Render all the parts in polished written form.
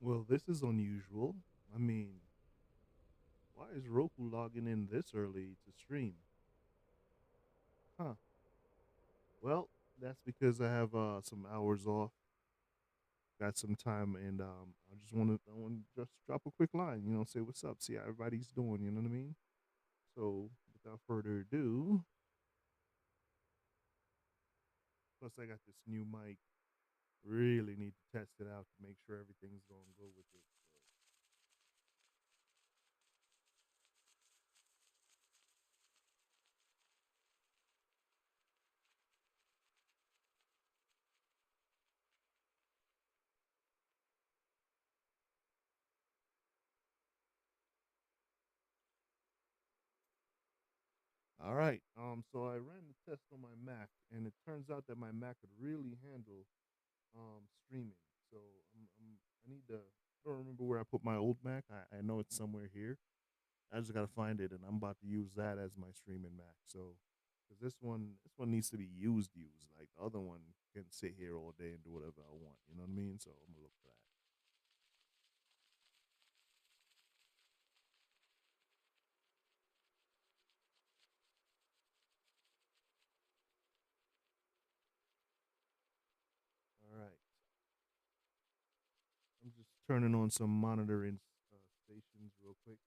Well, this is unusual. I mean, why is Roku logging in this early to stream? Huh. Well, that's because I have some hours off, got some time, and I want to just drop a quick line, say what's up, see how everybody's doing, you know what I mean? So, without further ado, plus I got this new mic. Really need to test it out to make sure everything's going to go with it. So, all right. So I ran the test on my Mac, and it turns out that my Mac could really handle streaming. So I need to. I don't remember where I put my old Mac. I know it's somewhere here. I just gotta find it, and I'm about to use that as my streaming Mac. So, because this one needs to be used. Like the other one can sit here all day and do whatever I want. You know what I mean? So I'm gonna look for that. All right. I'm just turning on some monitoring stations real quick.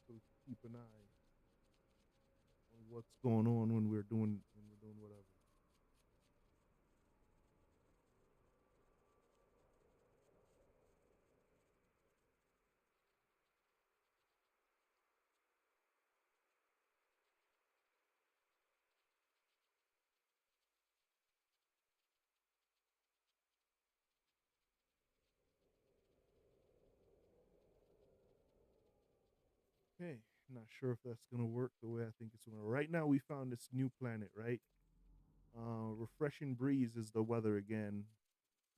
So we can keep an eye on what's going on when we're doing whatever. Okay, not sure if that's gonna work the way I think it's gonna. Right now, we found this new planet, right? Refreshing breeze is the weather again.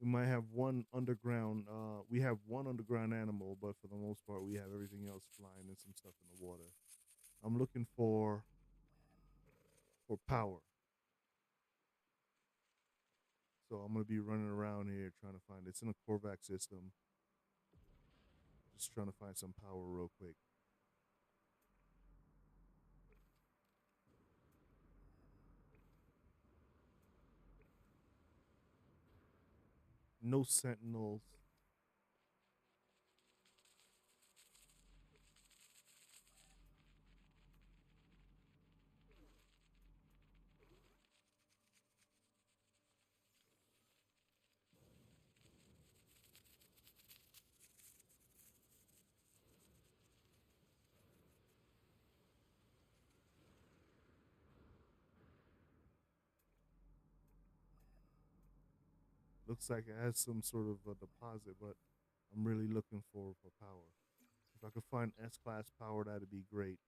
We might have one underground. We have one underground animal, but for the most part, we have everything else flying and some stuff in the water. I'm looking for power, so I'm gonna be running around here trying to find. It's in a Korvac system. Just trying to find some power real quick. No sentinels. Looks like it has some sort of a deposit, but I'm really looking for power. If I could find S class power, that'd be great.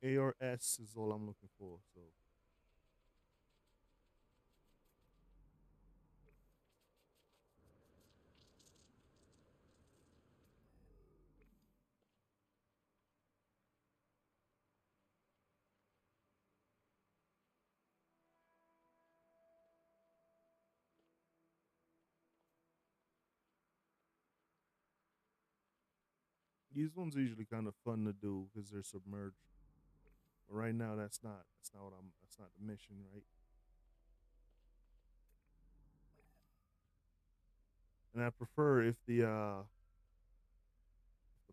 ARS is all I'm looking for. So these ones are usually kind of fun to do because they're submerged. But right now, that's not the mission, right? And I prefer if the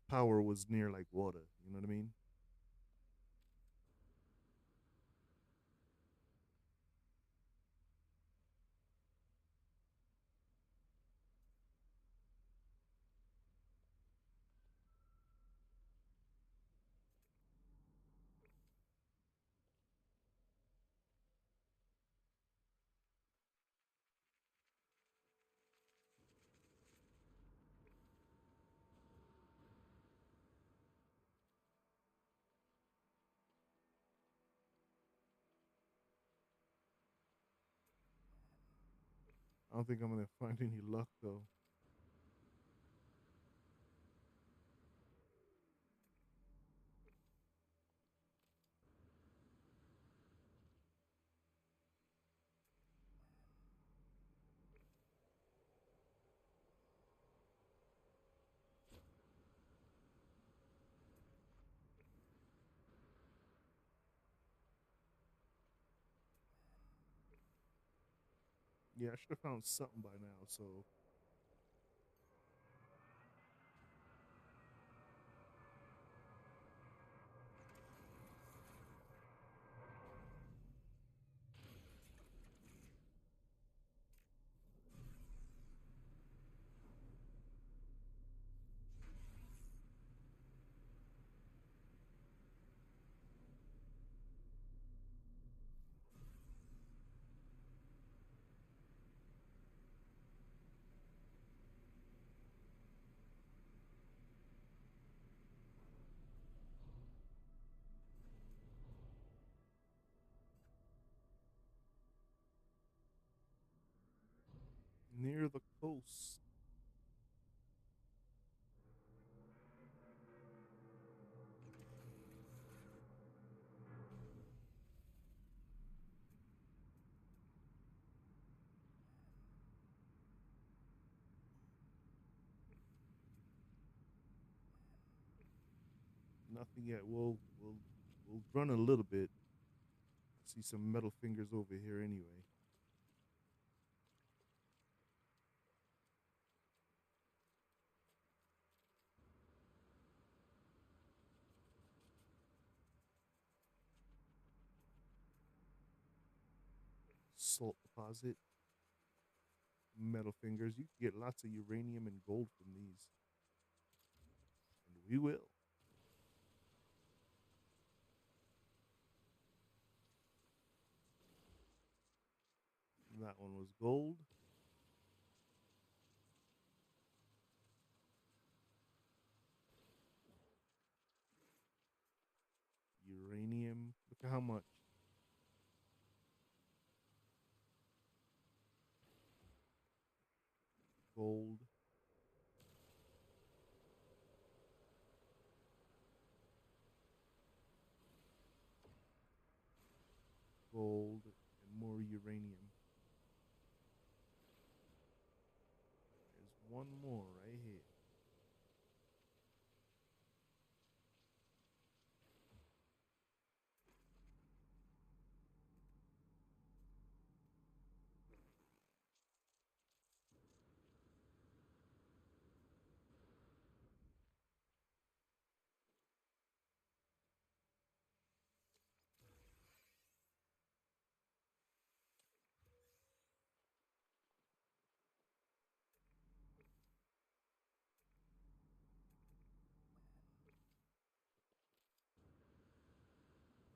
power was near like water. You know what I mean? don't think I'm gonna find any luck though. Yeah, I should have found something by now. So near the coast. Nothing yet. We'll run a little bit. I see some metal fingers over here anyway. Salt deposit, metal fingers. You can get lots of uranium and gold from these, and we will. That one was gold. Uranium. Look at how much. Gold. Gold. And more uranium. There's one more right here.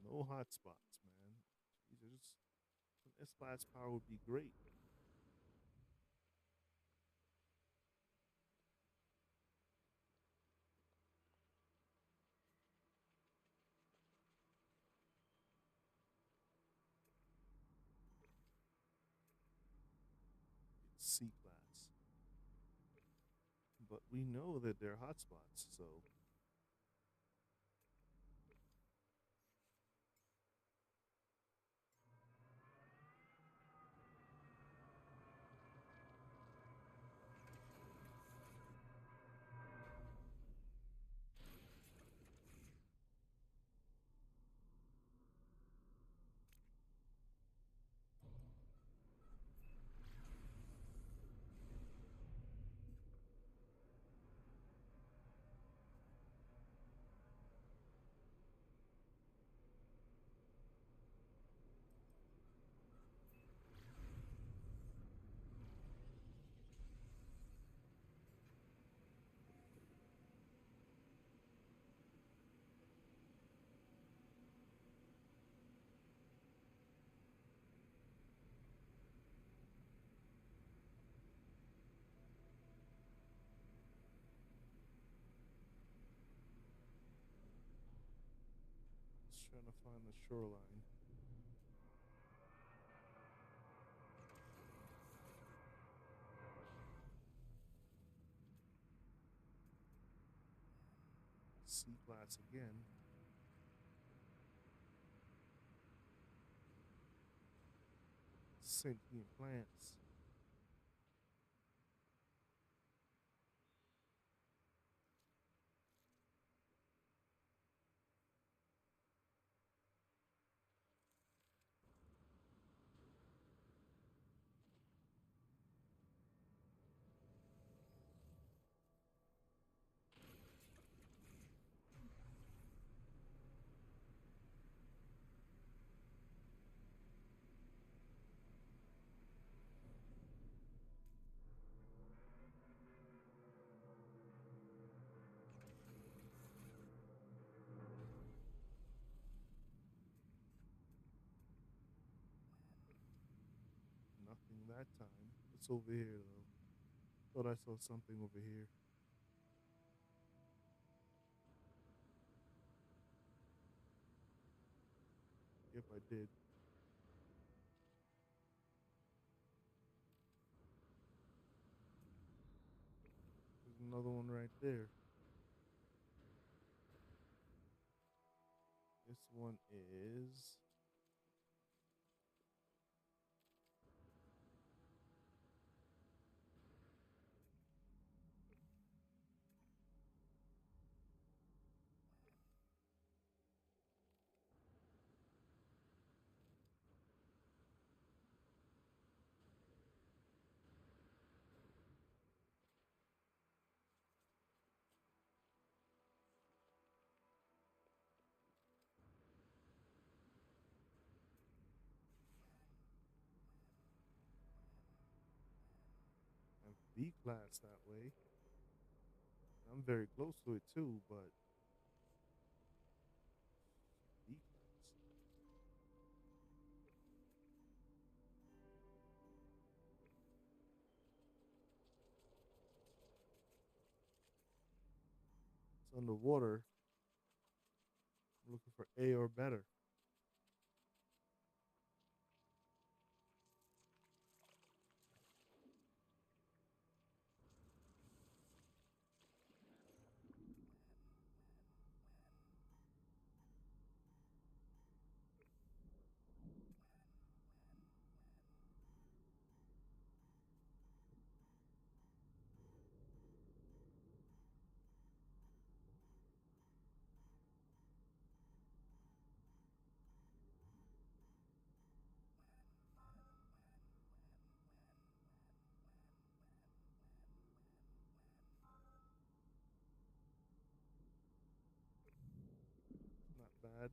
No hot spots, man. Jesus. Some S power would be great. It's C class. But we know that they're hotspots, so just trying to find the shoreline. C class again. Sentient plants. Nothing that time. It's over here though. Thought I saw something over here. Yep, I did. There's another one right there. This one is a B class that way. I'm very close to it too, but B class. It's underwater. I'm looking for A or better. Not bad.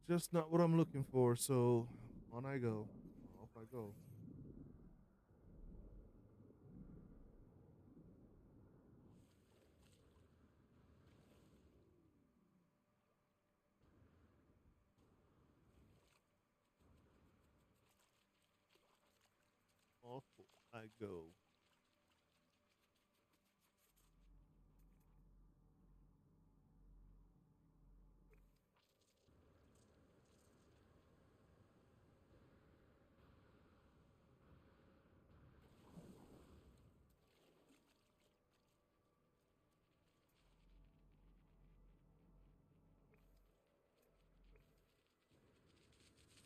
Just not what I'm looking for. So on I go. Off I go. Off I go.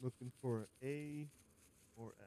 Looking for an A or S.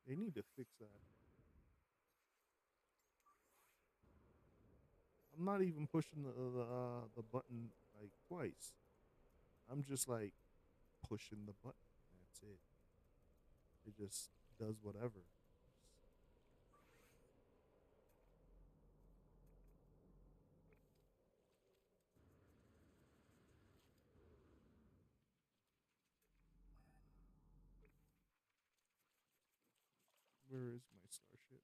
They need to fix that. I'm not even pushing the button like twice. I'm just like pushing the button. That's it. It just does whatever. Where is my starship?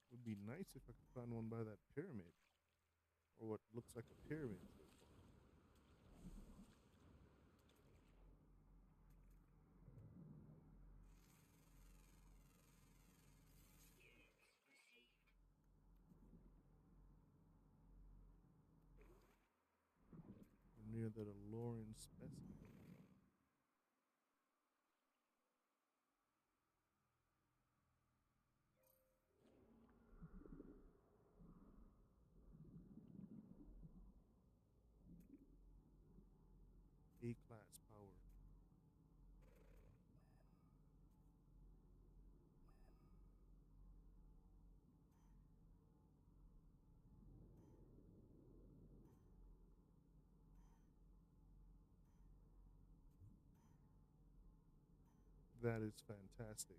It would be nice if I could find one by that pyramid, or what looks like a pyramid so far. Near the Lauren specimen. A class power. That is fantastic.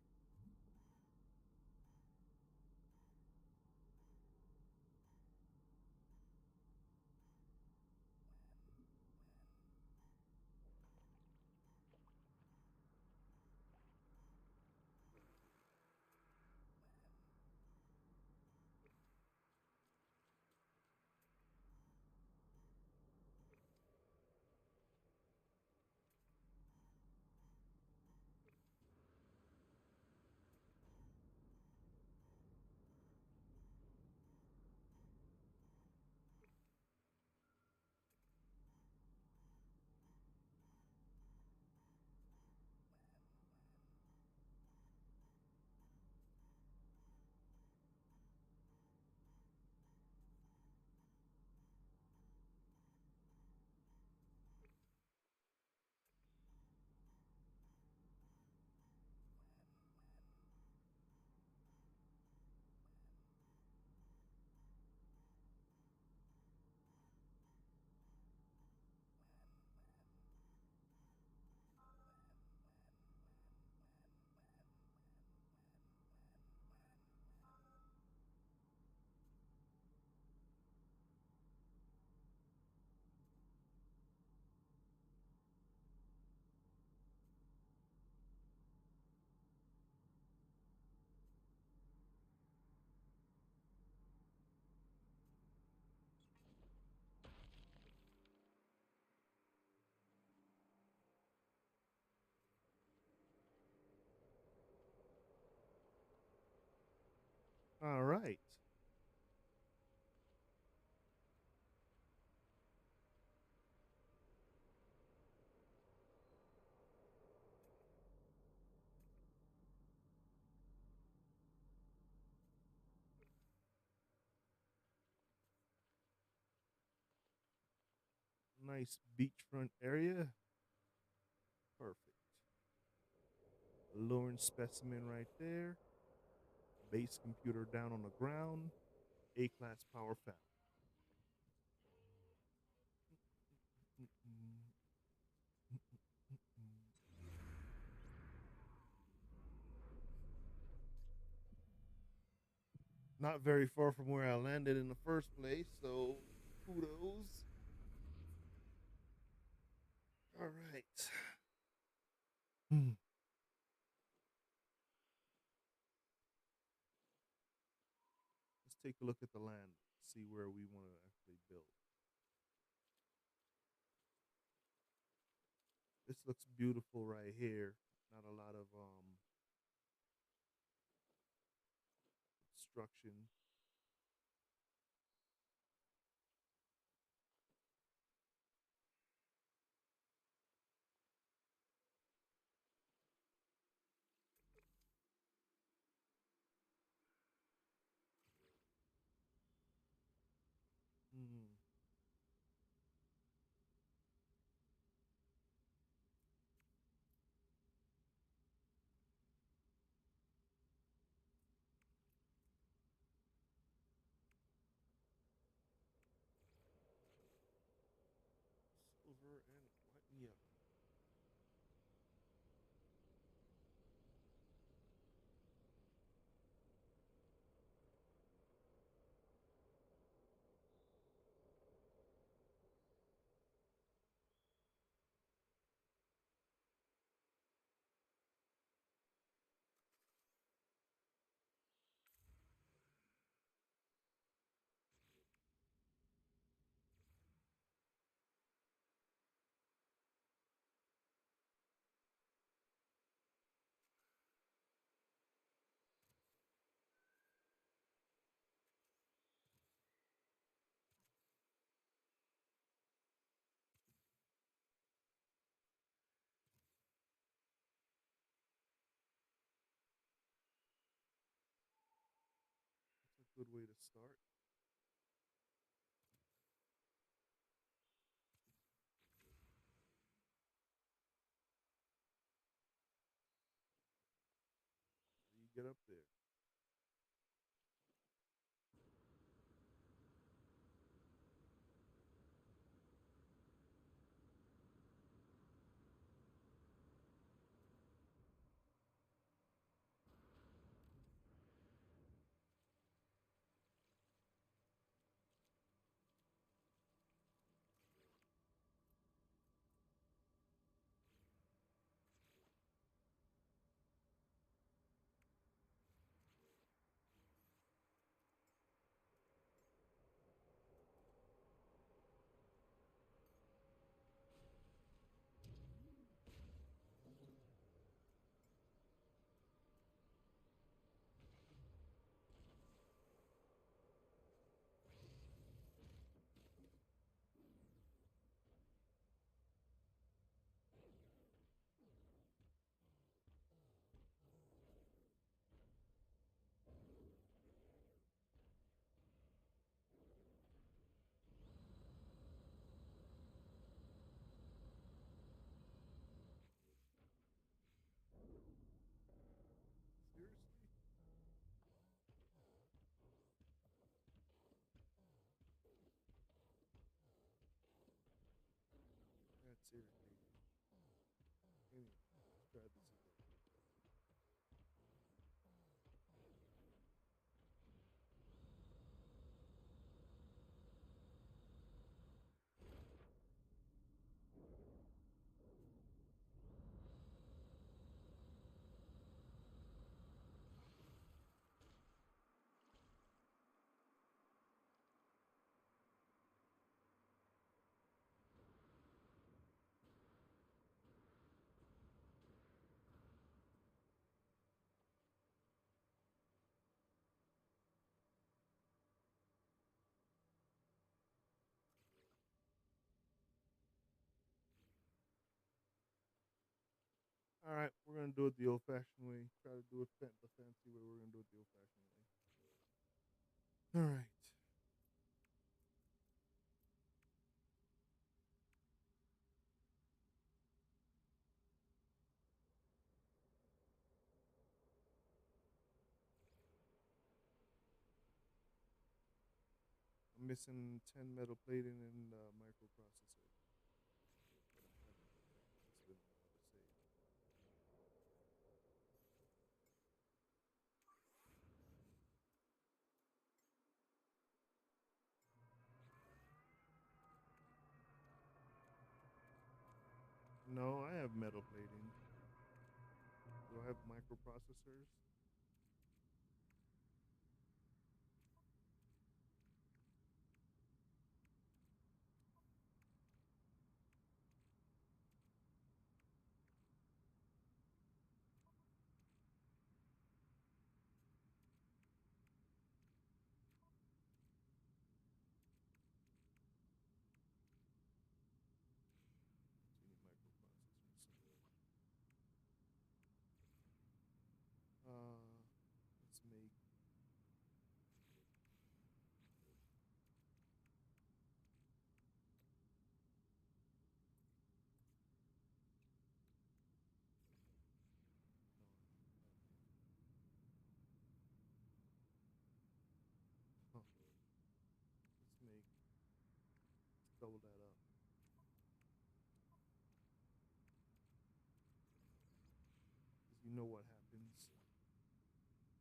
All right. Nice beachfront area. Perfect. Lawrence specimen right there. Base computer down on the ground. A class power foul. Not very far from where I landed in the first place, so kudos. All right. Hmm. Let's take a look at the land, see where we want to actually build. This looks beautiful right here. Not a lot of obstruction. Mm. Silver and what? Yeah. That's a good way to start. You get up there. All right, we're gonna do it the old-fashioned way. Try to do it the fancy way. We're gonna do it the old-fashioned way. All right. I'm missing 10 metal plating and microprocessor. But I have it. That's really more to say. No, I have metal plating. Do I have microprocessors? So you need microprocessors. Let's make no. Let's make let's double that up. Because you know what happens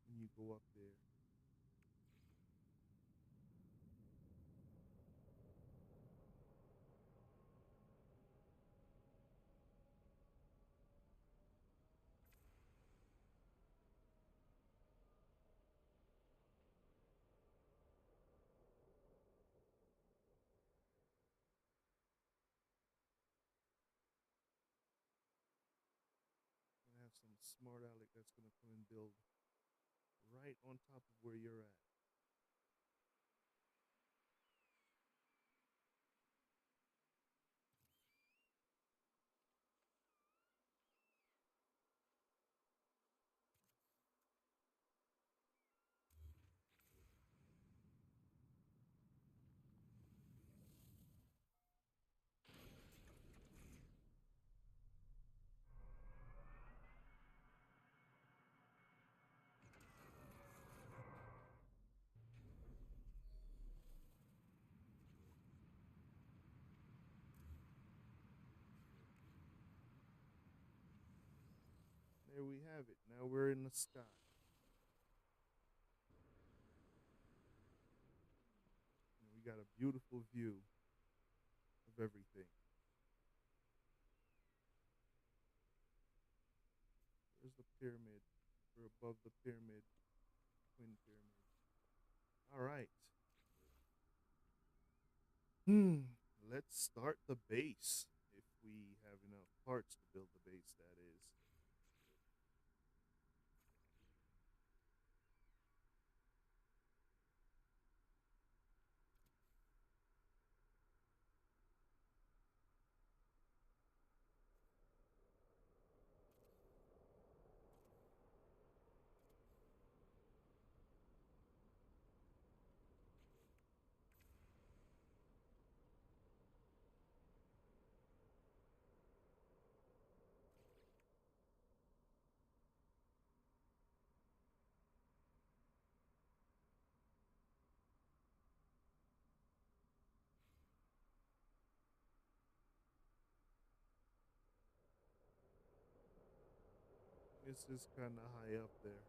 when you go up there. Gonna have some smart aleck that's gonna come and build right on top of where you're at. There we have it. Now we're in the sky. And we got a beautiful view of everything. Where's the pyramid? We're above the pyramid, twin pyramid. All right. Let's start the base. If we have enough parts to build the base, that is. This is kind of high up there.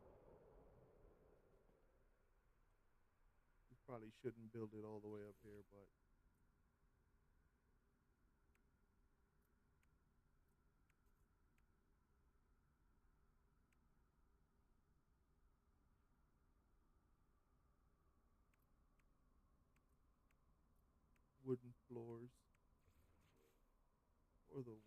We probably shouldn't build it all the way up here, but wooden floors or the wind.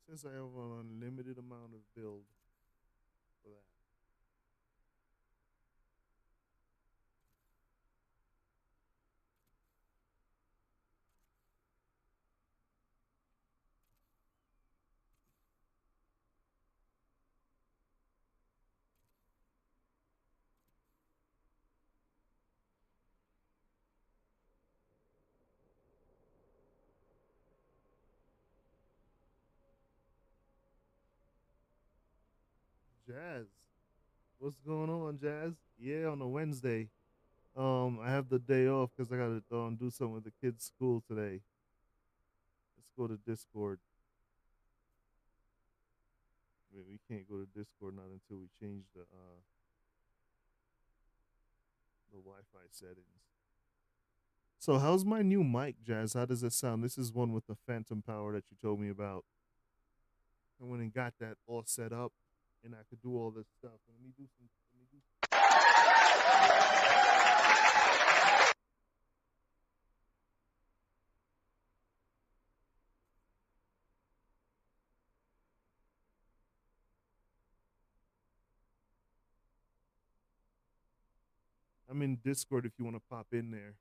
Since I have an unlimited amount of build for that. Jazz, what's going on, Jazz? Yeah, on a Wednesday. I have the day off because I gotta do something with the kids' school today. Let's go to Discord. We can't go to Discord not until we change the Wi-Fi settings. So how's my new mic, Jazz? How does it sound? This is one with the phantom power that you told me about. I went and got that all set up, and I could do all this stuff. Let me do some. Let me do. I'm in Discord if you want to pop in there.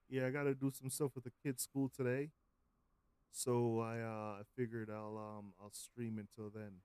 Yeah, I got to do some stuff with the kids' school today, so I figured I'll stream until then.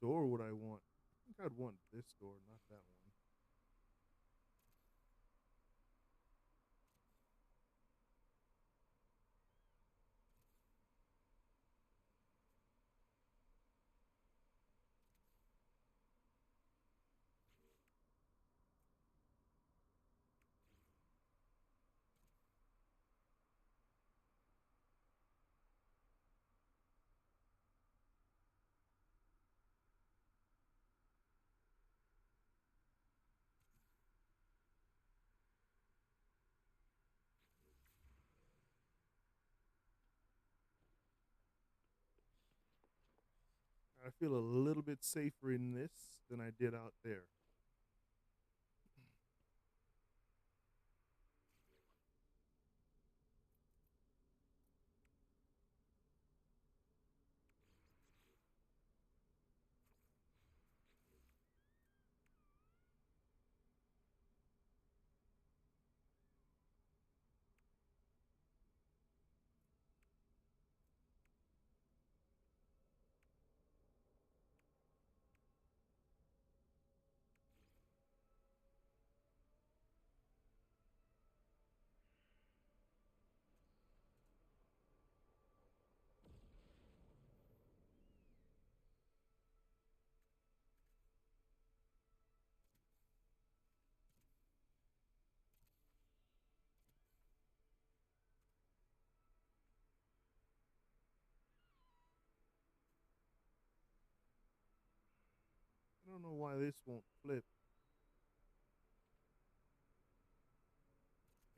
Door would I want? I think I'd want this door, not that one. I feel a little bit safer in this than I did out there. I don't know why this won't flip.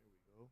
There we go.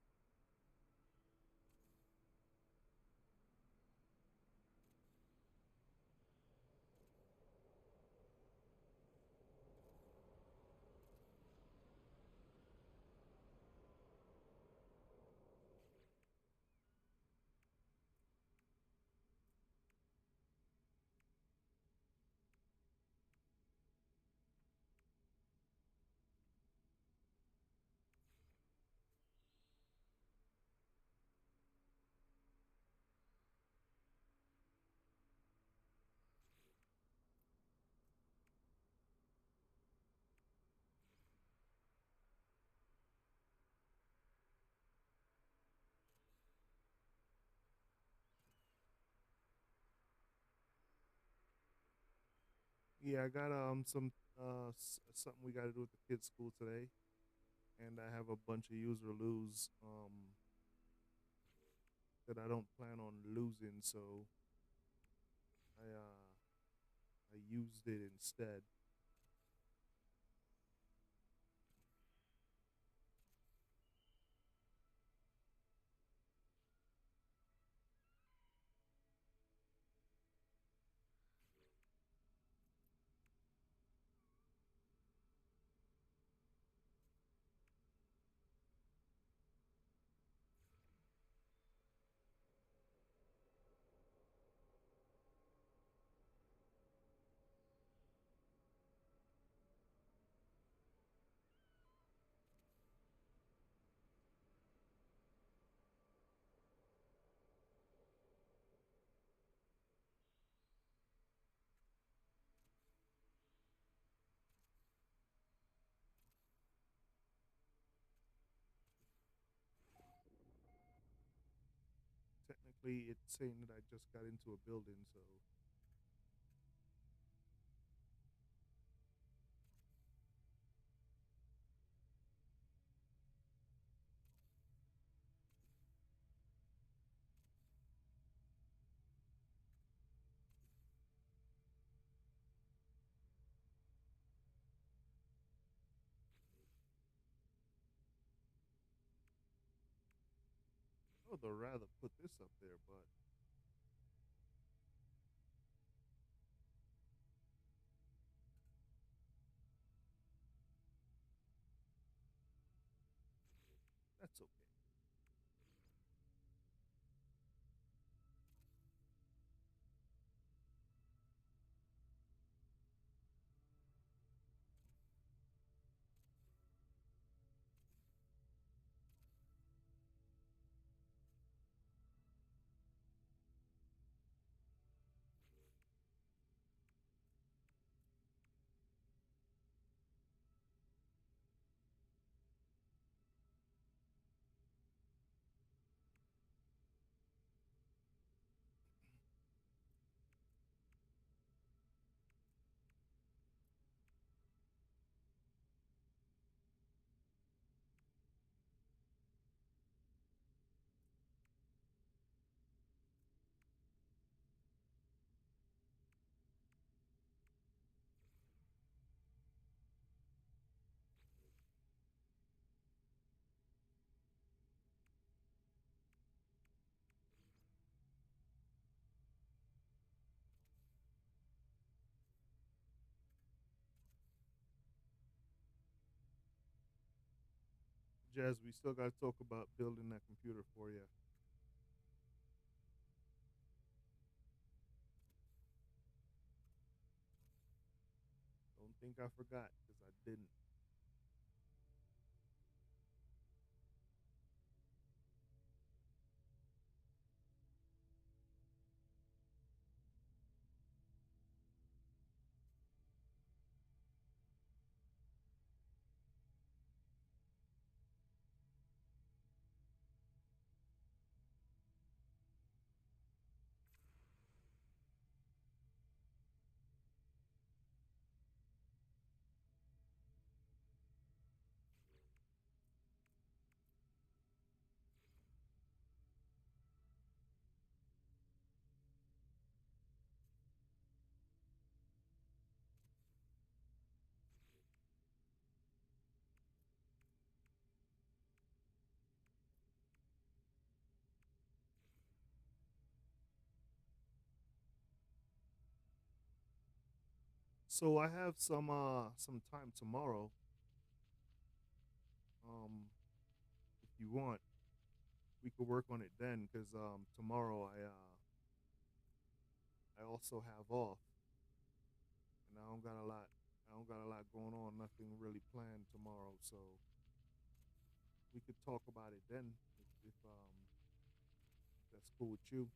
Yeah, I got some something we got to do with the kids' school today, and I have a bunch of use or lose that I don't plan on losing, so I used it instead. Technically, it's saying that I just got into a building, so I would rather put this up there, but that's okay. Jazz, we still got to talk about building that computer for you. Don't think I forgot because I didn't. So I have some time tomorrow. If you want, we could work on it then because tomorrow I also have off, and I don't got a lot. I don't got a lot going on. Nothing really planned tomorrow, so we could talk about it then if that's cool with you.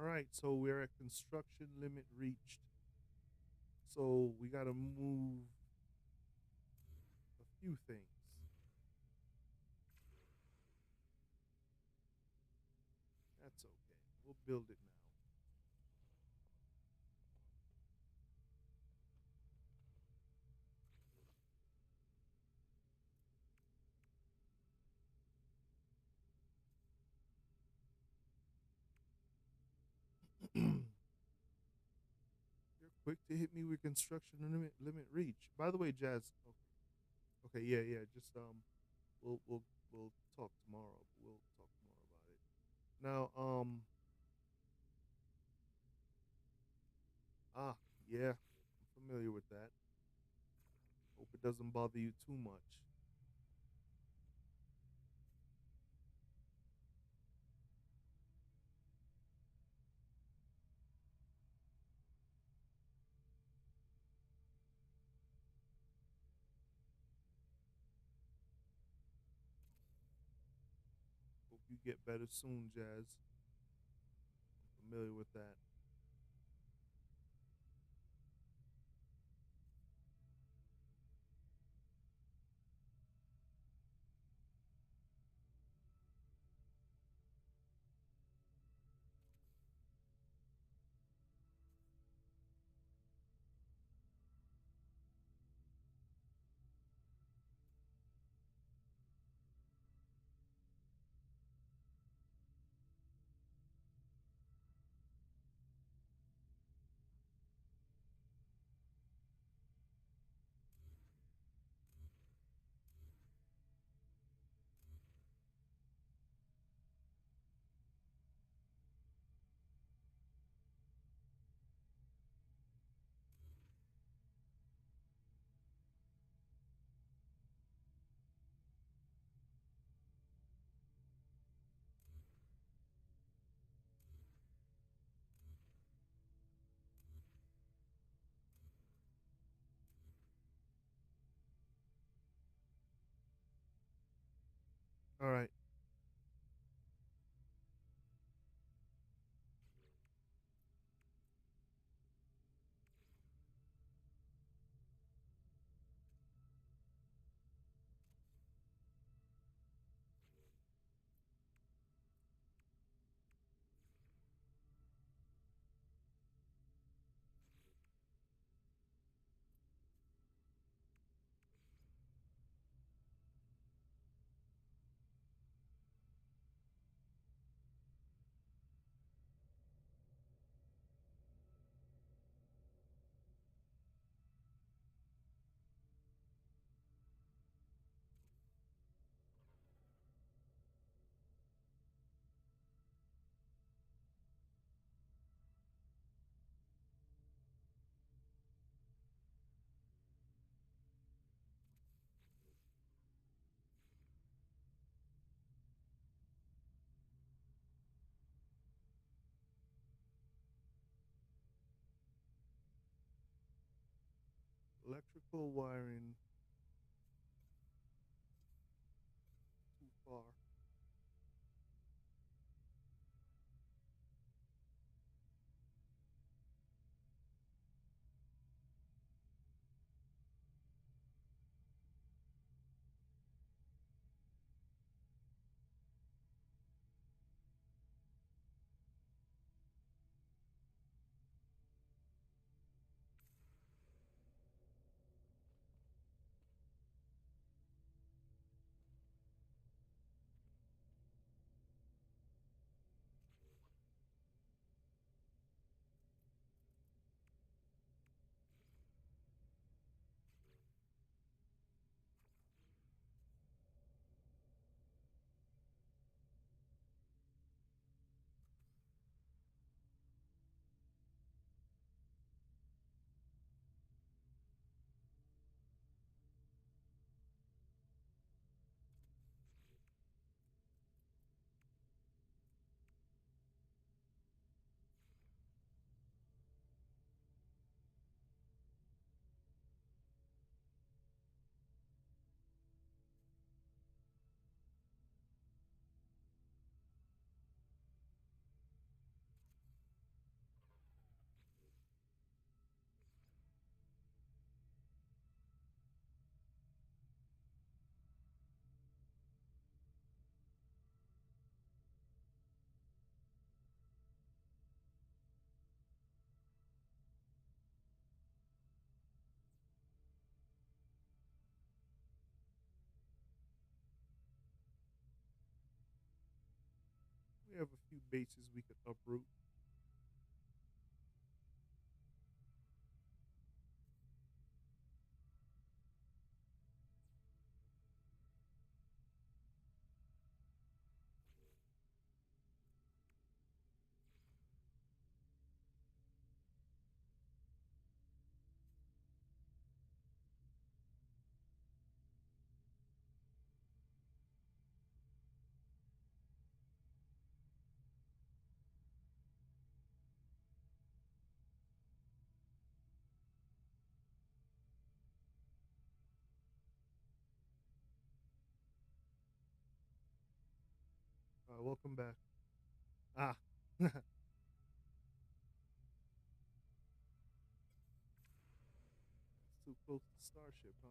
All right, so we're at construction limit reached. So we got to move a few things. That's okay. We'll build it now. You're quick to hit me with construction limit reach. By the way, Jazz. Okay, yeah, yeah. Just we'll talk tomorrow. We'll talk tomorrow about it. Now, ah, yeah, I'm familiar with that. Hope it doesn't bother you too much. Hope you get better soon, Jazz. I'm familiar with that. All right. Electrical wiring too far. bases we could uproot. Welcome back. Ah, it's too close to Starship, huh?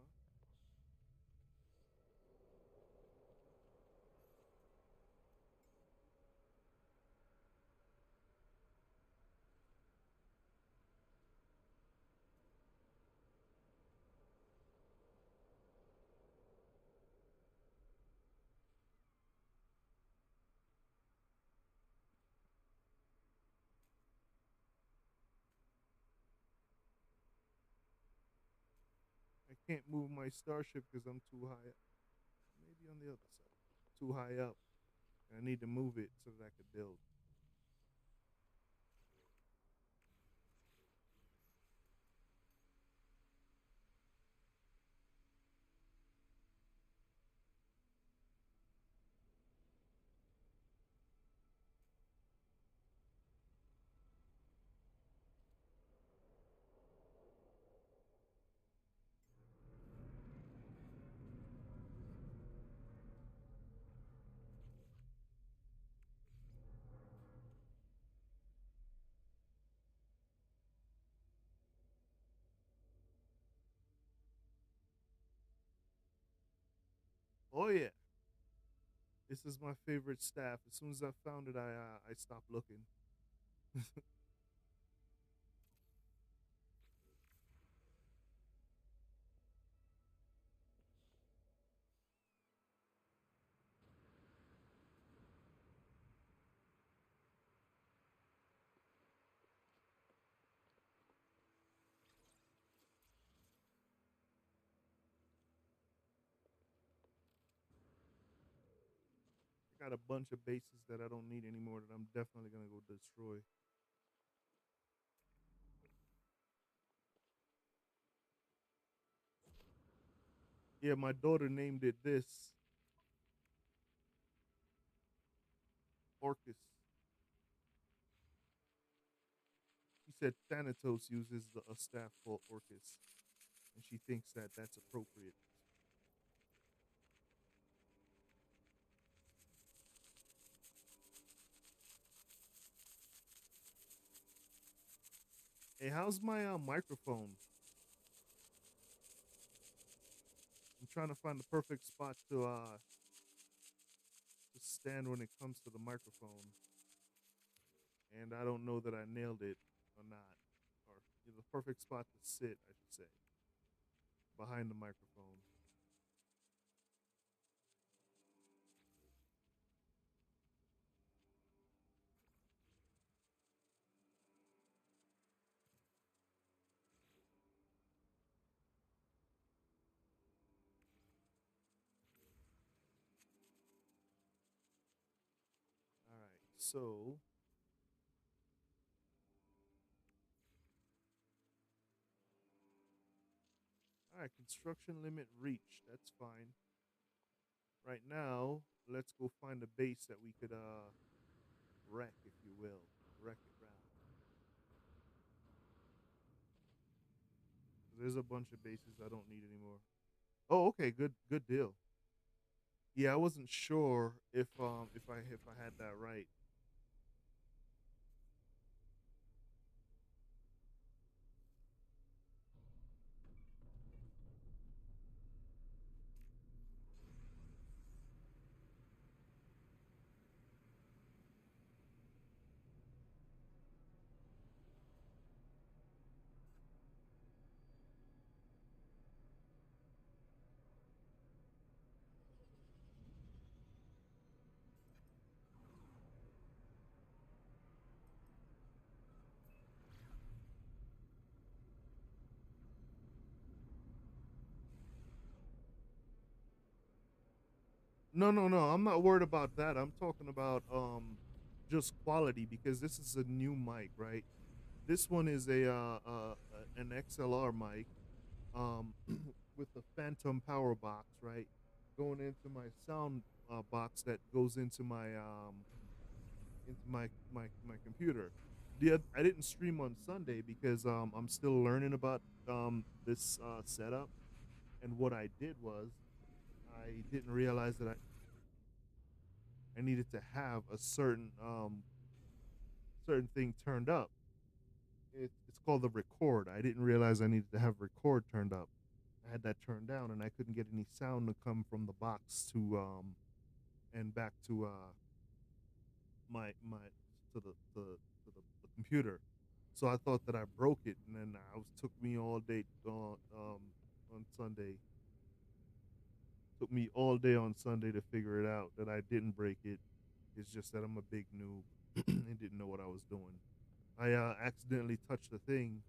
I can't move my Starship because I'm too high up. Maybe on the other side. Too high up. I need to move it so that I could build. Oh yeah, this is my favorite staff. As soon as I found it, I stopped looking. I got a bunch of bases that I don't need anymore that I'm definitely gonna go destroy. Yeah, my daughter named it this Orcus. She said Thanatos uses a staff called Orcus, and she thinks that that's appropriate. Hey, how's my microphone? I'm trying to find the perfect spot to stand when it comes to the microphone, and I don't know that I nailed it or not, or the perfect spot to sit, I should say, behind the microphone. All right, so all right, construction limit reached. That's fine. Right now, let's go find a base that we could wreck, if you will, wreck it round. There's a bunch of bases I don't need anymore. Oh, okay, good deal. Yeah, I wasn't sure if I had that right. No, no, no. I'm not worried about that. I'm talking about just quality because this is a new mic, right? This one is an XLR mic with a Phantom power box, right? Going into my sound box that goes into my computer. I didn't stream on Sunday because I'm still learning about this setup, and what I did was I didn't realize that I needed to have a certain thing turned up. It's called the record. I didn't realize I needed to have record turned up. I had that turned down, and I couldn't get any sound to come from the box to and back to my to the computer. So I thought that I broke it, and then I was took me all day on Sunday. Took me all day on Sunday to figure it out that I didn't break it. It's just that I'm a big noob and didn't know what I was doing. I accidentally touched the thing,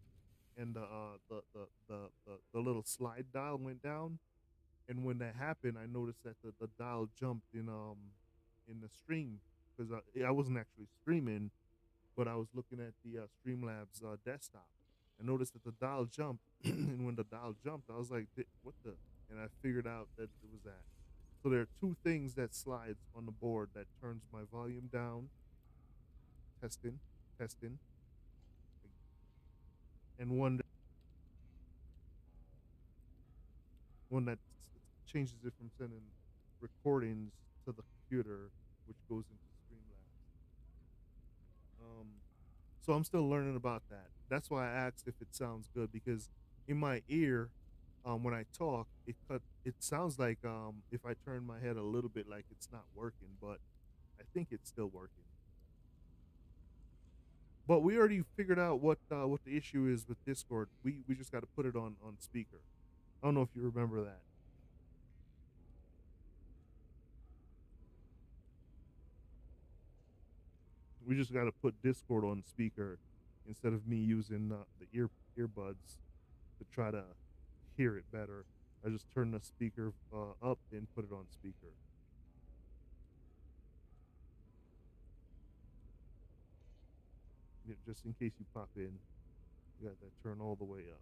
and the little slide dial went down. And when that happened, I noticed that the dial jumped in the stream because I wasn't actually streaming, but I was looking at the Streamlabs desktop. I noticed that the dial jumped, and when the dial jumped, I was like, "What the?" And I figured out that it was that. So there are two things that slides on the board that turns my volume down, testing, testing, and one that changes it from sending recordings to the computer, which goes into Streamlabs. Um, so I'm still learning about that. That's why I asked if it sounds good because in my ear, when I talk, it sounds like if I turn my head a little bit, like it's not working, but I think it's still working. But we already figured out what the issue is with Discord. We just got to put it on speaker. I don't know if you remember that. We just got to put Discord on speaker instead of me using the earbuds to try to hear it better. I just turn the speaker up and put it on speaker. Just in case you pop in, you got that turn all the way up.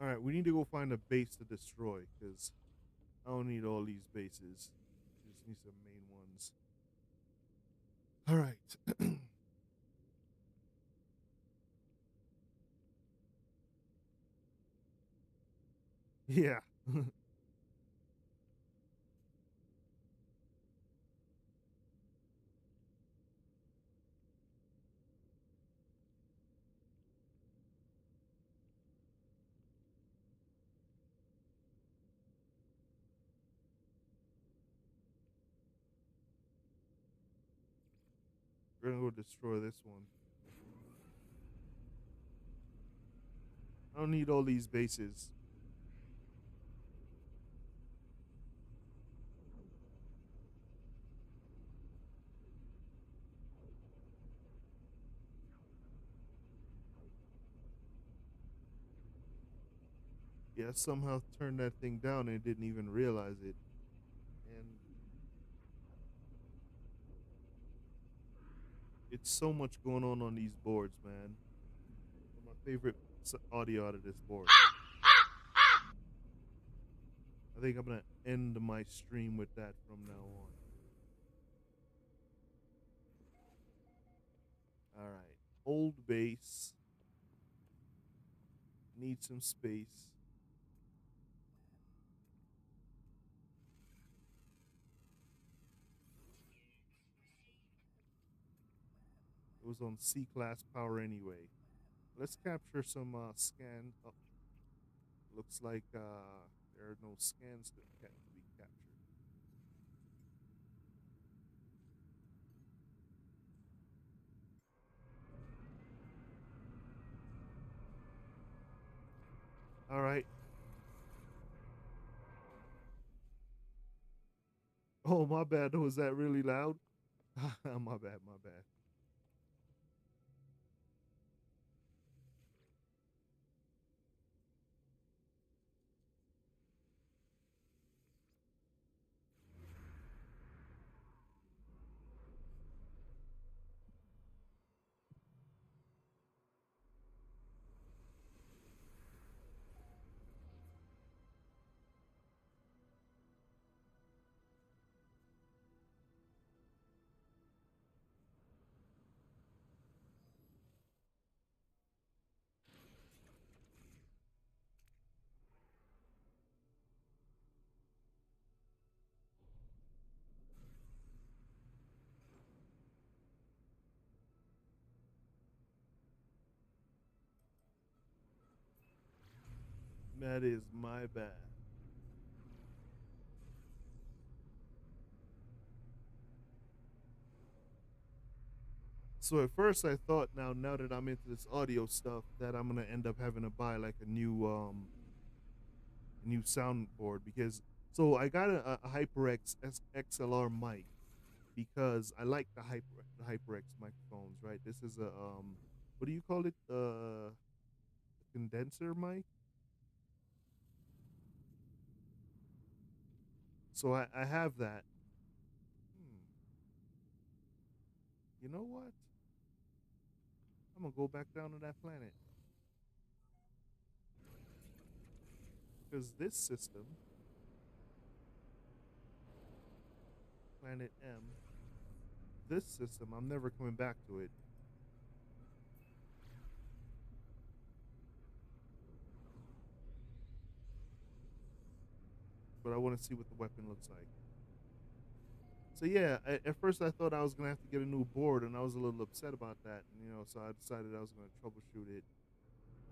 All right, we need to go find a base to destroy because I don't need all these bases. Just need some main ones. All right. Yeah. We're gonna go destroy this one. I don't need all these bases. Yeah, somehow turned that thing down and didn't even realize it. And it's so much going on these boards, man. One of my favorite audio out of this board. I think I'm gonna end my stream with that from now on. All right, old base, need some space. It was on C class power anyway. Let's capture some scan. Oh, looks like there are no scans to be captured. All right. Oh, my bad. Was that really loud? My bad. My bad. That is my bad. So at first I thought now that I'm into this audio stuff that I'm gonna end up having to buy like a new soundboard because so I got a HyperX XLR mic because I like the HyperX microphones, right? This is a what do you call it? Condenser mic. So I have that. Hmm. You know what? I'm gonna go back down to that planet because this system, Planet M, this system, I'm never coming back to it. But I want to see what the weapon looks like. So yeah, at first I thought I was gonna have to get a new board, and I was a little upset about that. So I decided I was gonna troubleshoot it.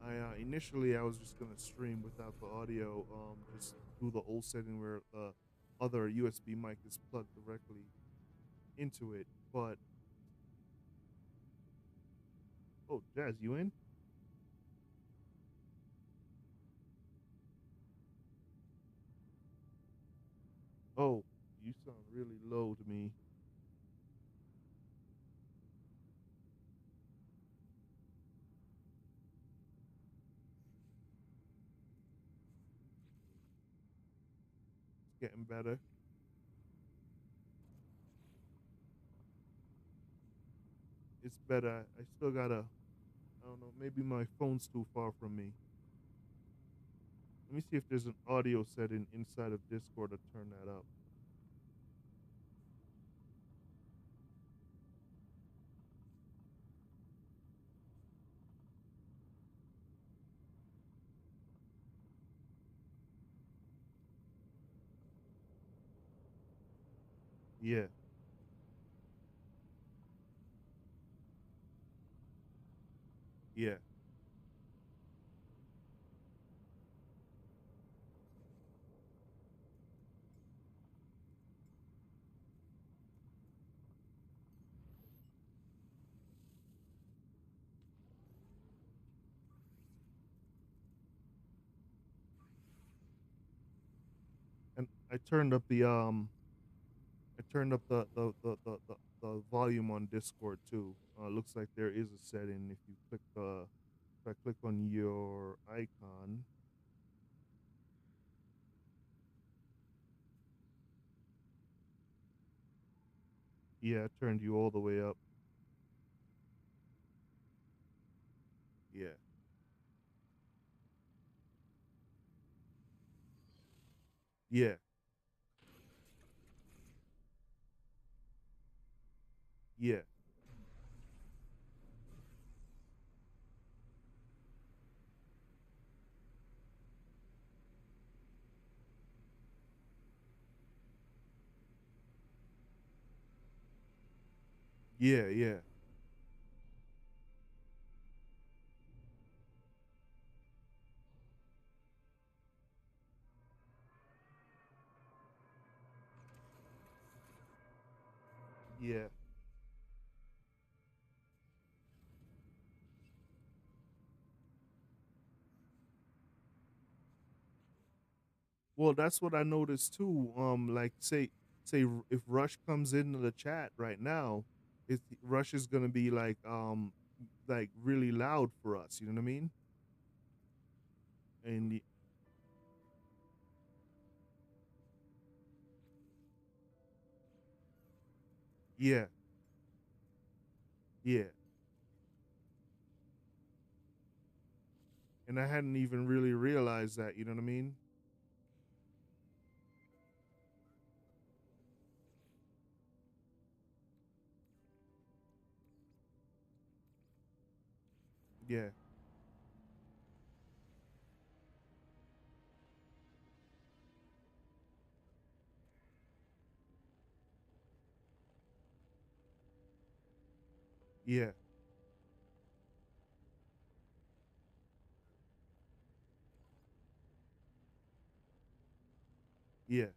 I initially I was just gonna stream without the audio, just do the old setting where other USB mic is plugged directly into it. But oh, Jazz, you in? Oh, you sound really low to me. It's getting better. It's better. I still gotta. I don't know. Maybe my phone's too far from me. Let me see if there's an audio setting inside of Discord to turn that up. Yeah, yeah, and I turned up the volume on Discord too. Looks like there is a setting if you click if I click on your icon. Yeah, I turned you all the way up. Yeah, yeah, yeah, yeah, yeah. Yeah. Well, that's what I noticed too. Like if Rush comes into the chat right now, Rush is gonna be like really loud for us. You know what I mean? And yeah, yeah. And I hadn't even really realized that. You know what I mean? Yeah, yeah, Yeah.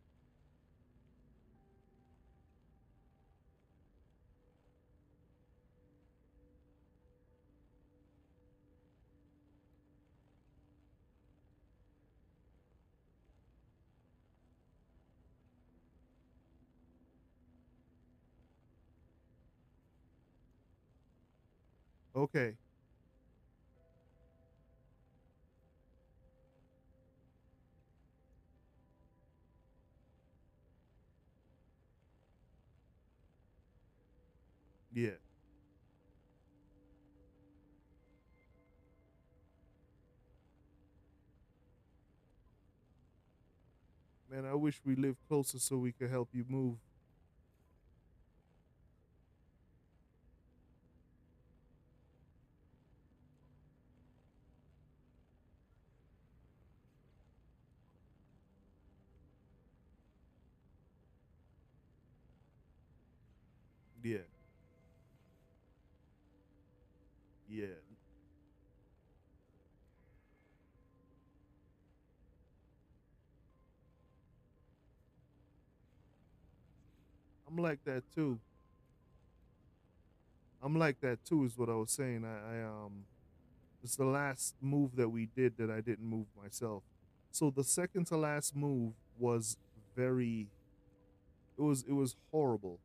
Okay. Yeah. Man, I wish we lived closer so we could help you move. Yeah. Yeah. I'm like that too. I'm like that too is what I was saying. It's the last move that we did that I didn't move myself. So the second to last move was very it was horrible.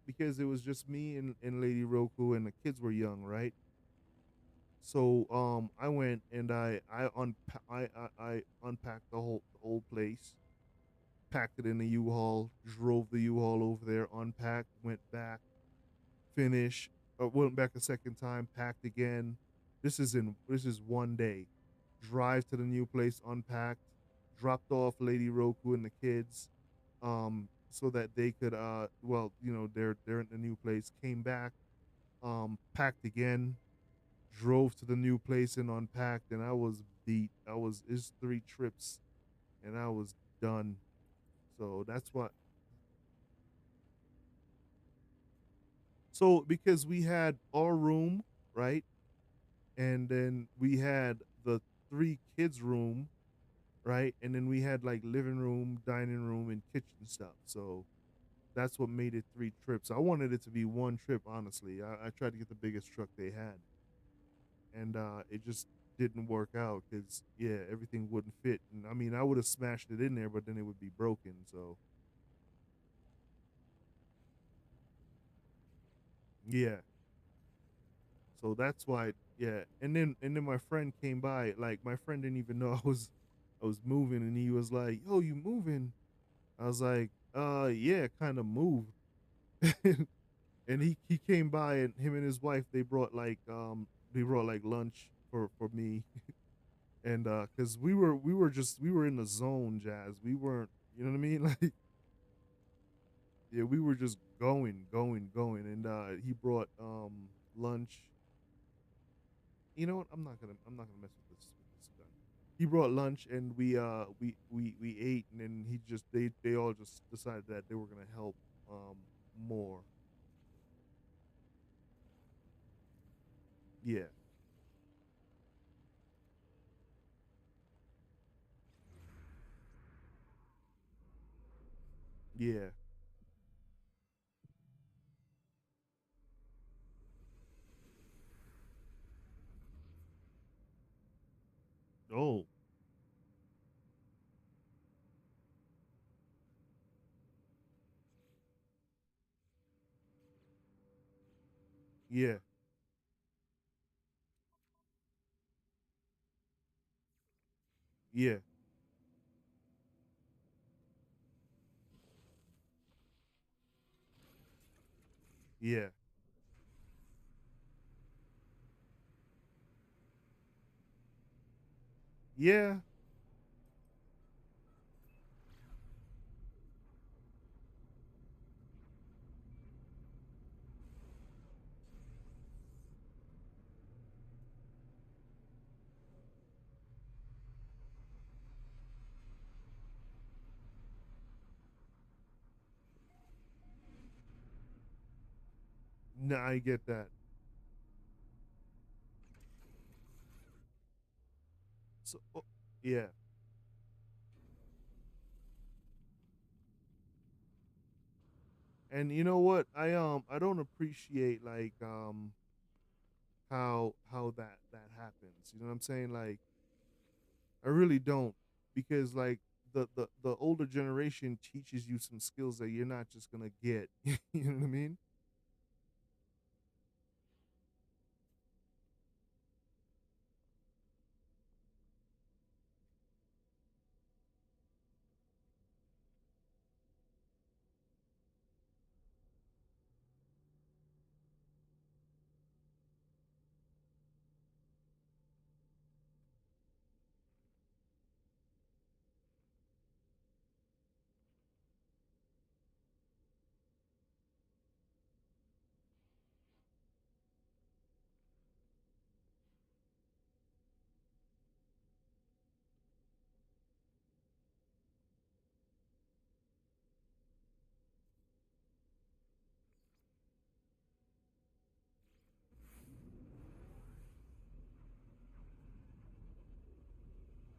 Because it was just me and Lady Roku and the kids were young, right? So I went and I unpacked the whole place, packed it in the U-Haul, drove the U-Haul over there, unpacked, went back, finished, went back a second time, packed again. This is one day. Drive to the new place, unpacked, dropped off Lady Roku and the kids, so that they could they're in the new place. Came back, packed again, drove to the new place and unpacked, and I was beat. It's 3 trips, and I was done. So that's what. So because we had our room, right, and then we had the 3 kids' room, right, and then we had like living room, dining room, and kitchen stuff. So that's what made it 3 trips. I wanted it to be one trip, honestly. I tried to get the biggest truck they had, and it just didn't work out because yeah, everything wouldn't fit. And I mean, I would have smashed it in there, but then it would be broken. So yeah, so that's why. Yeah, and then my friend came by. Like my friend didn't even know I was moving, and he was like, "Yo, you moving?" I was like, yeah, kind of moved." And he came by, and him and his wife they brought like lunch for me, and because we were in the zone, Jazz. We weren't, you know what I mean? Like, yeah, we were just going, and he brought lunch. You know what? I'm not gonna mess with this gun. He brought lunch, and we ate, and then they all just decided that they were gonna help um more. Yeah, yeah. Oh, yeah, yeah, yeah, yeah. No, I get that. So, yeah, And you know what? I don't appreciate like how that happens. You know what I'm saying? Like I really don't, because like the older generation teaches you some skills that you're not just gonna get. You know what I mean?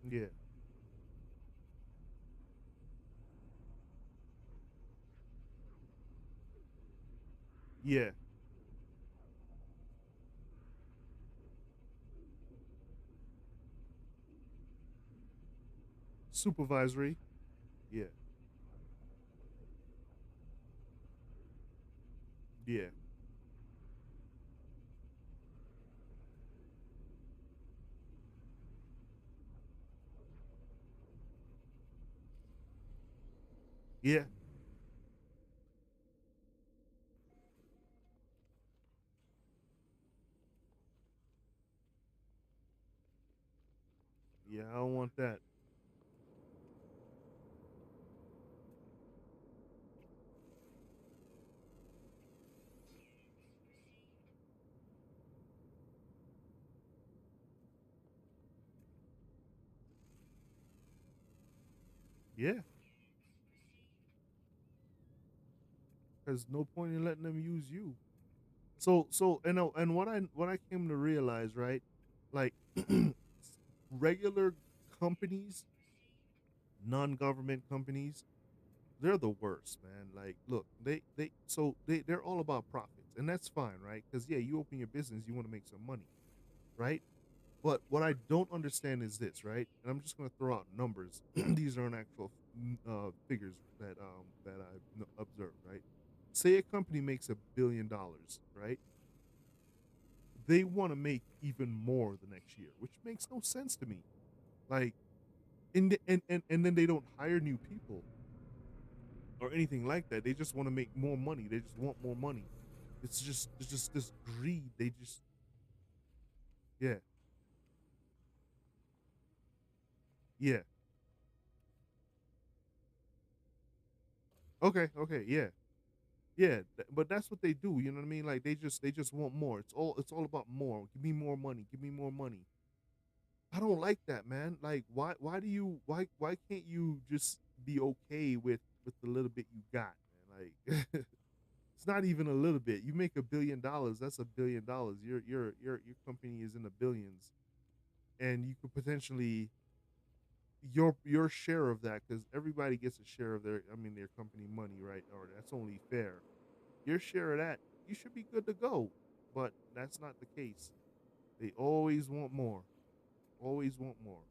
Yeah, yeah. Supervisory. Yeah, yeah, yeah, yeah. I don't want that. Yeah, there's no point in letting them use you. And what I came to realize, right? Like regular companies, non-government companies, they're the worst, man. Like, look, they're all about profits, and that's fine, right? Because yeah, you open your business, you want to make some money, right? But what I don't understand is this, right? And I'm just going to throw out numbers. These aren't actual figures that I've observed, right? Say a company makes $1 billion, right? They want to make even more the next year, which makes no sense to me. Like, and then they don't hire new people or anything like that. They just want to make more money. They just want more money. It's just this greed. They just yeah, yeah. Okay, okay, yeah. Yeah, but that's what they do, you know what I mean? Like they just want more. It's all about more. Give me more money. Give me more money. I don't like that, man. Like why do you why can't you just be okay with the little bit you got, man? Like it's not even a little bit. You make $1 billion, that's $1 billion. Your company is in the billions, and you could potentially your share of that, because everybody gets a share of their company money, right? Or that's only fair. Your share of that, you should be good to go. But that's not the case. They always want more. Always want more.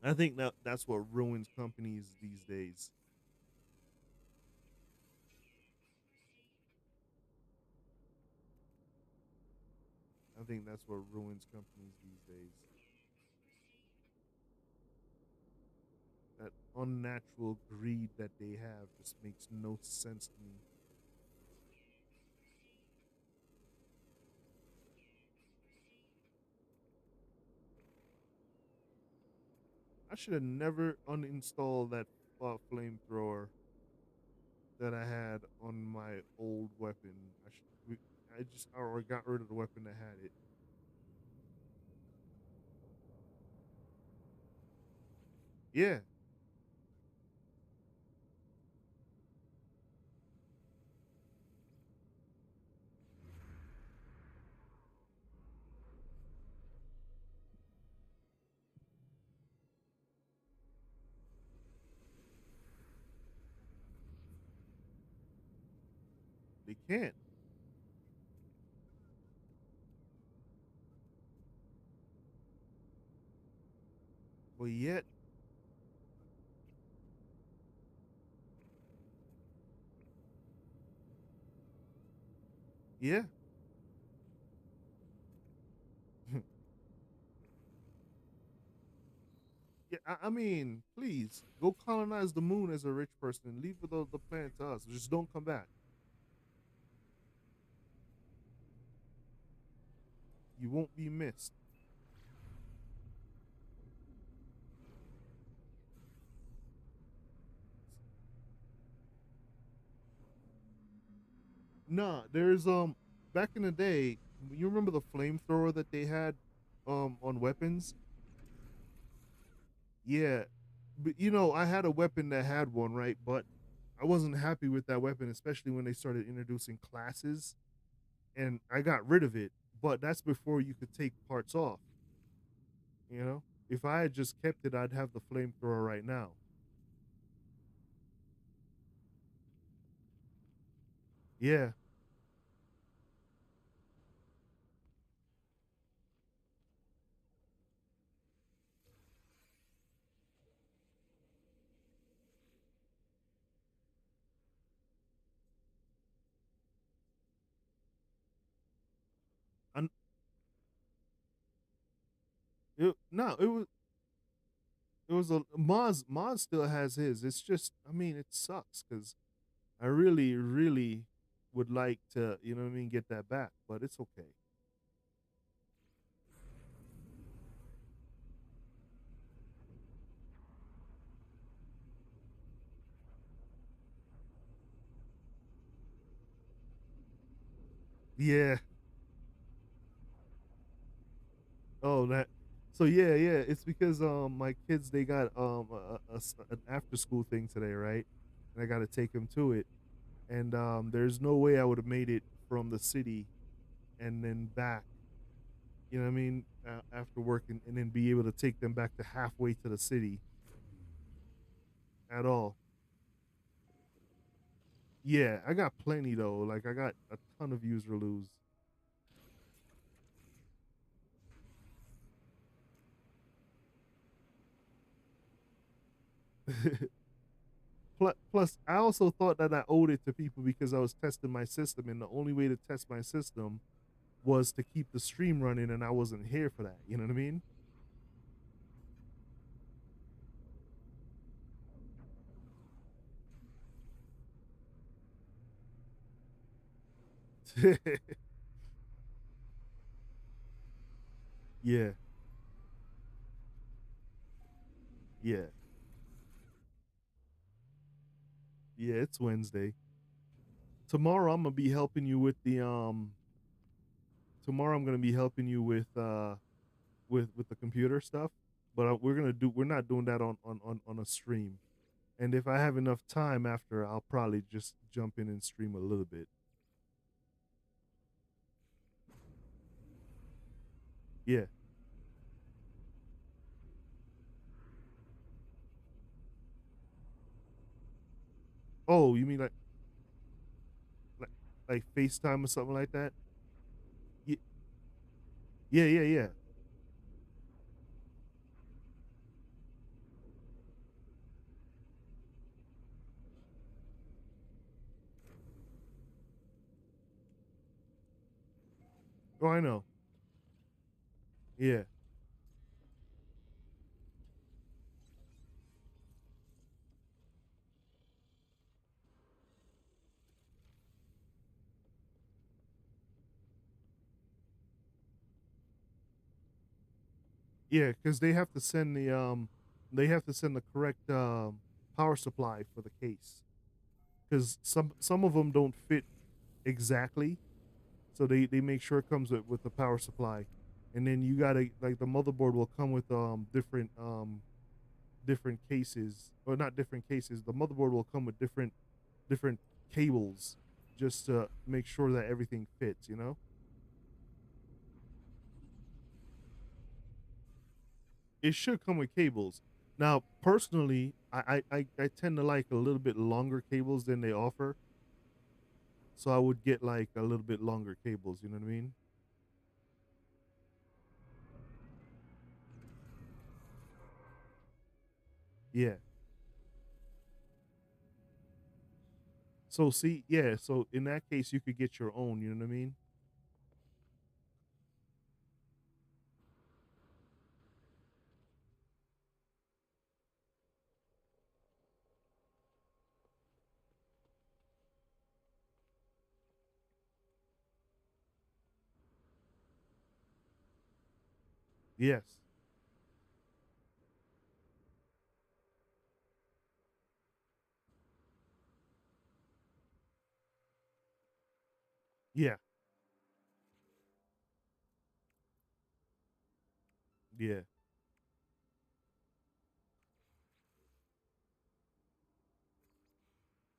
I think that's what ruins companies these days. I think that's what ruins companies these days. That unnatural greed that they have just makes no sense to me. I should have never uninstalled that flamethrower that I had on my old weapon. I just or got rid of the weapon that had it. Yeah, It can't. But yet, yeah. Yeah, I mean, please go colonize the moon as a rich person and leave the planet to us. Just don't come back. You won't be missed. Nah, there's back in the day, you remember the flamethrower that they had on weapons? Yeah. But I had a weapon that had one, right? But I wasn't happy with that weapon, especially when they started introducing classes, and I got rid of it. But that's before you could take parts off, you know? If I had just kept it, I'd have the flamethrower right now. Yeah. And no, it was a Maz still has his. It's just, I mean, it sucks cuz I really really would like to, you know what I mean, get that back, but it's okay. Yeah. Oh, that. So yeah, yeah. It's because my kids, they got an after school thing today, right? And I got to take them to it. And there's no way I would have made it from the city and then back. You know what I mean? After work, and then be able to take them back to halfway to the city at all. Yeah, I got plenty though. Like I got a ton of user lose. Plus, I also thought that I owed it to people because I was testing my system, and the only way to test my system was to keep the stream running, and I wasn't here for that. You know what I mean? Yeah, yeah, yeah. It's Wednesday. Tomorrow I'm gonna be helping you with the Tomorrow I'm gonna be helping you with the computer stuff, but we're not doing that on a stream. And if I have enough time after, I'll probably just jump in and stream a little bit. Yeah. Oh, you mean like like FaceTime or something like that? Yeah, yeah, yeah, yeah. Oh, I know. Yeah, yeah, because they have to send the correct power supply for the case. Because some of them don't fit exactly, so they make sure it comes with the power supply, and then you gotta, like, the motherboard will come with different cases, or not different cases. The motherboard will come with different cables, just to make sure that everything fits. It should come with cables. Now, personally, I tend to like a little bit longer cables than they offer. So I would get like a little bit longer cables, you know what I mean? Yeah. So see, yeah, so in that case you could get your own, you know what I mean? Yes. Yeah. Yeah.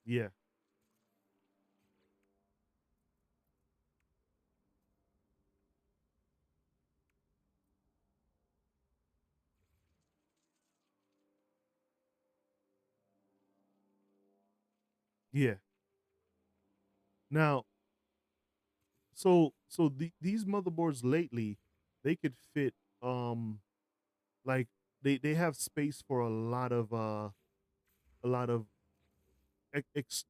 Yeah. Yeah. Now, these motherboards lately, they could fit like they have space for a lot of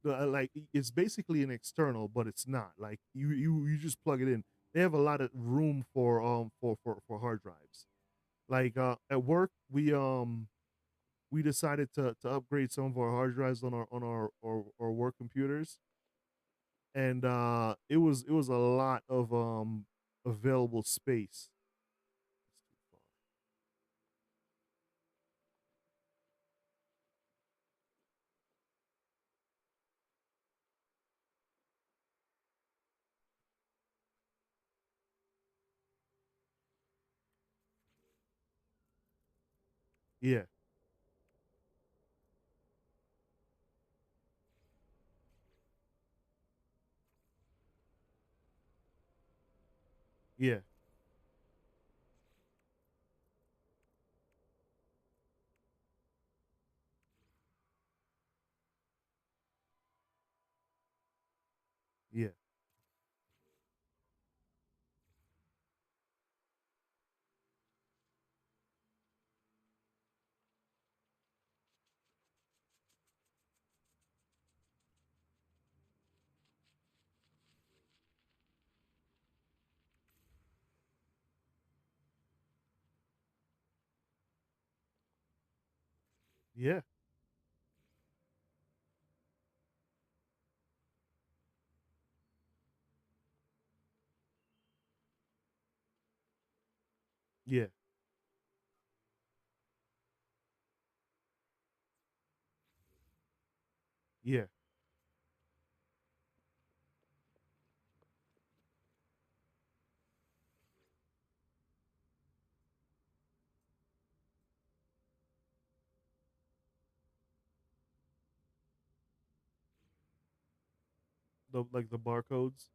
like it's basically an external, but it's not. Like you just plug it in. They have a lot of room for for hard drives. Like at work, we decided to upgrade some of our hard drives on our work computers, and it was a lot of available space. It's too far. Yeah, yeah, yeah, yeah, yeah, yeah. The like the barcodes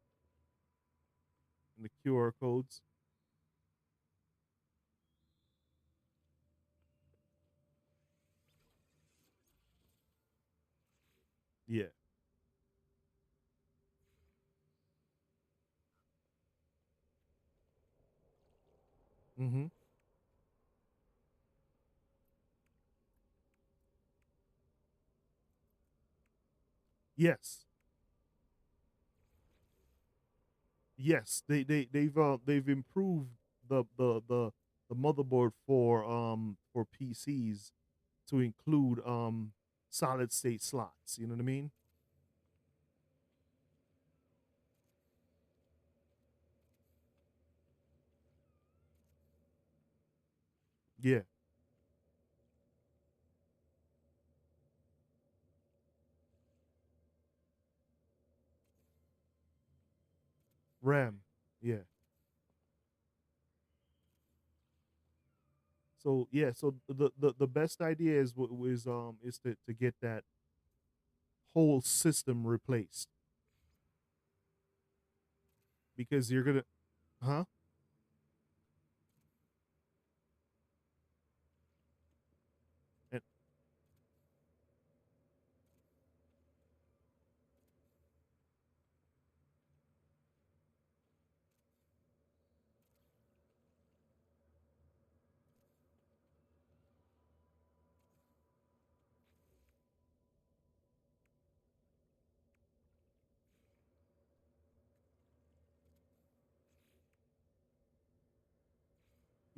and the QR codes. Yeah. Mm-hmm. Yes. Yes. They've improved the motherboard for PCs to include solid state slots. You know what I mean? Yeah. RAM. Yeah. So yeah, so the best idea is to get that whole system replaced because you're gonna huh? And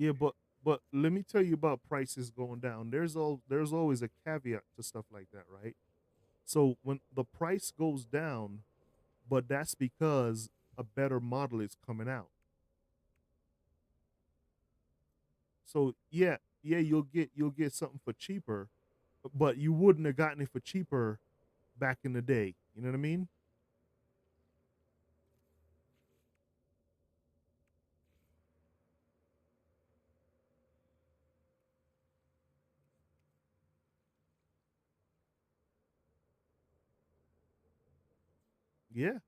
Yeah, but let me tell you about prices going down. There's always a caveat to stuff like that, right? So when the price goes down, but that's because a better model is coming out. So yeah, yeah, you'll get something for cheaper, but you wouldn't have gotten it for cheaper back in the day. You know what I mean? Yeah,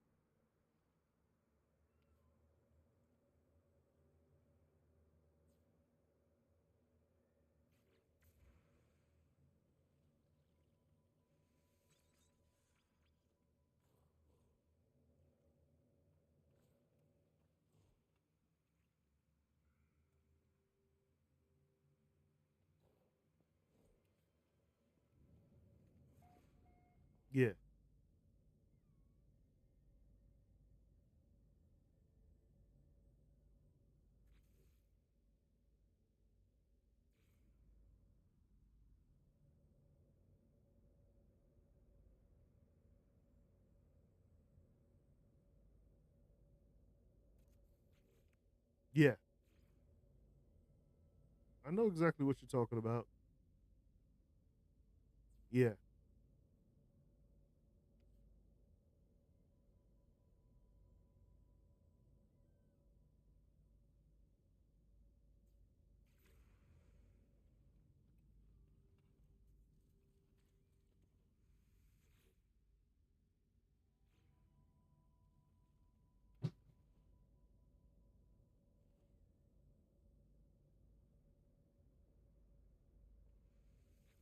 yeah, yeah. I know exactly what you're talking about. Yeah,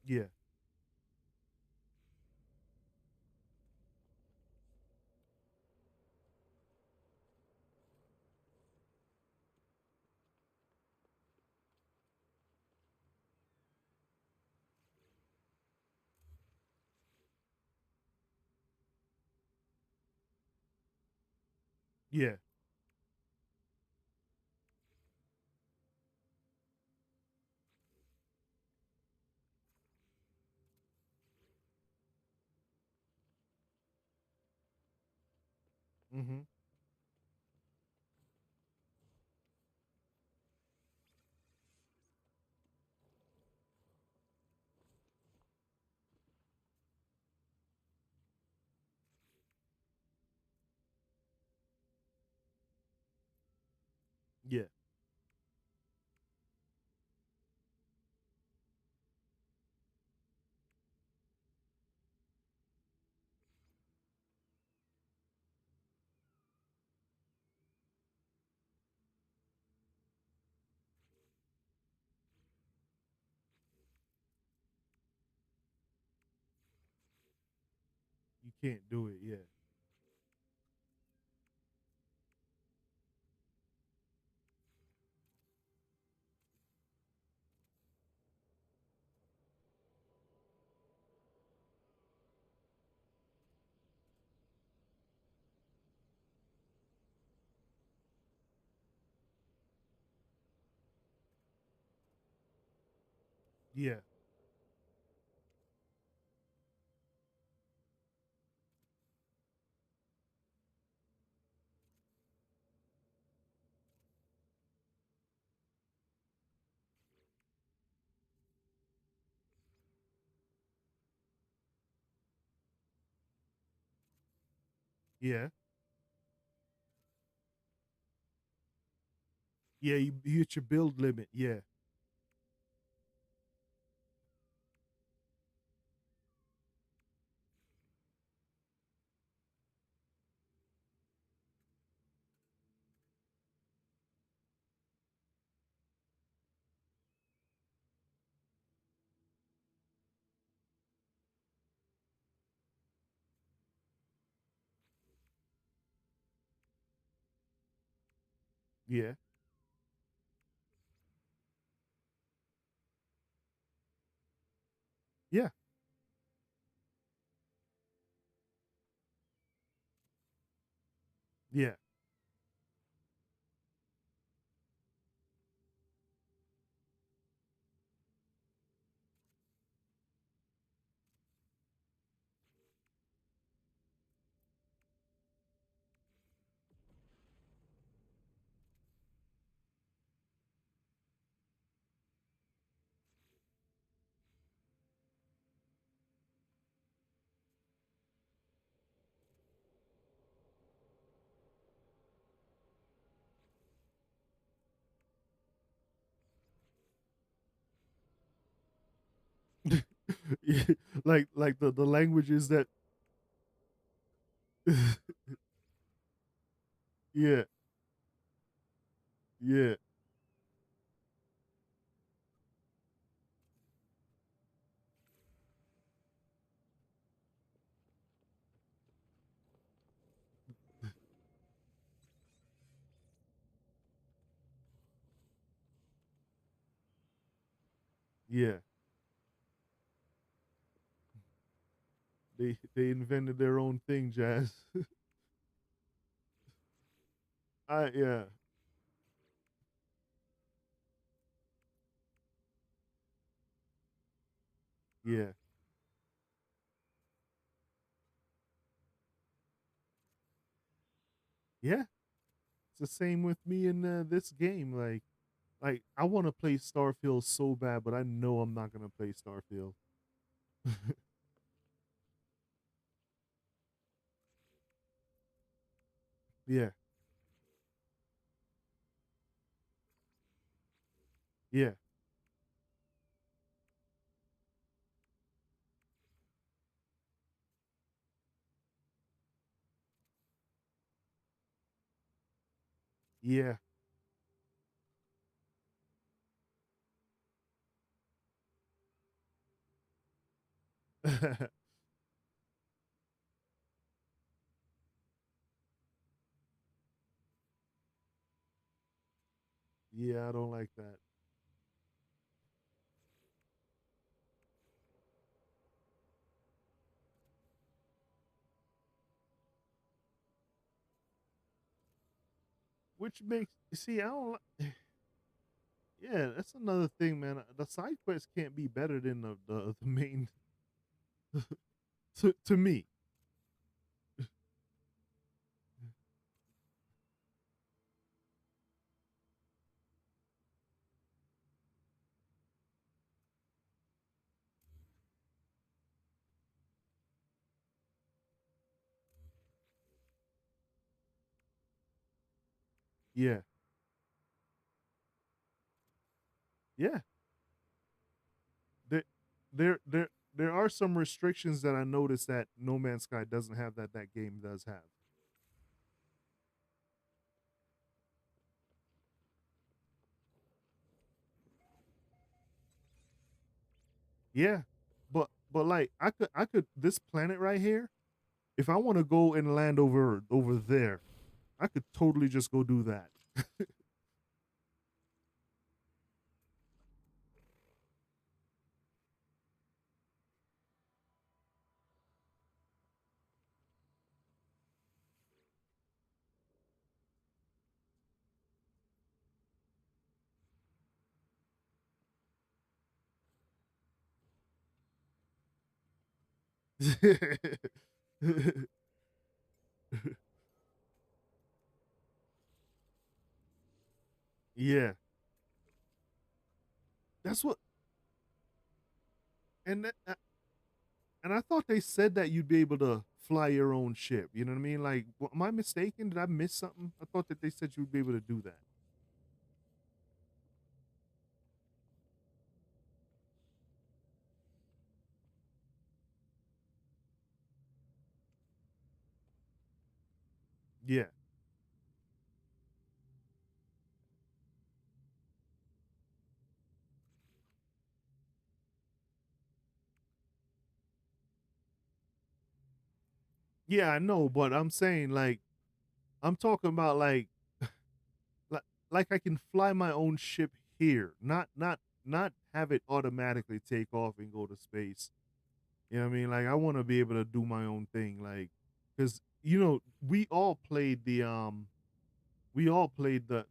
yeah, yeah. Mhm. Yeah, you can't do it. Yeah, yeah, yeah, yeah. You hit your build limit. Yeah, yeah, yeah, yeah, Yeah, like the languages that yeah, yeah, yeah. They invented their own thing, Jazz. I yeah, yeah, yeah. It's the same with me in this game. Like I want to play Starfield so bad, but I know I'm not gonna play Starfield. Yeah, yeah, yeah. Yeah, I don't like that. Which makes see, I don't. Yeah, that's another thing, man. The side quests can't be better than the main to me. Yeah, yeah. There, there are some restrictions that I noticed that No Man's Sky doesn't have that that game does have. Yeah, but like I could this planet right here. If I want to go and land over there, I could totally just go do that. Yeah, that's what. And and I thought they said that you'd be able to fly your own ship. You know what I mean? Like, am I mistaken? Did I miss something? I thought that they said you'd be able to do that. Yeah, yeah, I know, but I'm saying like I'm talking about like like I can fly my own ship here, not have it automatically take off and go to space. You know what I mean? Like I want to be able to do my own thing, like because we all played we all played the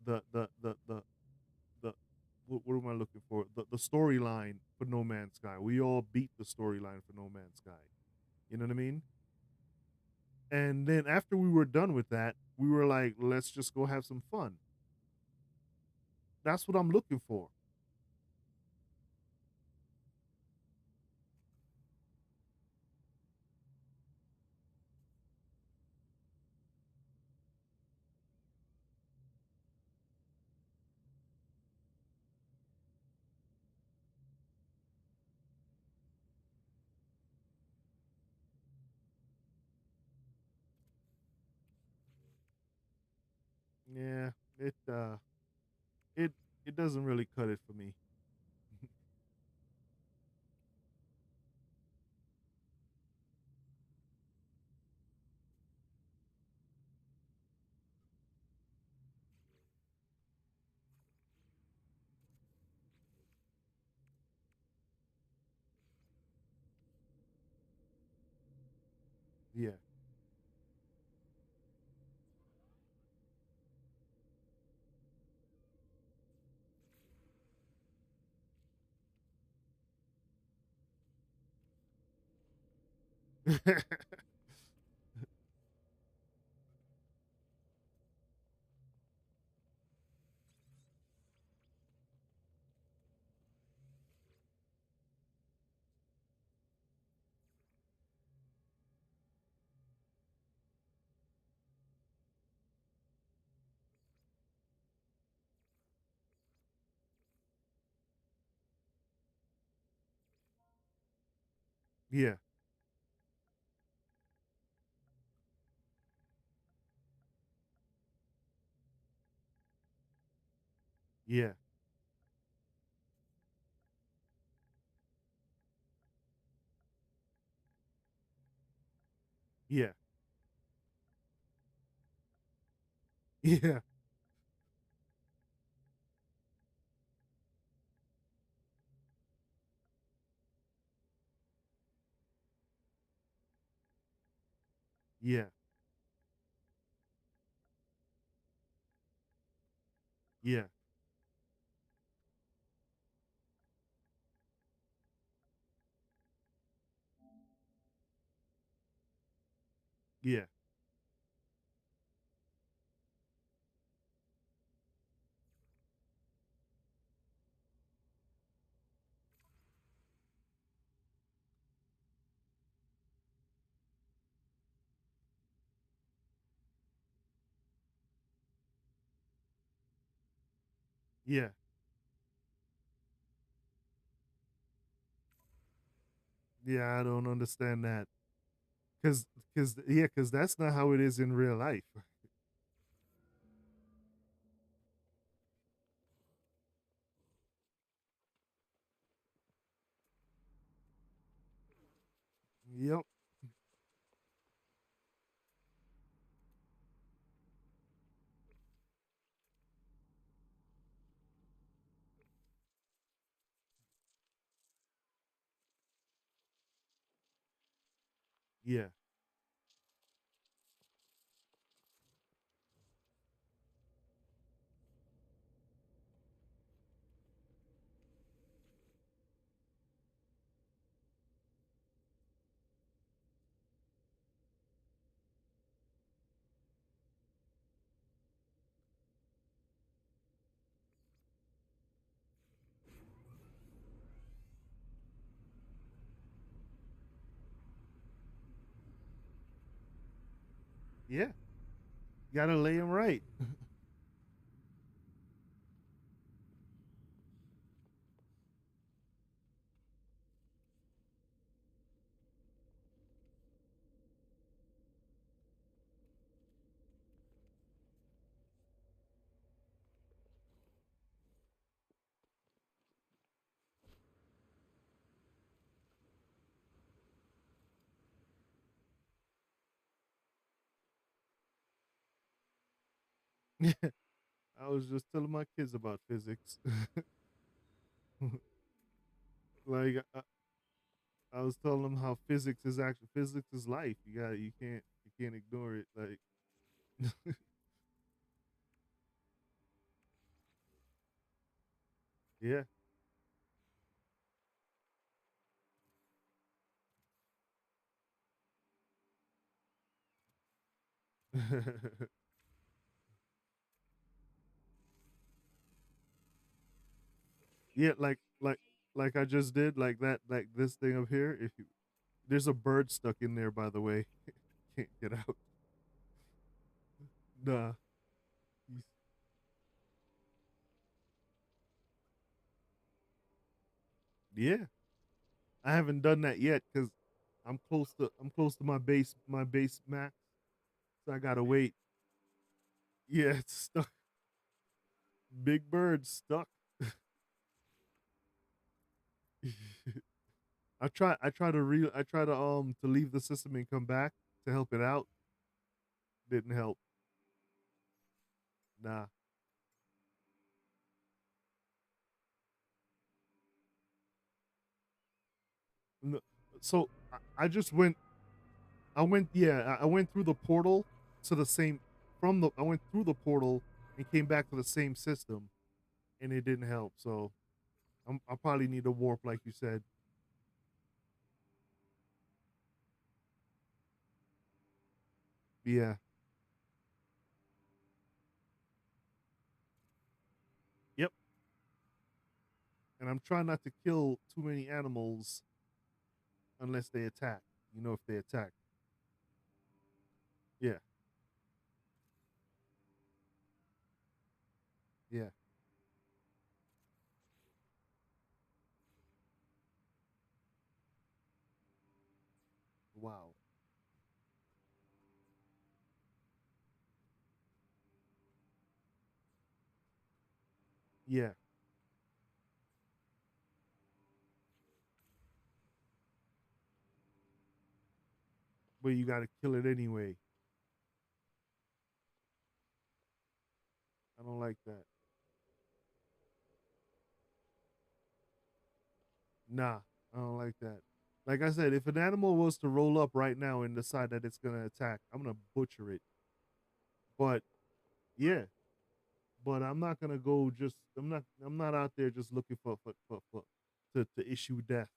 what am I looking for? The storyline for No Man's Sky. We all beat the storyline for No Man's Sky. You know what I mean? And then after we were done with that, we were like, let's just go have some fun. That's what I'm looking for. Yeah, it it it doesn't really cut it for me. Yeah. Yeah. Yeah. Yeah. Yeah. Yeah. Yeah. Yeah. Yeah. Yeah, I don't understand that. Cause that's not how it is in real life. Yep. Yeah. Yeah. Gotta lay him right. I was just telling my kids about physics. like I was telling them how physics is life. You can't ignore it. Like yeah. Yeah, like I just did, like that, like this thing up here. If you There's a bird stuck in there, by the way. Can't get out. Nah. he's- Yeah, I haven't done that yet because I'm close to my base max, so I gotta wait. Yeah, it's stuck. Big Bird stuck. I try to leave the system and come back to help it out. Didn't help. Nah. No, so I just went I went through the portal to the same from the I went through the portal and came back to the same system and it didn't help. So I probably need a warp like you said. Yeah. Yep. And I'm trying not to kill too many animals unless they attack. You know if they attack. Yeah. Yeah. Wow. Yeah. But you got to kill it anyway. I don't like that. Nah, I don't like that. Like I said, if an animal was to roll up right now and decide that it's gonna attack, I'm gonna butcher it. But yeah, but I'm not gonna go just. I'm not out there just looking for to issue death.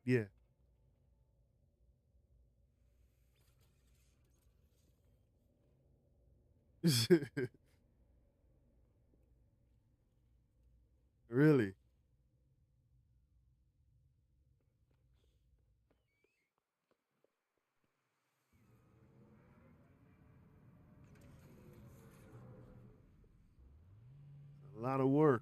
Yeah. Really, a lot of work.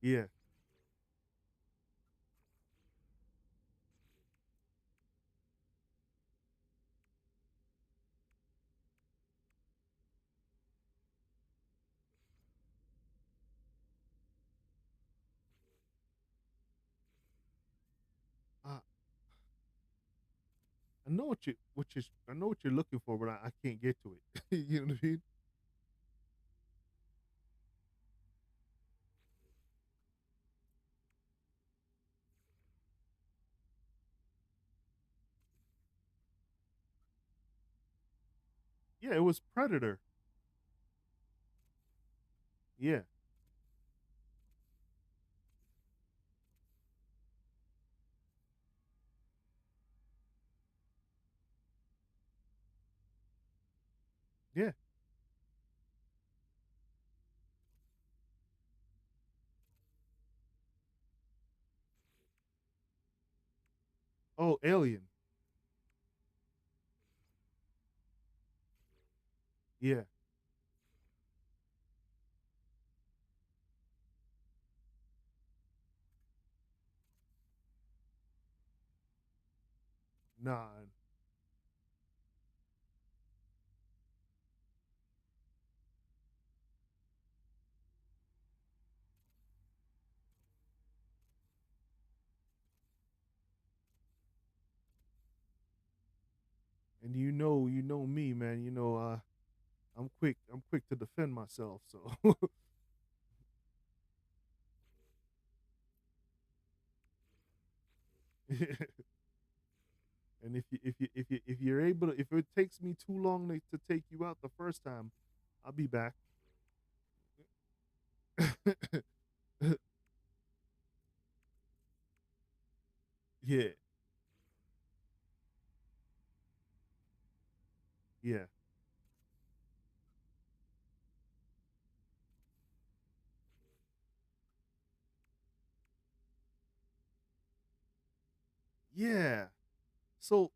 Yeah. Uh, I know what you're looking for, but I can't get to it. You know what I mean? Yeah, it was Predator. Yeah. Yeah. Oh, Alien. Yeah. Nah. And you know me, man. I'm quick to defend myself. So, and if you're able to, if it takes me too long to take you out the first time, I'll be back. Yeah, yeah, yeah. So,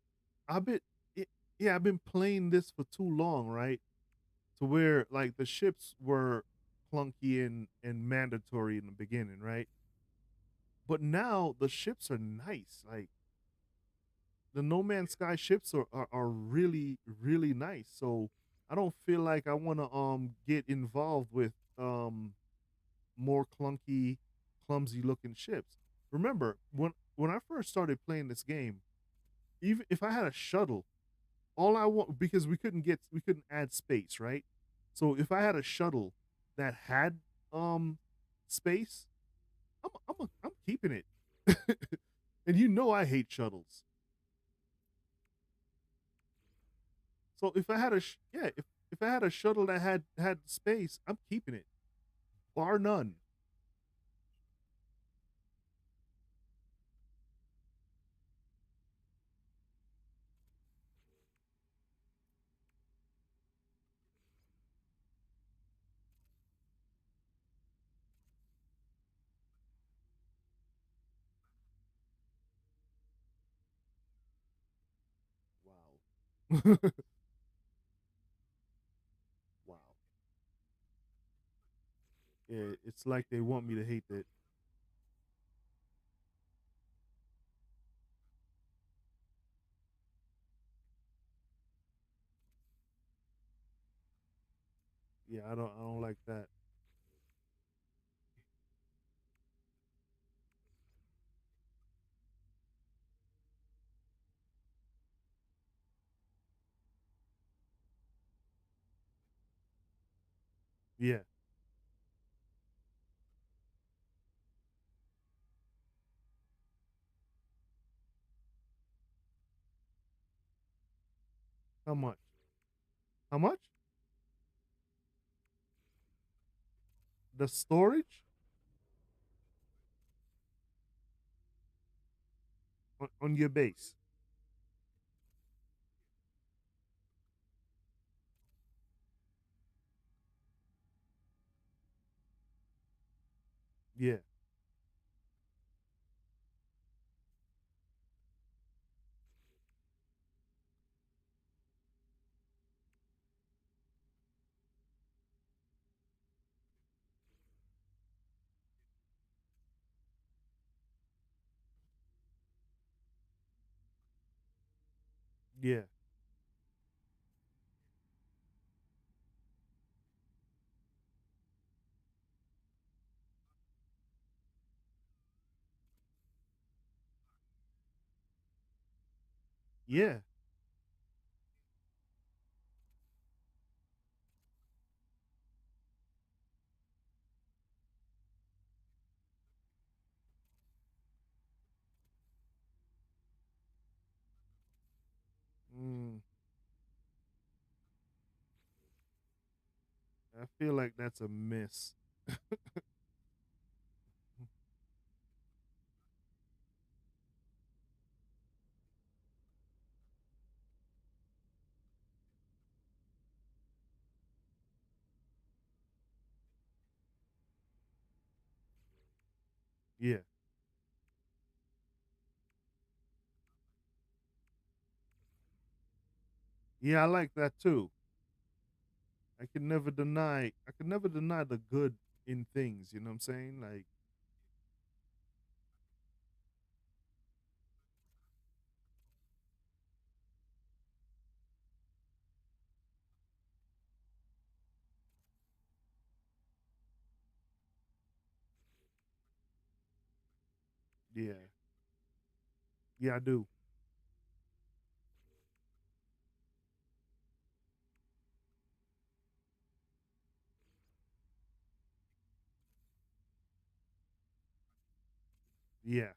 I bet it. yeah, I've been playing this for too long, right? To where like the ships were clunky and mandatory in the beginning, right? But now the ships are nice. Like the No Man's Sky ships are really really nice. So I don't feel like I want to get involved with more clunky, clumsy looking ships. Remember when I first started playing this game, even if I had a shuttle, all I want because we couldn't add space, right? So if I had a shuttle that had um space, I'm keeping it. And you know I hate shuttles. So if I had if I had a shuttle that had space, I'm keeping it, bar none. Wow. Wow. Yeah, it's like they want me to hate that. Yeah, I don't like that. Yeah. How much? How much? The storage on your base. Yeah. Yeah. Yeah. Mm, I feel like that's a miss. Yeah. Yeah, I like that too. I can never deny the good in things, you know what I'm saying? Like, yeah. Yeah, I do. Yeah.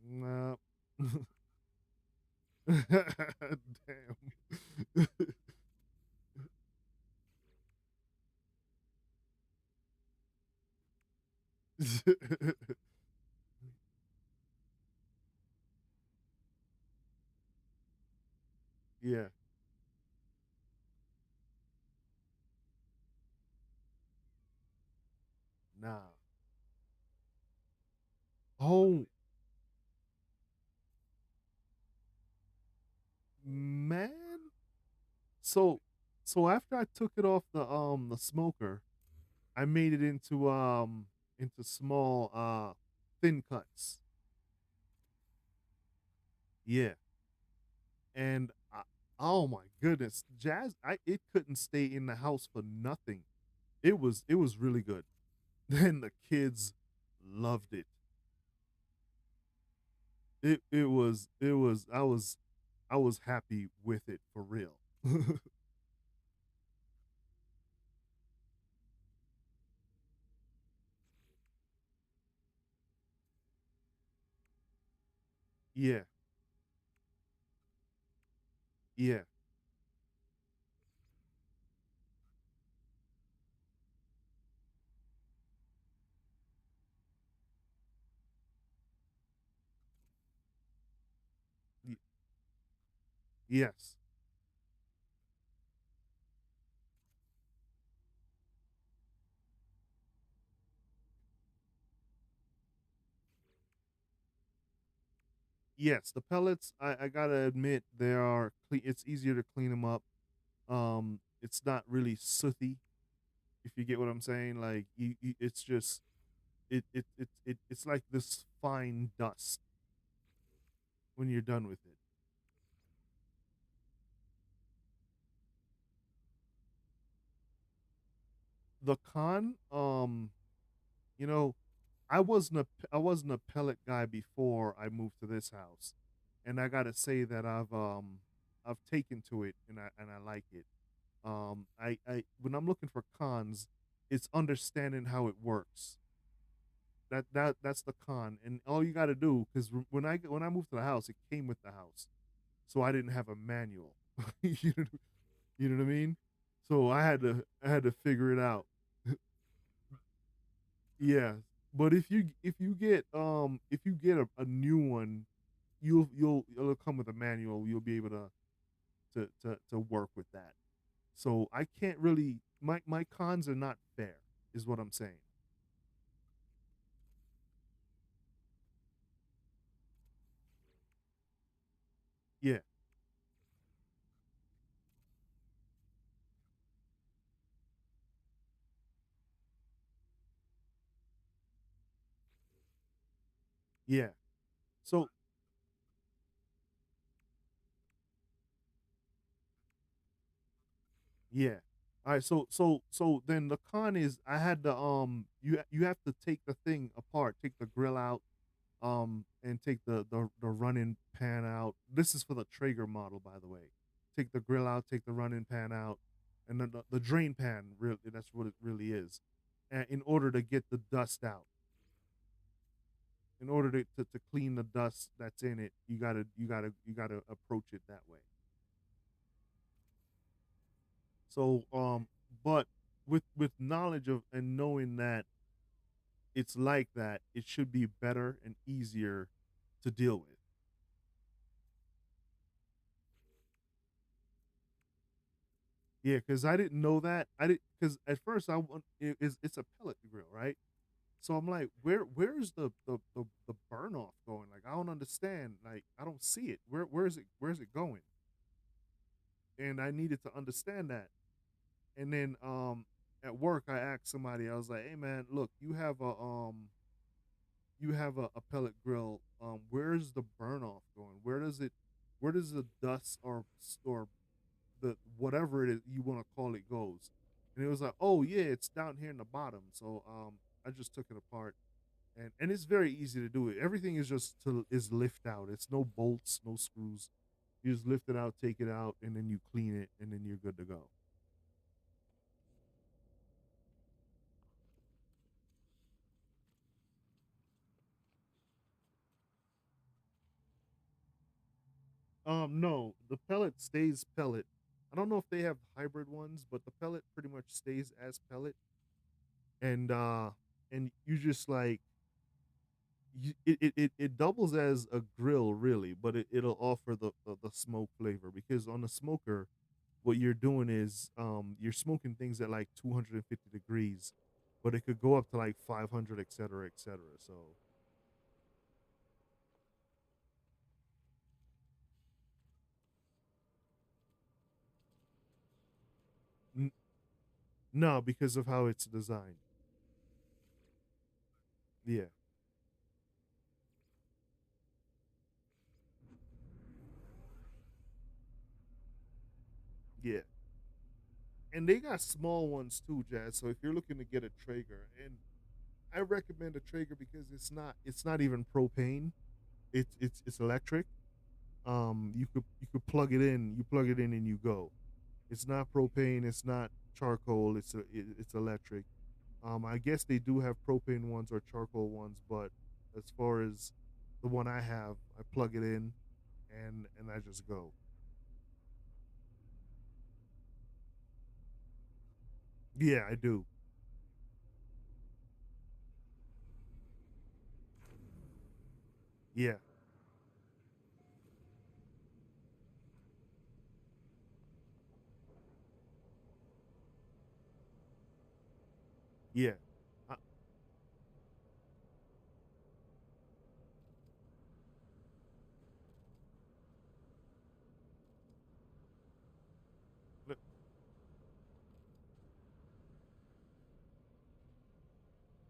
No. Damn. Yeah. Nah. Oh man. So so after I took it off the smoker, I made it into small thin cuts. Yeah. And oh my goodness, jazz I it couldn't stay in the house for nothing. It was really good. And the kids loved it. It was I was happy with it for real. Yeah. Yeah. y- yes. Yes, the pellets I got to admit they are it's easier to clean them up. It's not really sooty if you get what I'm saying. Like it's just it's like this fine dust when you're done with it. The con, you know, I wasn't a pellet guy before I moved to this house, and I gotta say that I've taken to it and I like it. I when I'm looking for cons, it's understanding how it works. That's the con, and all you got to do because when I moved to the house, it came with the house, so I didn't have a manual. you know, you know what I mean? So I had to figure it out. Yeah, but if you get a new one, it'll come with a manual. You'll be able to work with that. So I can't really my cons are not fair, is what I'm saying. Yeah, yeah. So yeah. All right. So then the con is I had to you have to take the thing apart, take the grill out, and take the running pan out. This is for the Traeger model, by the way. Take the grill out, take the running pan out, and then the drain pan. Really, that's what it really is. And in order to get the dust out, in order to clean the dust that's in it, you gotta approach it that way. So but with knowledge of and knowing that it's like that, it should be better and easier to deal with. Yeah, because I didn't know that. I didn't because at first it's a pellet grill, right? So I'm like, where's the burn off going? Like I don't understand. Like I don't see it. Where's it going? And I needed to understand that. And then at work I asked somebody. I was like, hey man, look, you have a pellet grill. Where's the burn off going? Where does the dust or the whatever it is you want to call it goes? And it was like, oh yeah, it's down here in the bottom. So I just took it apart, and it's very easy to do it. Everything is lift out. It's no bolts, no screws. You just lift it out, take it out, and then you clean it, and then you're good to go. No, the pellet stays pellet. I don't know if they have hybrid ones, but the pellet pretty much stays as pellet, and you just like it doubles as a grill really, but it'll offer the smoke flavor because on the smoker, what you're doing is you're smoking things at like 250 degrees, but it could go up to like 500, etc., etc. So n- no, because of how it's designed. Yeah, yeah, and they got small ones too, Jazz. So if you're looking to get a Traeger, and I recommend a Traeger because it's not even propane. It's electric. You could plug it in. You plug it in and you go. It's not propane. It's not charcoal. It's electric. I guess they do have propane ones or charcoal ones, but as far as the one I have, I plug it in and I just go. Yeah, I do. Yeah, yeah. I, le-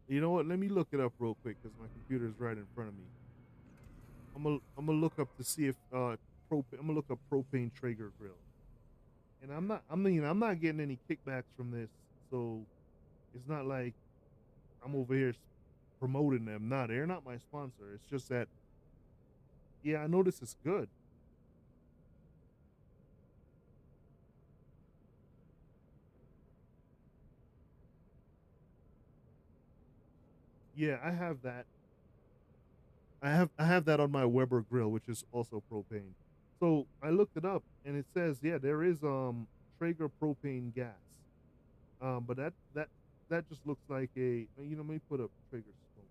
you know what? Let me look it up real quick because my computer is right in front of me. I'm gonna look up to see if propane. I'm gonna look up propane Traeger grill, and I'm not getting any kickbacks from this, so it's not like I'm over here promoting them. Nah, they're not my sponsor. It's just that yeah, I know this is good. Yeah, I have that. I have that on my Weber grill, which is also propane. So I looked it up, and it says yeah, there is Traeger propane gas. But that just looks like a let me put up Traeger smoke.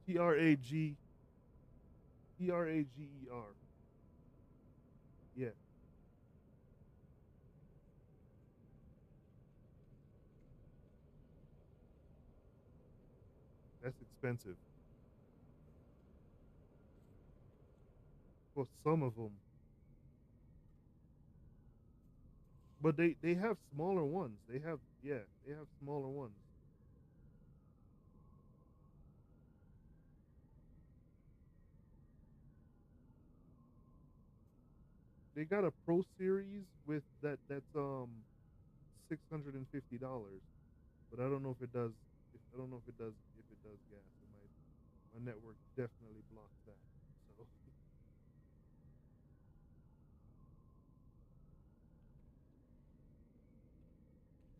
Trager. Yeah, that's expensive for some of them, but they have smaller ones. They have smaller ones. They got a Pro Series with that's $650, but I don't know if it does. If, I don't know if it does gas. My network definitely blocks that. So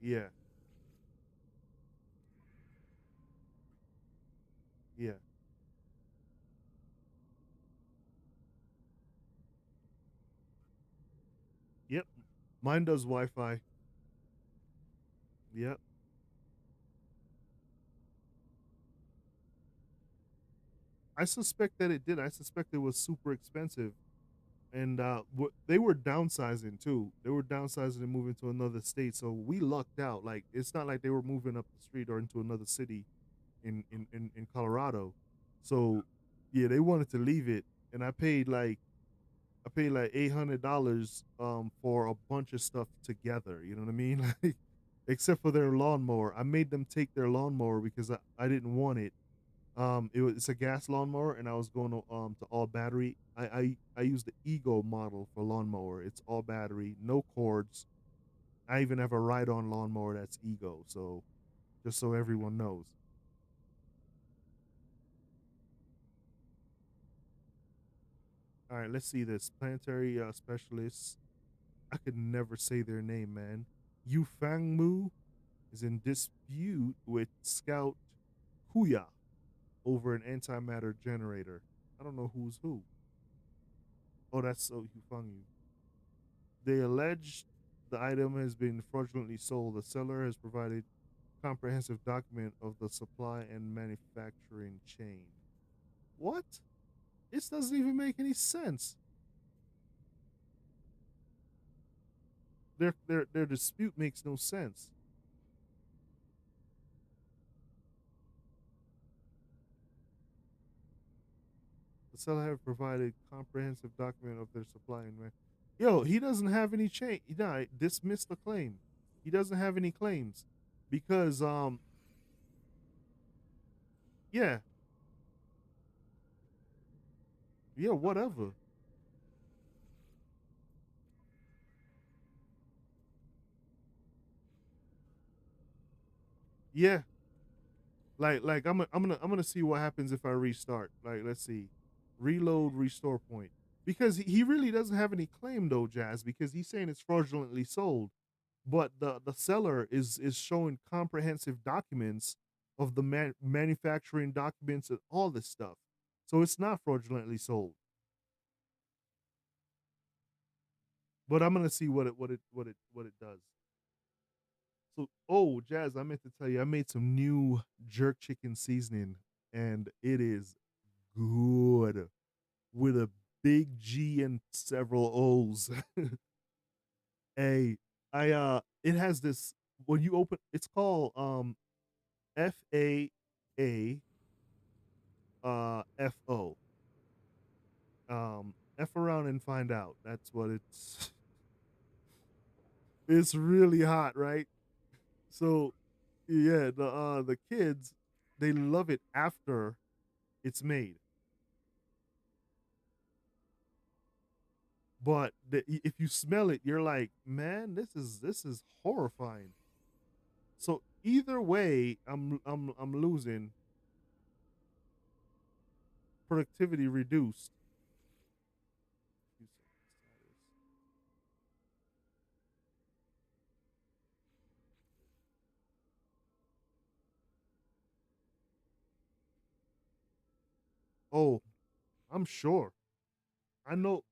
yeah, yeah, yep. Mine does Wi-Fi. Yep. I suspect that it did. I suspect it was super expensive, and they were downsizing too. They were downsizing and moving to another state. So we lucked out. Like it's not like they were moving up the street or into another city in Colorado. So yeah, they wanted to leave it, and I paid like $800 for a bunch of stuff together. You know what I mean? Like except for their lawnmower, I made them take their lawnmower because I didn't want it. It's a gas lawnmower, and I was going to all battery. I used the Ego model for lawnmower. It's all battery, no cords. I even have a ride-on lawnmower that's Ego. So just so everyone knows. All right, let's see this planetary specialists. I could never say their name, man. Yu Fang Mu is in dispute with Scout Kuya over an antimatter generator. I don't know who's who. Oh, that's so Yu Fang Yu. They allege the item has been fraudulently sold. The seller has provided comprehensive document of the supply and manufacturing chain. What? This doesn't even make any sense. their dispute makes no sense. The seller have provided comprehensive document of their supply and man. Yo, he doesn't have any chain. Nah, dismiss the claim. He doesn't have any claims because yeah, yeah, whatever. Yeah, like I'm gonna see what happens if I restart. Like let's see, reload restore point because he really doesn't have any claim though, Jazz, because he's saying it's fraudulently sold, but the seller is showing comprehensive documents of the manufacturing documents and all this stuff, so it's not fraudulently sold. But I'm gonna see what it does. So, oh, Jazz, I meant to tell you, I made some new jerk chicken seasoning, and it is good with a big G and several O's. Hey, it has this when you open. It's called FAAFO. F around and find out. That's what it's. It's really hot, right? So yeah, the kids they love it after it's made. But if you smell it, you're like, man, this is horrifying. So either way, I'm losing productivity reduced. Oh, I'm sure. I know.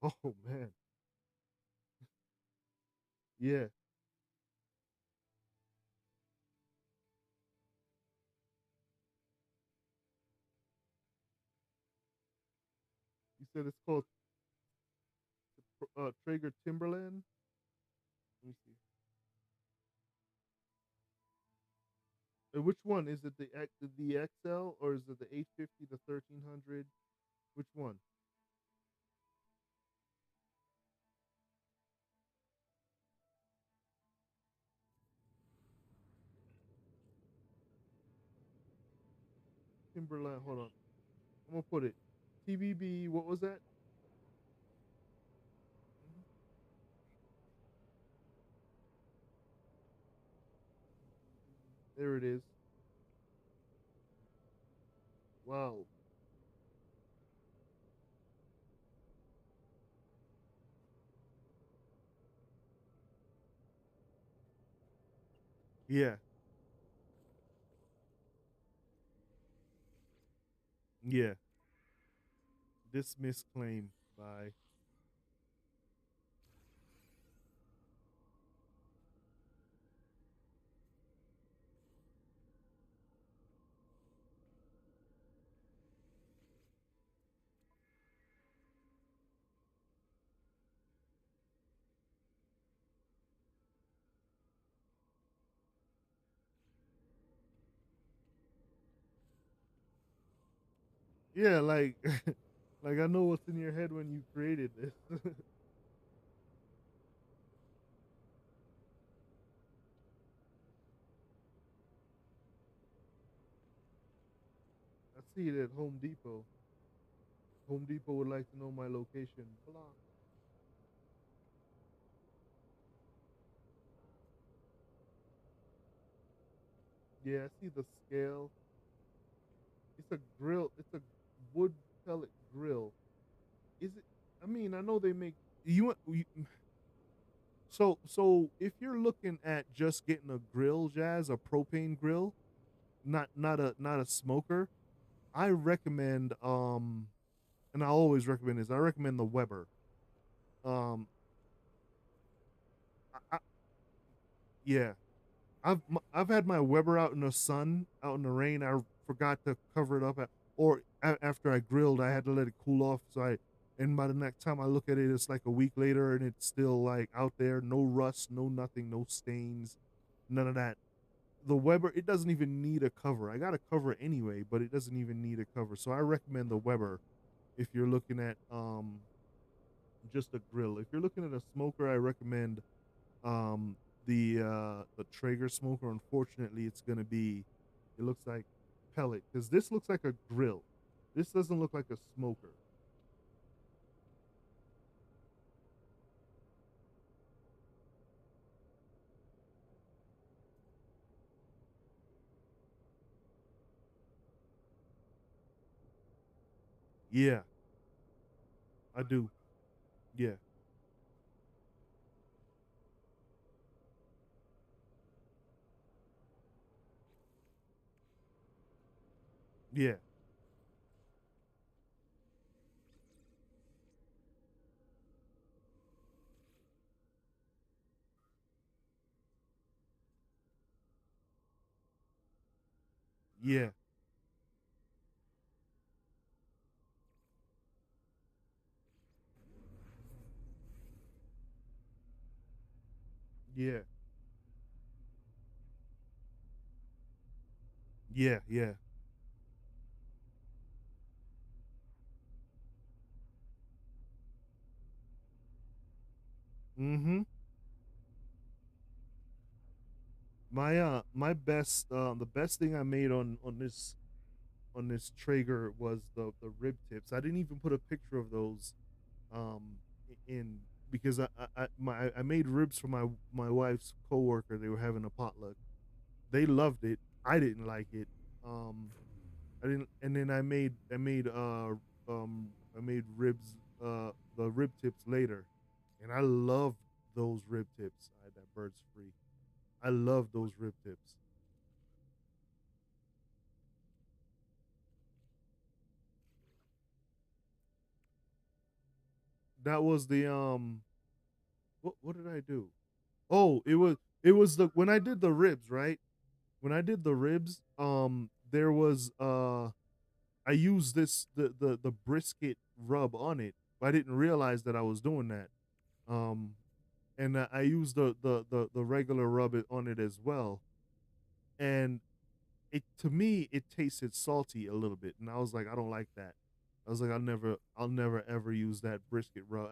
Oh man, yeah. You said it's called Traeger Timberland. Let me see. Which one is it? The XL or is it the 850, the 1300? Which one? Timberland. Hold on. I'm gonna put it. TBB. What was that? Mhm. There it is. Wow. Yeah. Yeah. Dismiss claim by. Yeah, like like I know what's in your head when you created this. I see it at Home Depot. Home Depot would like to know my location. Blah. Yeah, I see the scale. It's a grill. It's a wood pellet grill. Is it? I mean, I know they make so if you're looking at just getting a grill, Jazz, a propane grill, not a smoker, I recommend and I always recommend this. I recommend the Weber. Um, I, yeah, I've had my Weber out in the sun, out in the rain. I forgot to cover it up, or after I grilled, I had to let it cool off. So I and by the next time I look at it, it's like a week later, and it's still like out there, no rust, no nothing, no stains, none of that. The Weber, it doesn't even need a cover. I got a cover anyway, but it doesn't even need a cover. So I recommend the Weber if you're looking at just a grill. If you're looking at a smoker, I recommend um the Traeger smoker. Unfortunately, it's gonna be, it looks like pellet, because this looks like a grill. This doesn't look like a smoker. Yeah, I do. Yeah, yeah, yeah, yeah, yeah, yeah. Mm-hmm. My best the best thing I made on this Traeger was the rib tips. I didn't even put a picture of those in, because I made ribs for my wife's coworker. They were having a potluck. They loved it. I didn't like it. Um, I didn't, and then I made ribs, the rib tips later, and I loved those rib tips. I had that Birds Free. I love those rib tips. That was the what did I do? Oh, it was the when I did the ribs, right? When I did the ribs, there was I used the brisket rub on it. But I didn't realize that I was doing that. Um, and I used the regular rub it on it as well. And it, to me, it tasted salty a little bit, and I was like, I don't like that. I was like, I'll never ever use that brisket rub.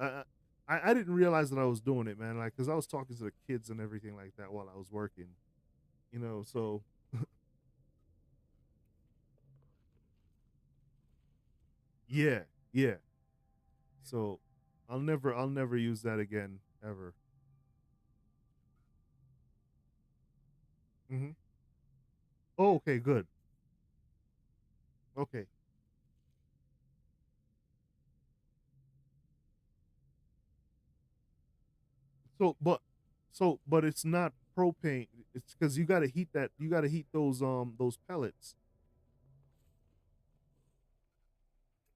I didn't realize that I was doing it, man. Like, cause I was talking to the kids and everything like that while I was working, you know. So yeah, yeah. So I'll never use that again ever. Hmm. Oh, okay, good. Okay. So, but it's not propane. It's because you got to heat that. You got to heat those pellets.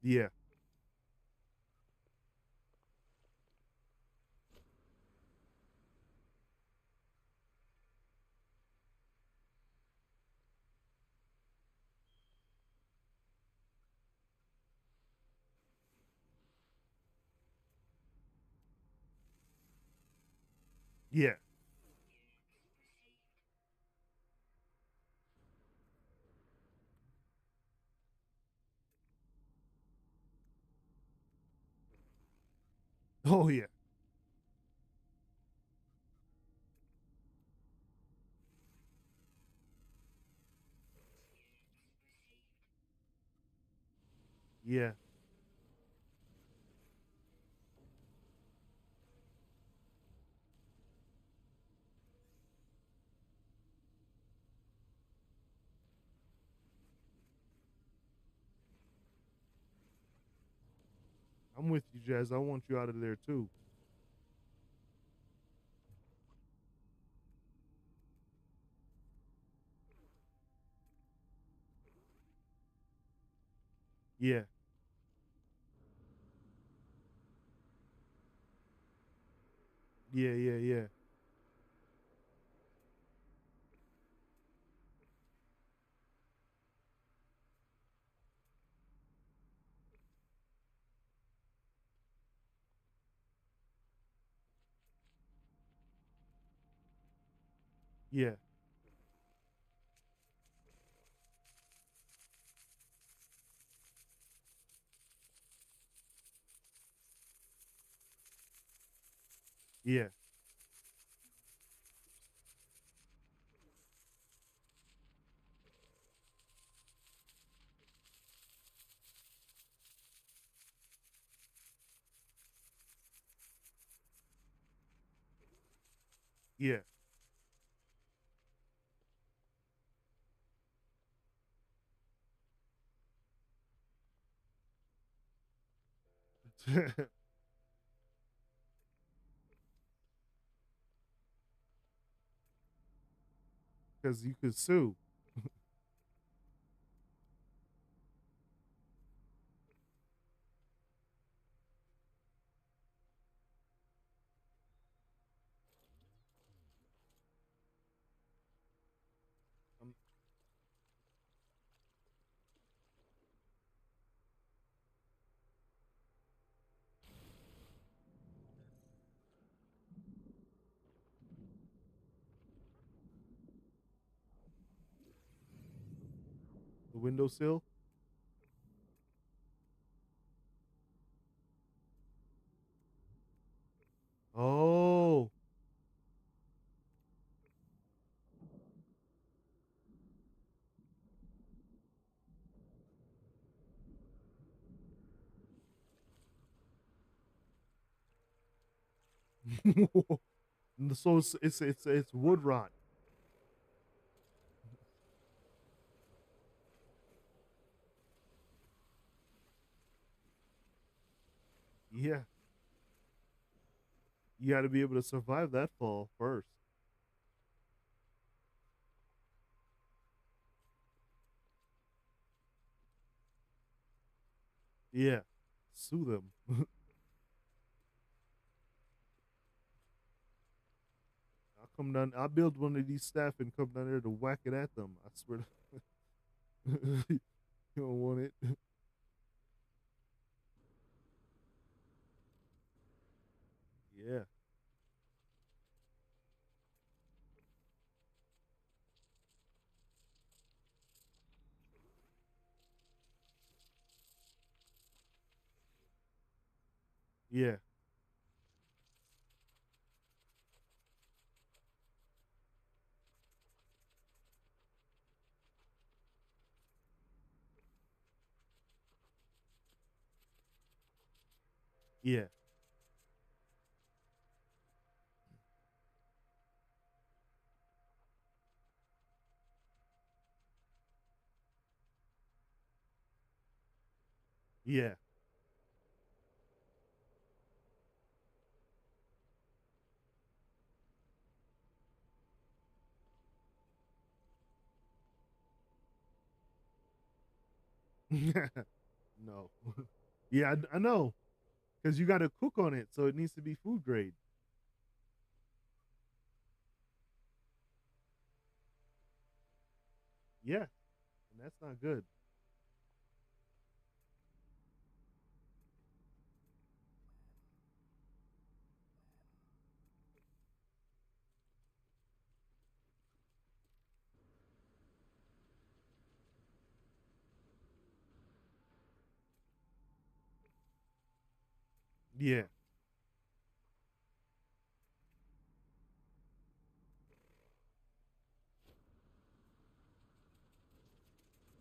Yeah, yeah. Oh yeah, yeah. I'm with you, Jazz. I want you out of there too. Yeah, yeah, yeah, yeah. Yeah. Yeah. Yeah. Because you could sue. Um, the windowsill. Oh. So it's wood rot. Yeah. You got to be able to survive that fall first. Yeah. Sue them. I'll come down. I'll build one of these staff and come down there to whack it at them. I swear. You don't want it. Yeah. Yeah. Yeah. Yeah. No. Yeah, I know. Because you got to cook on it, so it needs to be food grade. Yeah. And that's not good. Yeah.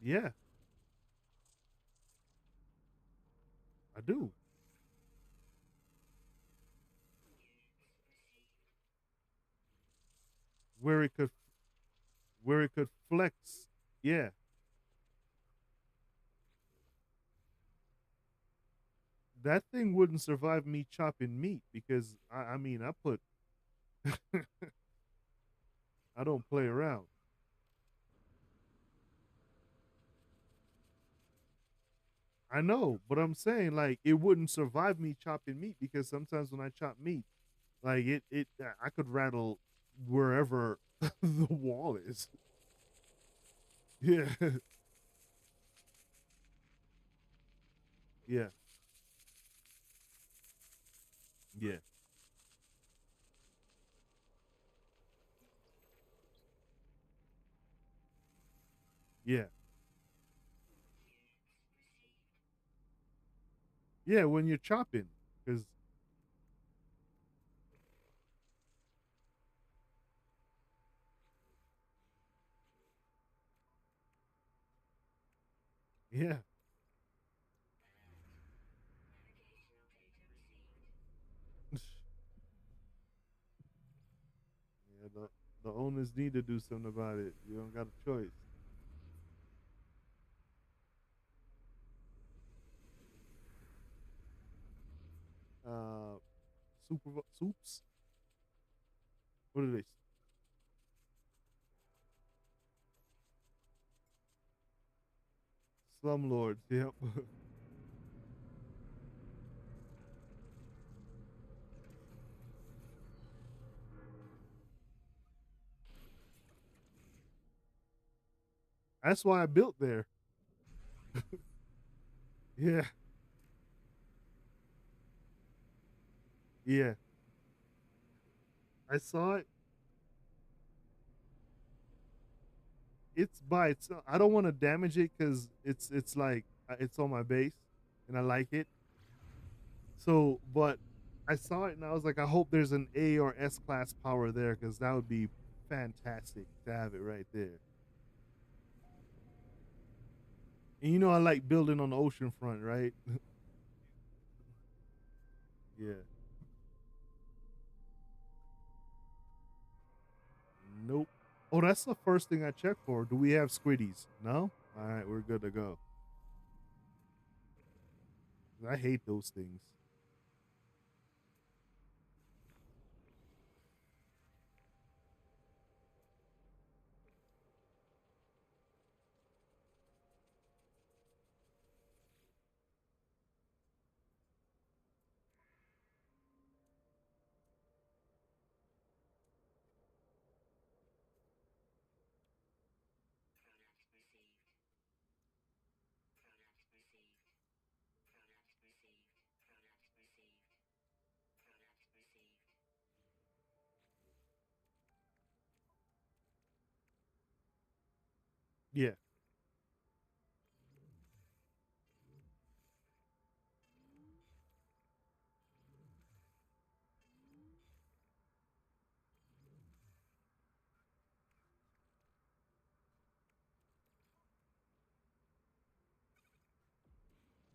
Yeah. I do. Where it could flex. Yeah. That thing wouldn't survive me chopping meat because I mean I put I don't play around. I know, but I'm saying like it wouldn't survive me chopping meat because sometimes when I chop meat, like it I could rattle wherever the wall is. Yeah. Yeah. Yeah. Yeah. Yeah, when you're chopping, because yeah. Yeah, the owners need to do something about it. You don't got a choice. Uh, soups. What are they? Slumlords. Yep. That's why I built there. Yeah. Yeah. I saw it. It's by itself. I don't want to damage it because it's like it's on my base, and I like it. So, but I saw it and I was like, I hope there's an A or S class power there because that would be fantastic to have it right there. And you know, I like building on the ocean front, right? Yeah. Nope. Oh, that's the first thing I check for. Do we have squiddies? No? All right, we're good to go. I hate those things. Yeah.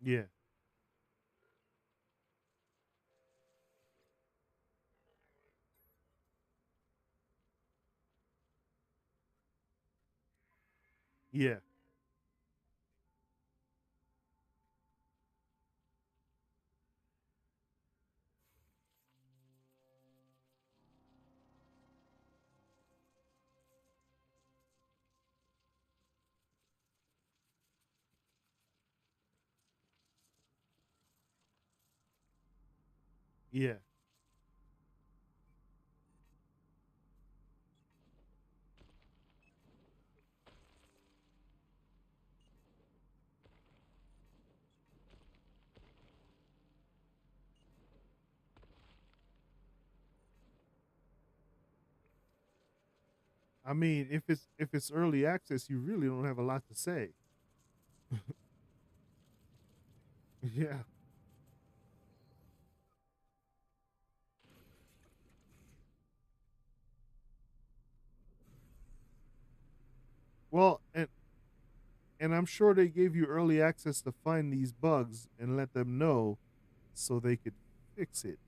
Yeah. Yeah. Yeah. I mean, if it's early access, you really don't have a lot to say. Yeah. Well, and I'm sure they gave you early access to find these bugs and let them know so they could fix it.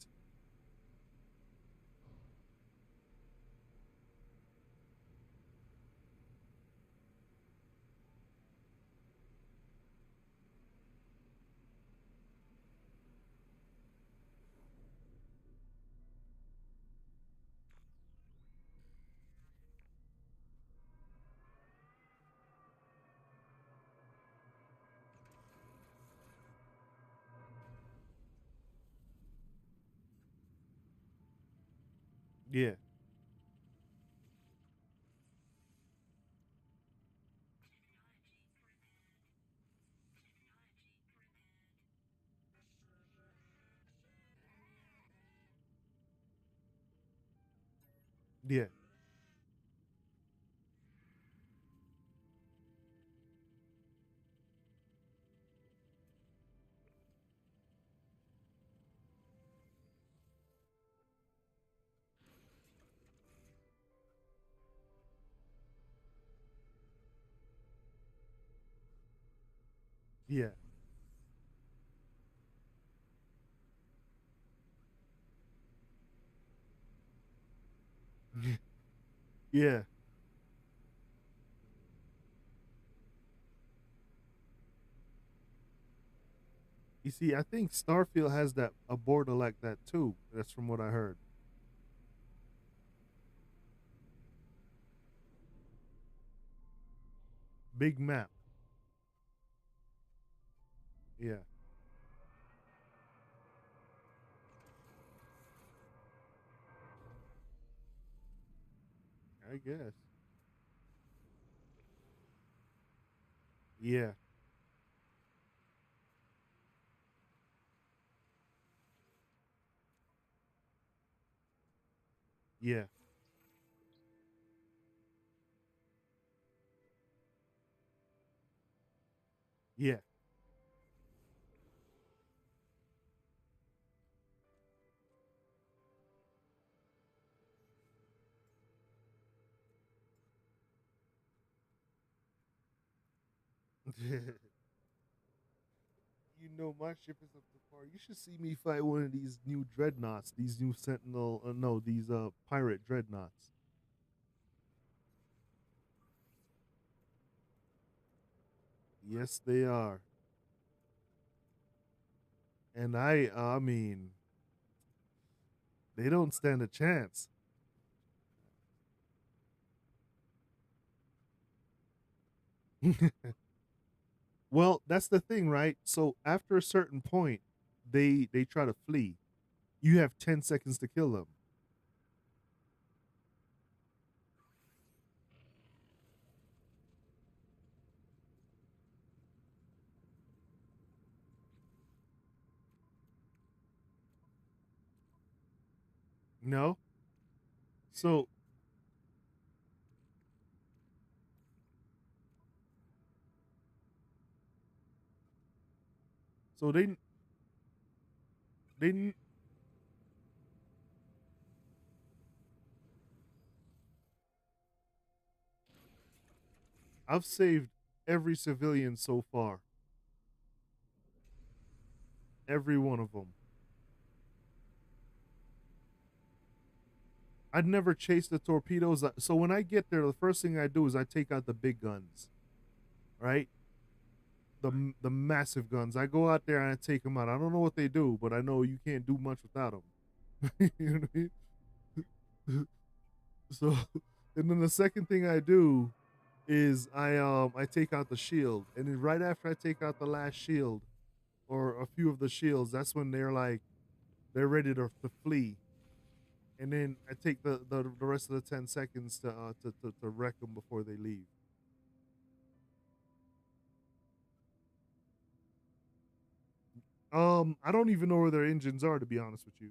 Yeah. Yeah. Yeah. Yeah. You see, I think Starfield has that a border like that too. That's from what I heard. Big map. Yeah. I guess. Yeah. Yeah. Yeah. You know my ship is up to par. You should see me fight one of these new dreadnoughts, these new Sentinel. No, these pirate dreadnoughts. Yes, they are. And I mean, they don't stand a chance. Well, that's the thing, right? So after a certain point, they try to flee. You have 10 seconds to kill them. No, so so they I've saved every civilian so far, every one of them. I'd never chase the torpedoes. So when I get there, the first thing I do is I take out the big guns, right? The massive guns. I go out there and I take them out. I don't know what they do, but I know you can't do much without them. You know what I mean? So, and then the second thing I do is I take out the shield, and then right after I take out the last shield or a few of the shields, that's when they're ready to flee, and then I take the rest of the 10 seconds to wreck them before they leave. I don't even know where their engines are, to be honest with you.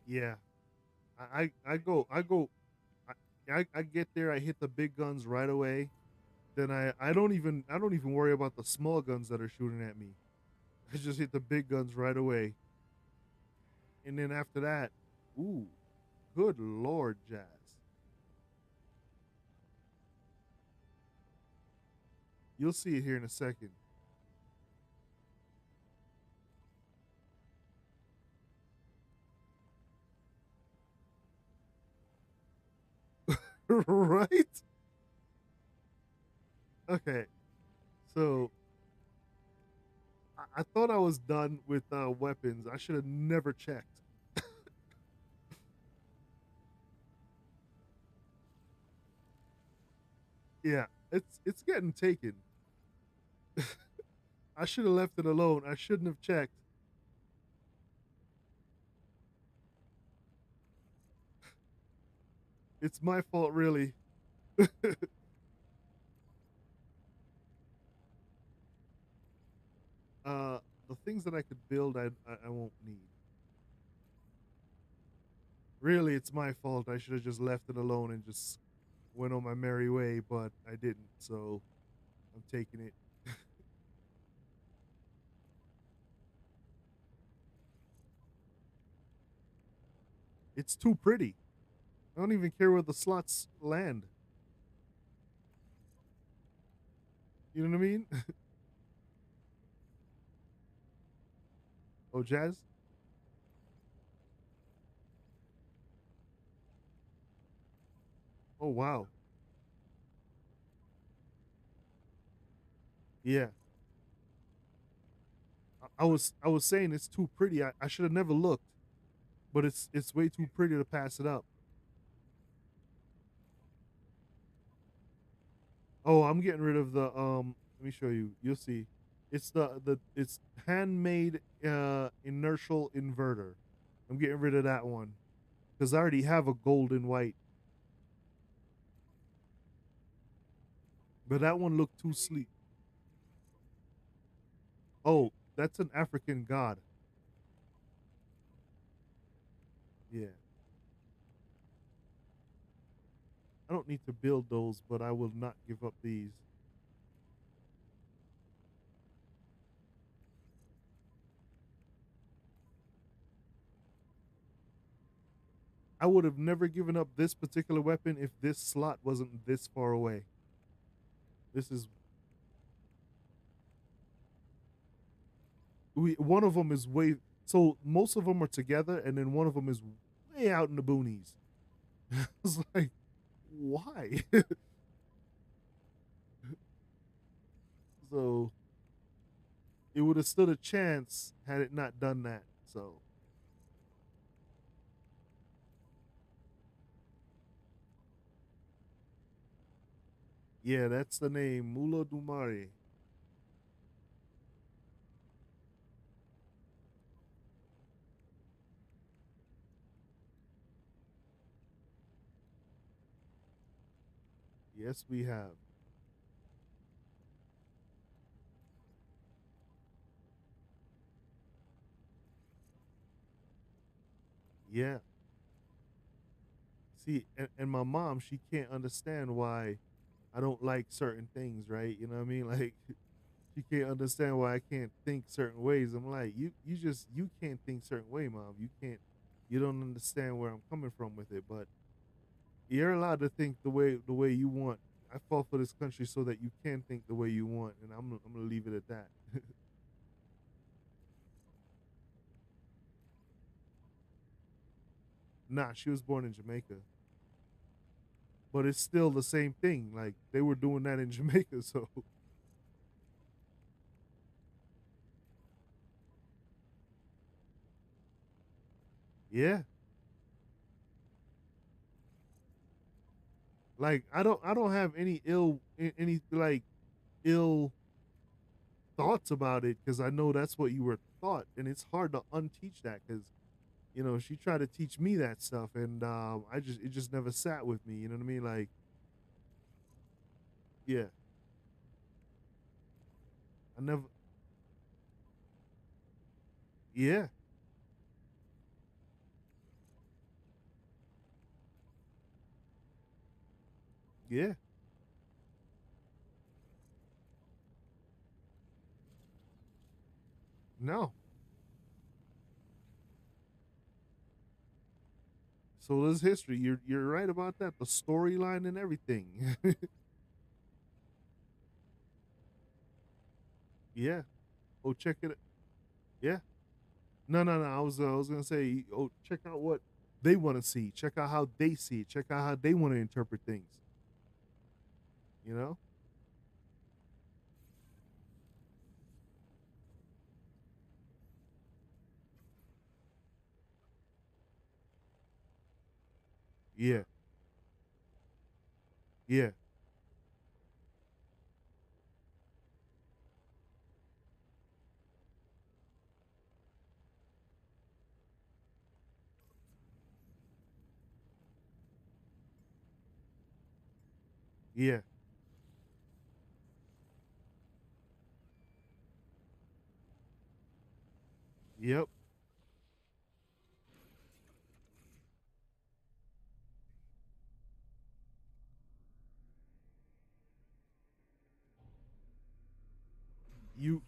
Yeah, I go I get there, I hit the big guns right away. Then I don't even worry about the small guns that are shooting at me. I just hit the big guns right away, and then after that, ooh, good lord, Jazz. You'll see it here in a second. Right? Okay, so I thought I was done with weapons. I should have never checked. Yeah, it's getting taken. I should have left it alone. I shouldn't have checked. It's my fault, really. uh, the things that I could build, I won't need. Really, it's my fault. I should have just left it alone and just went on my merry way, but I didn't. So I'm taking it. It's too pretty. I don't even care where the slots land. You know what I mean? Oh, Jazz. Oh, wow. Yeah. I was saying it's too pretty. I should have never looked, but it's way too pretty to pass it up. Oh, I'm getting rid of the let me show you. You'll see. It's handmade inertial inverter. I'm getting rid of that one cuz I already have a gold and white. But that one looked too sleek. Oh, that's an African god. Yeah. I don't need to build those, but I will not give up these. I would have never given up this particular weapon if this slot wasn't this far away. This is one of them is way, so most of them are together and then one of them is way out in the boonies. It's like, why? So it would have stood a chance had it not done that. So yeah, that's the name, Mulo Dumare. Yes, we have. Yeah. See, and my mom, she can't understand why I don't like certain things, right? You know what I mean? Like she can't understand why I can't think certain ways. I'm like, you can't think certain way, mom. You don't understand where I'm coming from with it, but you're allowed to think the way you want. I fought for this country so that you can think the way you want, and I'm gonna leave it at that. Nah, she was born in Jamaica, but it's still the same thing. Like they were doing that in Jamaica, so yeah. Like I don't have any any like ill thoughts about it because I know that's what you were taught, and it's hard to unteach that because she tried to teach me that stuff, and it just never sat with me. You know what I mean? Like, yeah, I never, yeah, yeah, no. So there's history. You're right about that. The storyline and everything. Yeah. Oh, check it. Yeah. No, no, no. I was gonna say, oh, check out what they want to see. Check out how they see it. Check out how they want to interpret things. You know? Yeah. Yeah. Yeah. Yep. You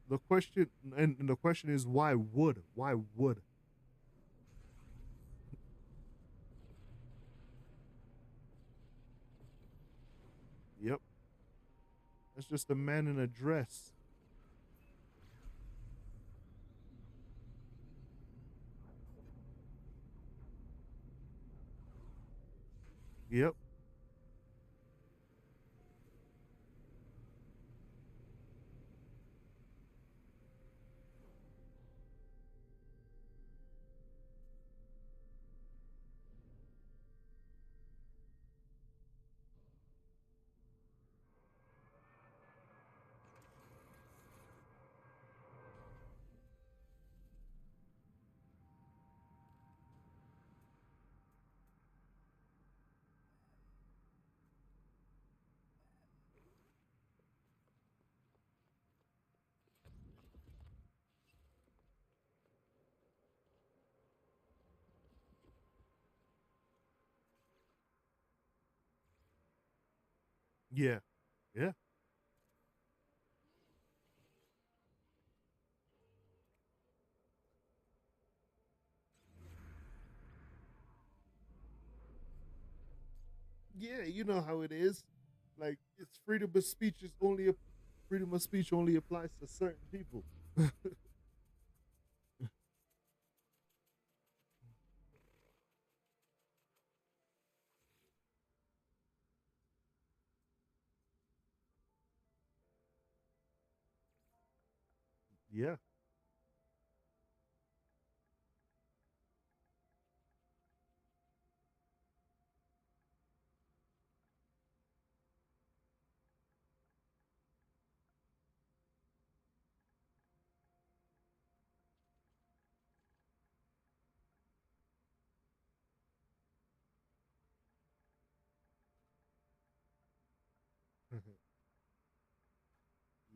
the question and the question is why would? Why would? Yep. That's just a man in a dress. Yep. Yeah. Yeah. Yeah, you know how it is. Like it's freedom of speech only applies to certain people. Yeah.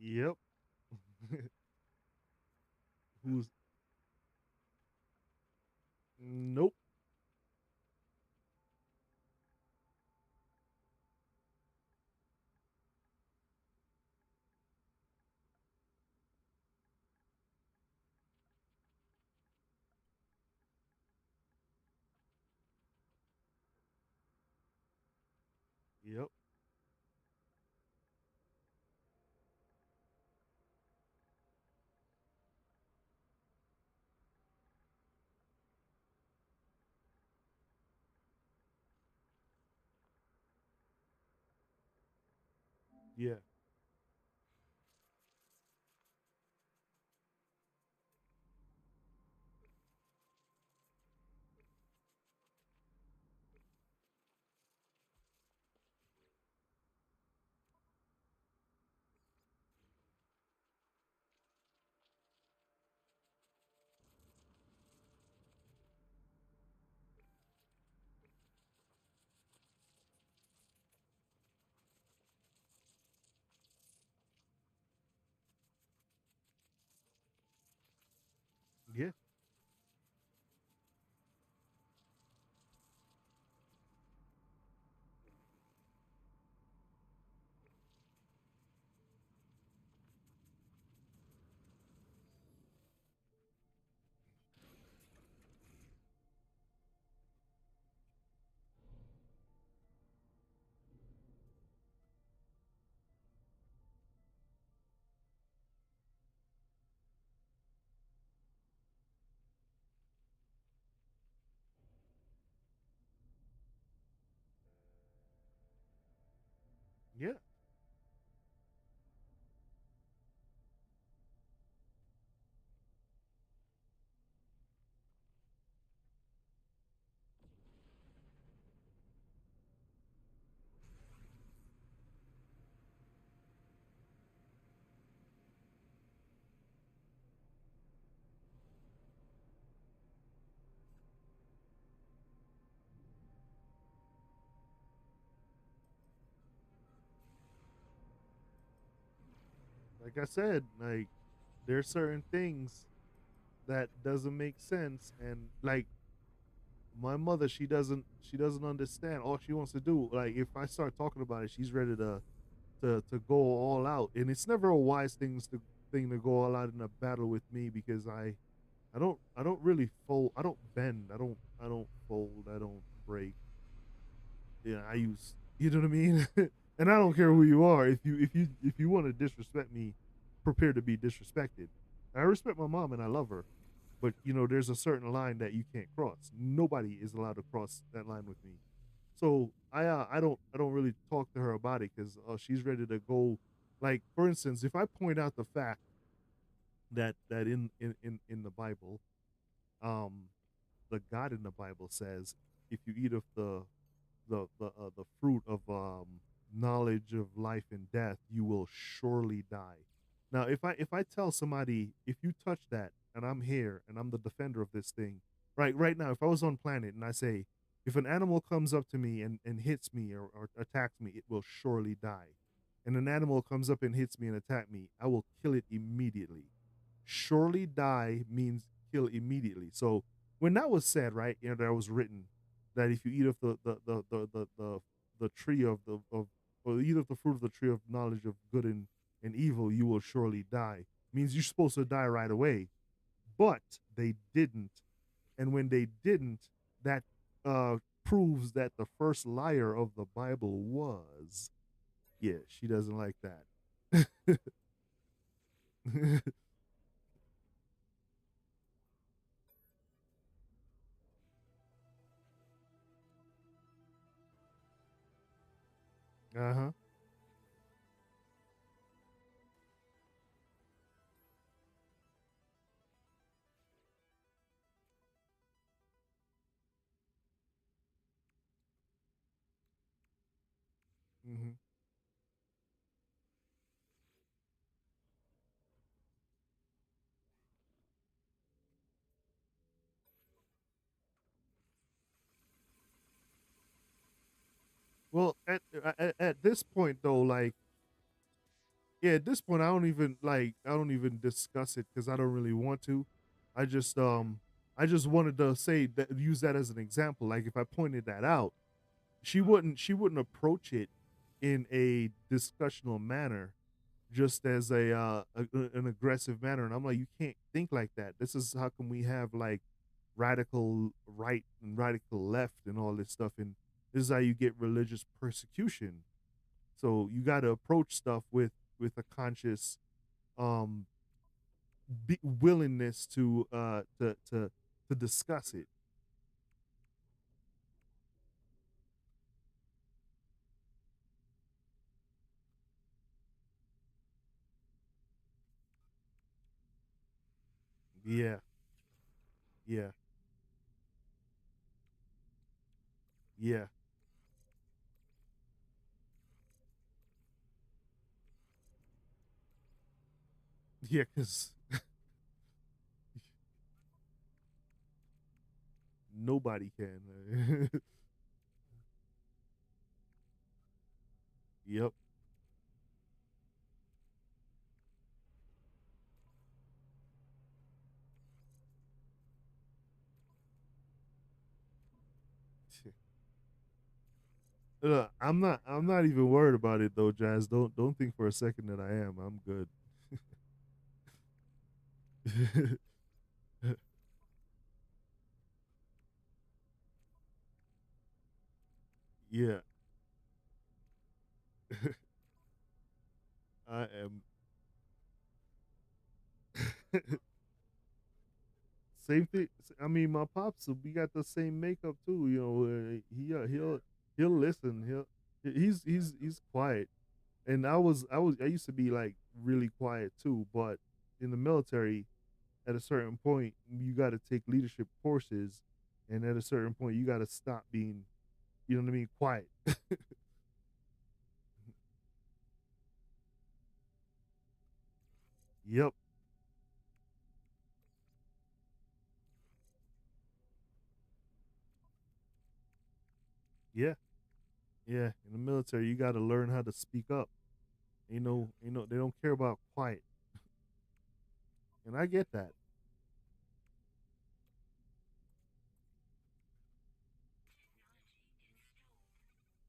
Yep. Who's nope. Yep. Yeah. like I said, like there's certain things that doesn't make sense, and like my mother, she doesn't understand. All she wants to do, like if I start talking about it, she's ready to go all out, and it's never a wise thing to go all out in a battle with me because I don't really fold. I don't bend. I don't fold. I don't break. Yeah, I use, you know what I mean? And I don't care who you are. If you want to disrespect me, prepare to be disrespected. I respect my mom and I love her, but there's a certain line that you can't cross. Nobody is allowed to cross that line with me. So I don't really talk to her about it because she's ready to go. Like for instance, if I point out the fact that in the Bible, um, the God in the Bible says, if you eat of the fruit of knowledge of life and death, you will surely die. Now, if I tell somebody, if you touch that, and I'm here and I'm the defender of this thing, right now, if I was on planet and I say, if an animal comes up to me and hits me or attacks me, it will surely die. And an animal comes up and hits me and attack me, I will kill it immediately. Surely die means kill immediately. So when that was said, right, that was written that if you eat of the tree of the of or eat of the fruit of the tree of knowledge of good and evil, you will surely die. Means you're supposed to die right away. But they didn't. And when they didn't, that proves that the first liar of the Bible was. Yeah, she doesn't like that. Uh-huh. Hmm. Well, at this point though, like yeah, at this point I don't even discuss it because I don't really want to. I just I just wanted to say that, use that as an example. Like if I pointed that out, she wouldn't approach it in a discussional manner, just as an aggressive manner. And I'm like, you can't think like that. This is how come we have like radical right and radical left and all this stuff, and this is how you get religious persecution. So you got to approach stuff with a conscious um willingness to discuss it. Yeah, yeah, yeah, yeah. Because nobody can. Yep. Look, I'm not even worried about it though, Jazz. Don't think for a second that I am. I'm good. Yeah. I am. Same thing. I mean, my pops, we got the same makeup too. He'll listen. He's quiet. And I used to be like really quiet too. But in the military, at a certain point, you got to take leadership courses, and at a certain point, you got to stop being, you know what I mean, quiet. Yep. Yeah. Yeah. In the military, you got to learn how to speak up, they don't care about quiet, and I get that.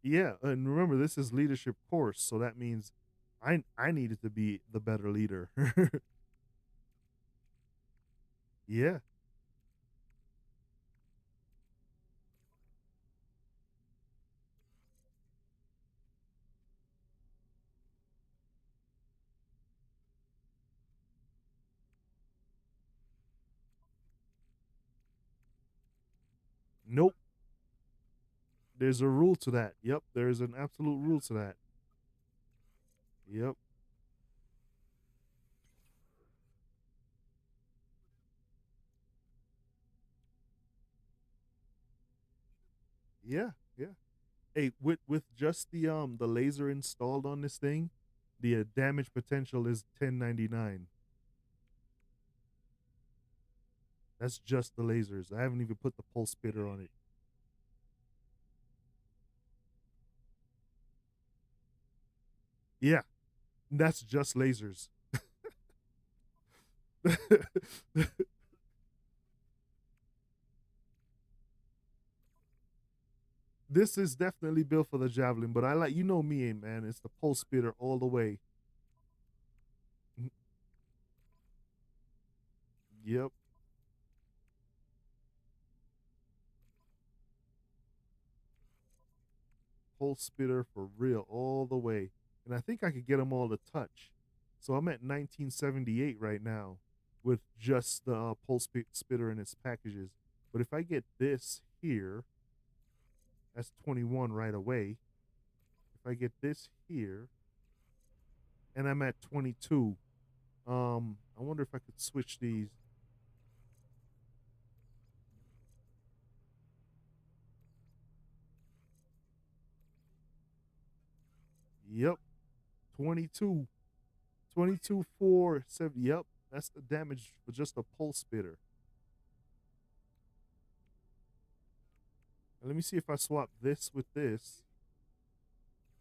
Yeah, and remember this is leadership course, so that means I needed to be the better leader. Yeah. Nope. There's a rule to that. Yep, there's an absolute rule to that. Yep. Yeah, yeah. Hey, with just the laser installed on this thing, the damage potential is 1099. That's just the lasers. I haven't even put the pulse spitter on it. Yeah, that's just lasers. This is definitely built for the javelin, but I like me, man. It's the pulse spitter all the way. Mhm. Yep, pulse spitter for real all the way. And I think I could get them all to touch. So I'm at 1978 right now with just the spitter in its packages. But if I get this here, that's 21 right away. If I get this here, and I'm at 22, I wonder if I could switch these. Yep, 22. 22, 4, 7. Yep, that's the damage for just a pulse spitter. And let me see if I swap this with this.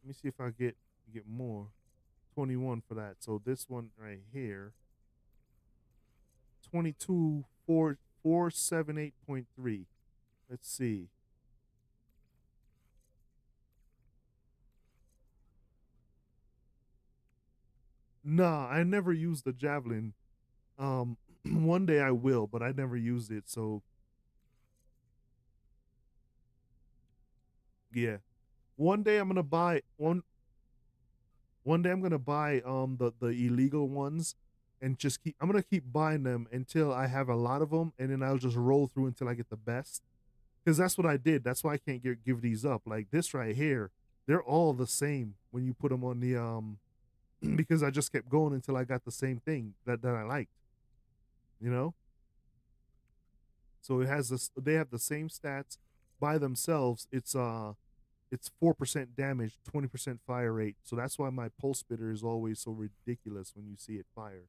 Let me see if I get more. 21 for that. So this one right here, 22, 4, 478.3. Let's see. Nah, I never used the javelin. One day I will, but I never used it. So yeah, one day I'm gonna buy one. One day I'm gonna buy the illegal ones and just keep. I'm gonna keep buying them until I have a lot of them, and then I'll just roll through until I get the best. Because that's what I did. That's why I can't give these up. Like this right here, they're all the same when you put them on the because I just kept going until I got the same thing that I liked. You know, so it has this. They have the same stats by themselves. It's 4% damage, 20% fire rate. So that's why my pulse spitter is always so ridiculous when you see it fire.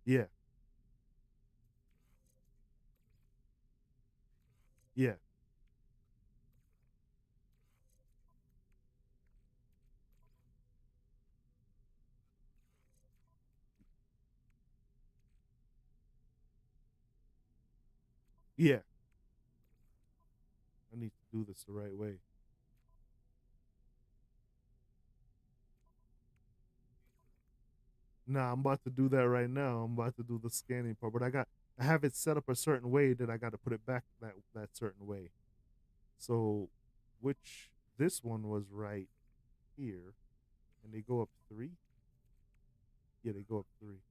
Yeah, yeah, yeah. I need to do this the right way. Nah, I'm about to do that right now. I'm about to do the scanning part, but I have it set up a certain way that I got to put it back that certain way. So, which this one was right here, and they go up three. Yeah, they go up three.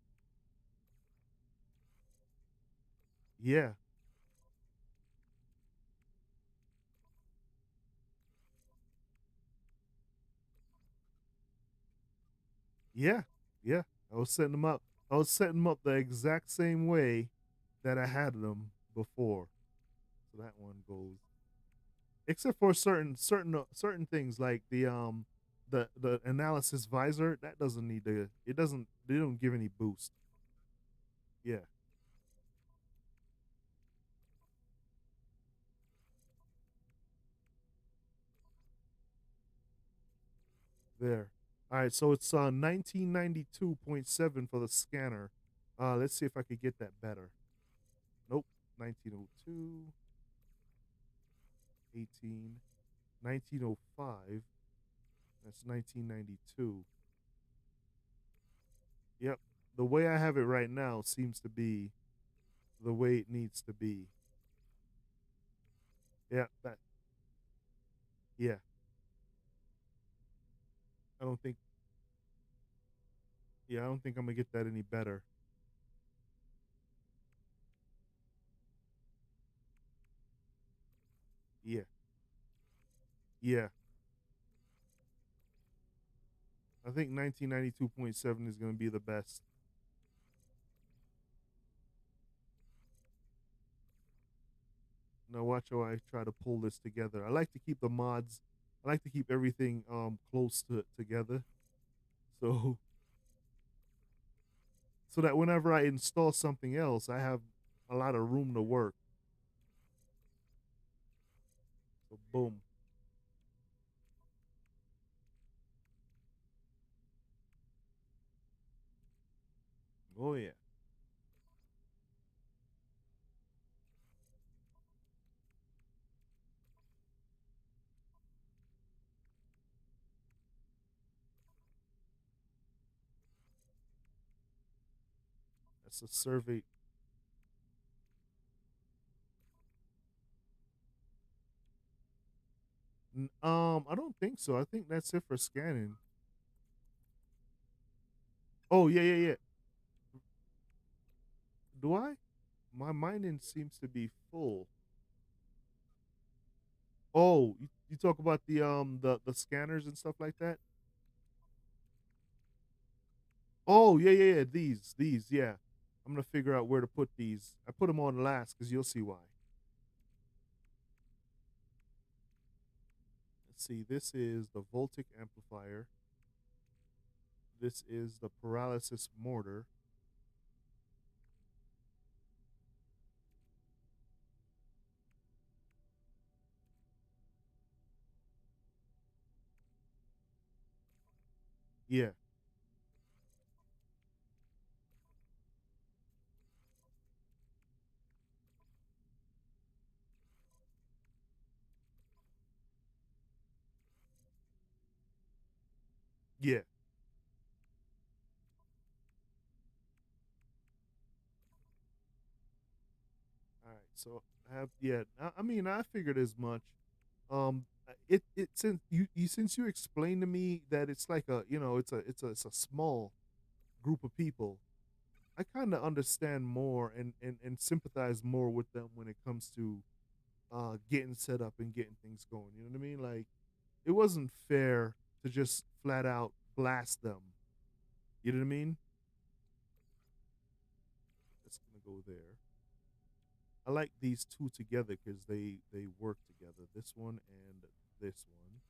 Yeah, yeah, yeah. I was setting them up. I was setting them up the exact same way that I had them before. So that one goes, except for certain things like the analysis visor that doesn't need to. It doesn't. They don't give any boost. Yeah, There. All right, so it's 1992.7 for the scanner. Let's see if I could get that better. Nope. 1902, 18, 1905. That's 1992. Yep. The way I have it right now seems to be the way it needs to be. Yeah, that yeah. I don't think I don't think I'm gonna get that any better. Yeah. Yeah. I think 1992.7 is gonna be the best. Now watch how I try to pull this together. I like to keep the mods. I like to keep everything close to together. So so that whenever I install something else, I have a lot of room to work. So boom. Oh yeah. That's a survey. I don't think so. I think that's it for scanning. Oh yeah, yeah, yeah. Do I? My mining seems to be full. Oh, you talk about the scanners and stuff like that? Oh, yeah, yeah, yeah. These, yeah. I'm gonna figure out where to put these. I put them on last because you'll see why. Let's see. This is the Voltic amplifier. This is the paralysis mortar. Yeah, yeah. All right. So I have yeah. I mean, I figured as much. It since you explained to me that it's like a it's a small group of people. I kind of understand more and sympathize more with them when it comes to getting set up and getting things going. You know what I mean? Like it wasn't fair to just flat out blast them. You know what I mean? It's gonna go there. I like these two together because they work together. This one and this one,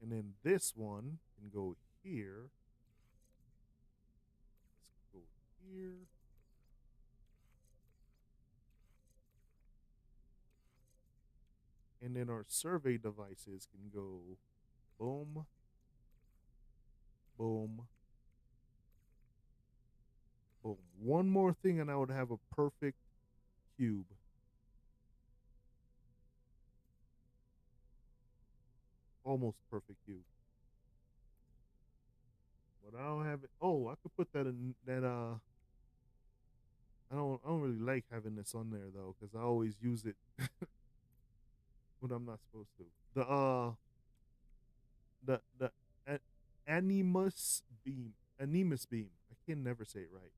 and then this one can go here. Let's go here, and then our survey devices can go boom, boom, boom. One more thing, and I would have a perfect cube. Almost perfect cube. But I don't have it. Oh, I could put that in that. I don't really like having this on there though, because I always use it when I'm not supposed to. The a- animus beam, animus beam. I can never say it right.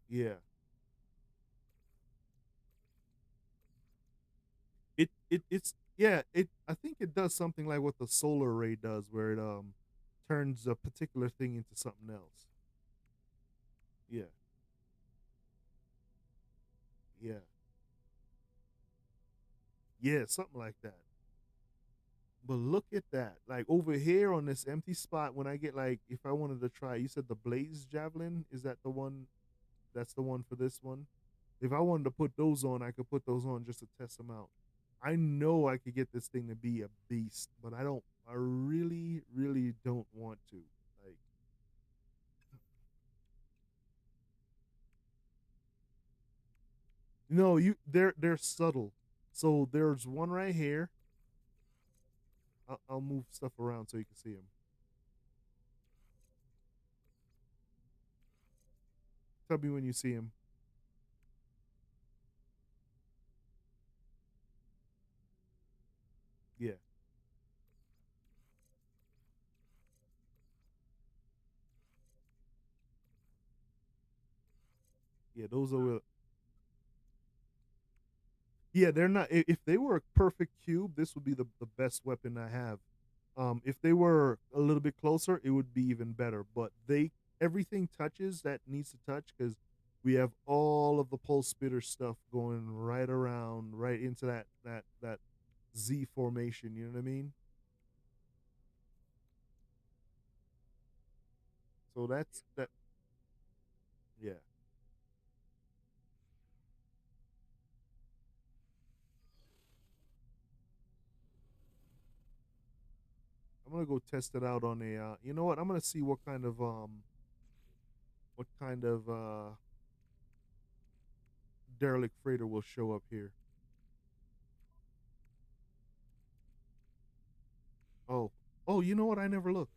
Yeah, it's yeah. It I think it does something like what the solar ray does, where it turns a particular thing into something else. Yeah, yeah, yeah, something like that. But look at that. Like over here on this empty spot, when I get like, if I wanted to try, you said the Blaze Javelin. Is that the one? That's the one for this one. If I wanted to put those on, I could put those on just to test them out. I know I could get this thing to be a beast, but I don't. I really, really don't want to. Like, no, they're subtle. So there's one right here. I'll move stuff around so you can see them. Tell me when you see them. Yeah, yeah, those are. Yeah, they're not. If they were a perfect cube, this would be the best weapon I have. If they were a little bit closer, it would be even better. But they everything touches that needs to touch because we have all of the pulse spitter stuff going right around, right into that Z formation. You know what I mean? So that's that. Yeah, I'm gonna go test it out on a. You know what? I'm gonna see what kind of derelict freighter will show up here. Oh, oh, you know what? I never looked.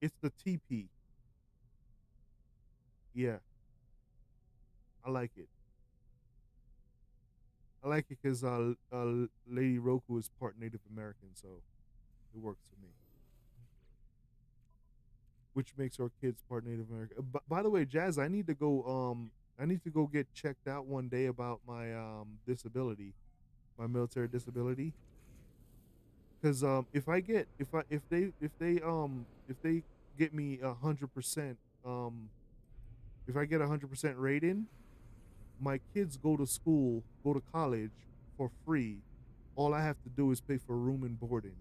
It's the TP. Yeah, I like it. I like it because Lady Roku is part Native American, so it works for me. Which makes our kids part Native American. By the way, Jazz, I need to go. I need to go get checked out one day about my disability, my military disability. Because if they get me 100%, if I get 100% rating, my kids go to school, go to college for free. All I have to do is pay for room and boarding,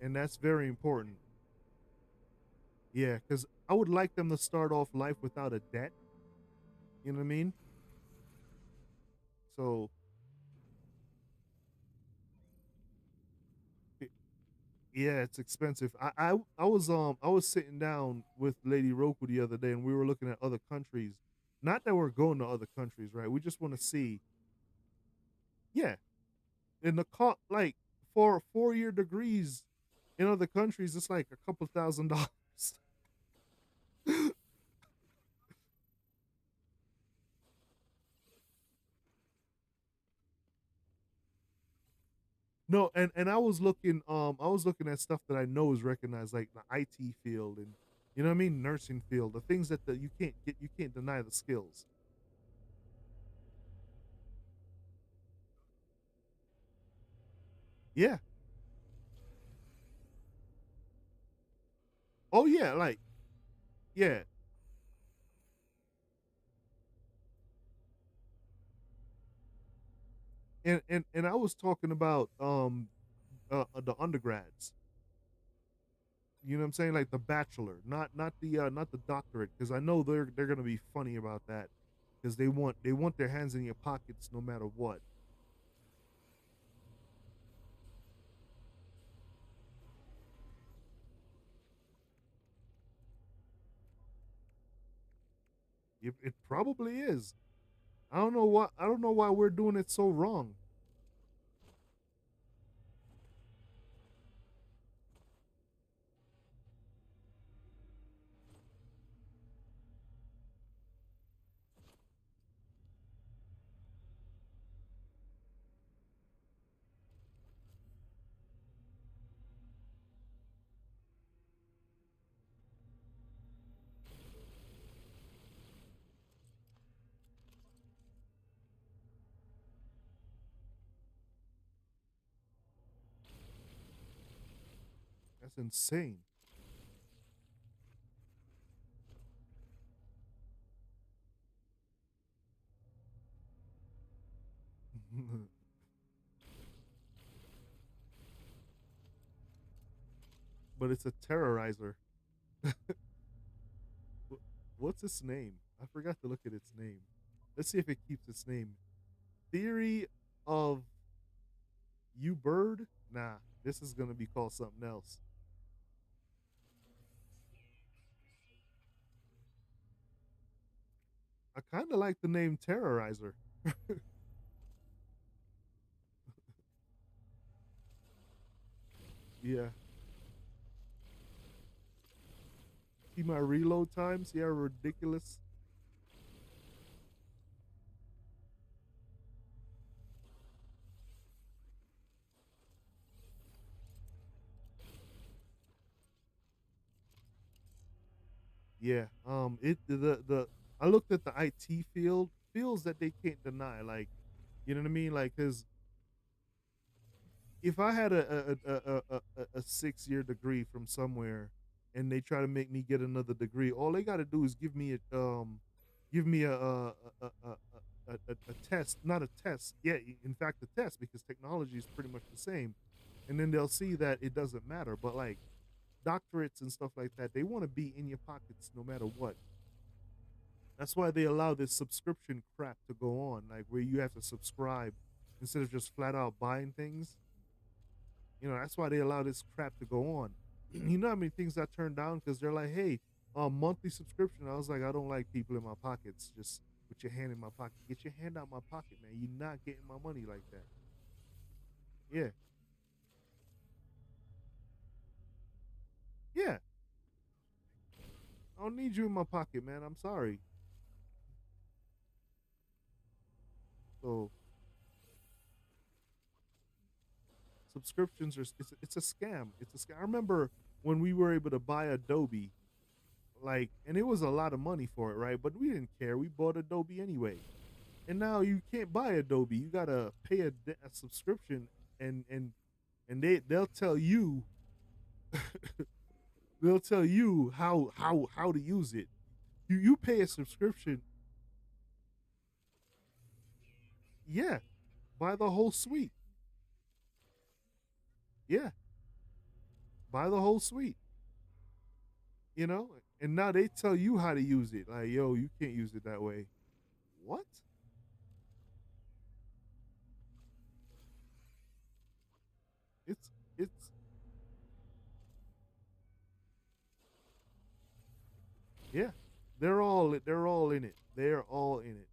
and that's very important. Yeah, because I would like them to start off life without a debt. You know what I mean? So, it, yeah, it's expensive. I was sitting down with Lady Roku the other day, and we were looking at other countries. Not that we're going to other countries, right? We just want to see. Yeah, in the cost, like for 4 year degrees in other countries, it's like a couple $1,000. No, and I was looking at stuff that I know is recognized, like the IT field and you know what I mean, nursing field, the things that you can't get, you can't deny the skills. Yeah. Oh yeah, like yeah, and I was talking about the undergrads. You know what I'm saying, like the bachelor, not the doctorate, because I know they're gonna be funny about that because they want their hands in your pockets no matter what. It probably is. I don't know why we're doing it so wrong. That's insane. But it's a terrorizer. What's its name? I forgot to look at its name. Let's see if it keeps its name. Theory of You Bird? Nah, this is gonna be called something else. I kind of like the name Terrorizer. Yeah. See my reload time? See how ridiculous? Yeah. The I looked at the IT field, fields that they can't deny. Like, you know what I mean? Like, cause if I had a 6 year degree from somewhere, and they try to make me get another degree, all they got to do is give me a test, not a test. Yeah, in fact, a test because technology is pretty much the same, and then they'll see that it doesn't matter. But like doctorates and stuff like that, they want to be in your pockets no matter what. That's why they allow this subscription crap to go on, like where you have to subscribe instead of just flat out buying things. You know, that's why they allow this crap to go on. You know how many things I turned down because they're like, "Hey, monthly subscription." I was like, "I don't like people in my pockets. Just put your hand in my pocket. Get your hand out my pocket, man. You're not getting my money like that." Yeah, yeah. I don't need you in my pocket, man. I'm sorry. So subscriptions are it's a scam. It's a scam. I remember when we were able to buy Adobe, like, and it was a lot of money for it, right? But we didn't care. We bought Adobe anyway. And now you can't buy Adobe. You gotta pay a subscription, and they'll tell you they'll tell you how to use it. You pay a subscription, yeah. Buy the whole suite, yeah. Buy the whole suite, you know. And now they tell you how to use it. Like, yo, you can't use it that way. What? It's it's yeah. They're all in it. They're all in it.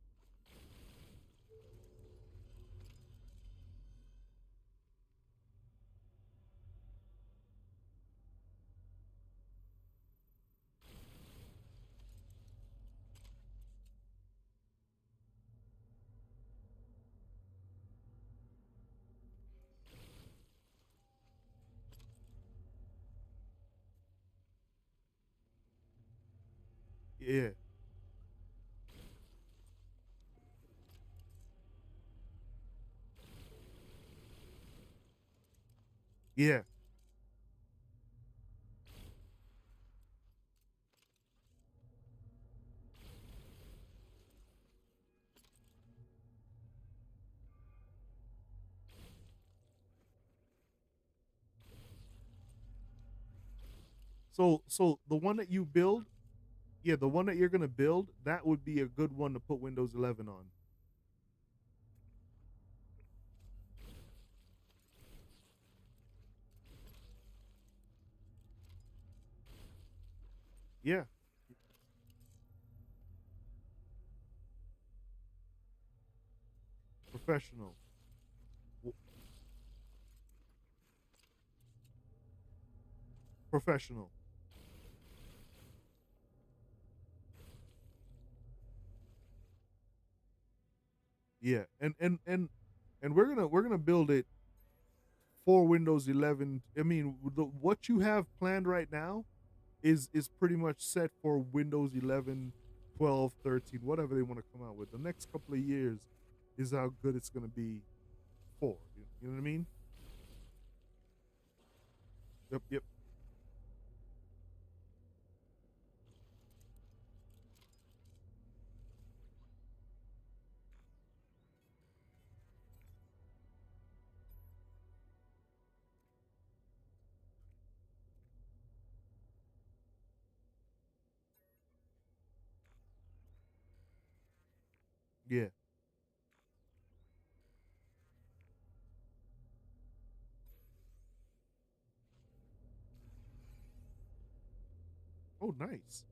Yeah, yeah. So the one that you build, yeah, the one that you're gonna build, that would be a good one to put Windows 11 on. Yeah, professional, W- professional. Yeah, and we're gonna build it for Windows 11. I mean, what you have planned right now is pretty much set for Windows 11, 12, 13, whatever they want to come out with. The next couple of years is how good it's gonna be for. You know what I mean? Yep, yep. Yeah. Oh, nice.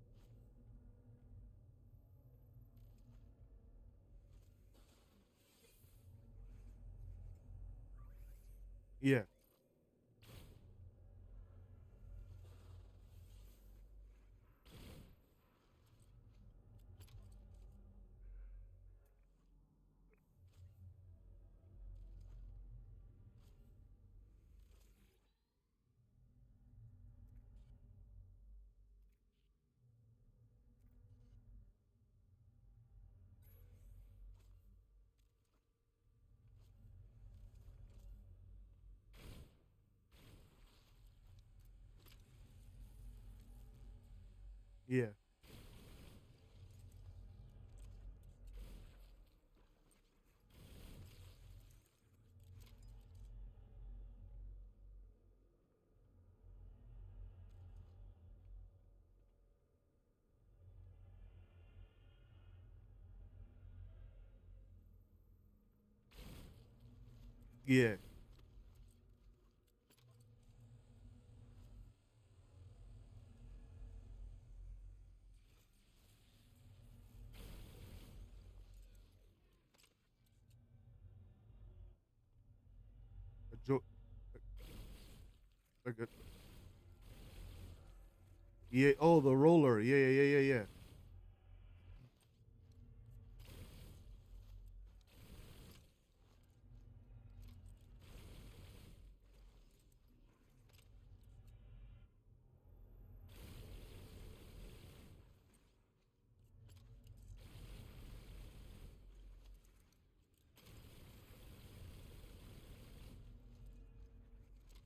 Yeah. Yeah. Yeah. A like a yeah. Oh, the roller. Yeah, yeah, yeah, yeah, yeah.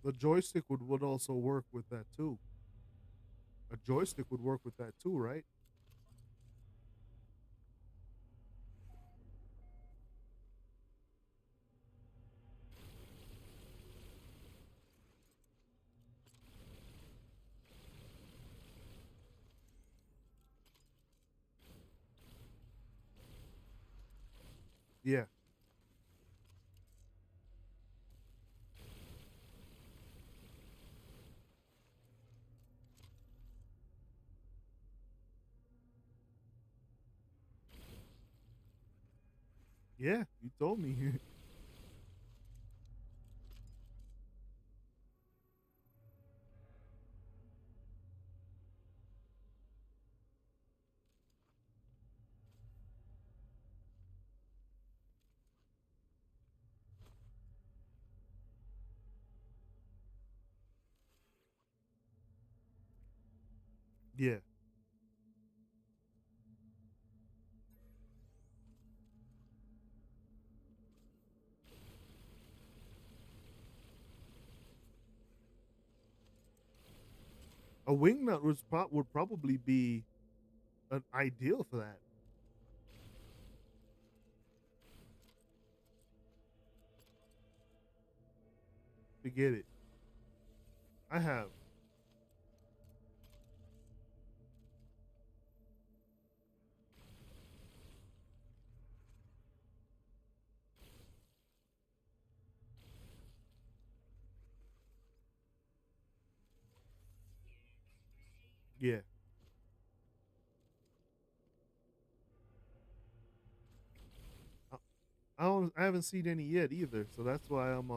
The joystick would also work with that too. A joystick would work with that too, right? Yeah. Yeah. You told me. Yeah. A wing nut would probably be an ideal for that. To get it. I have. Yeah. I, I haven't seen any yet either, so that's why I'm.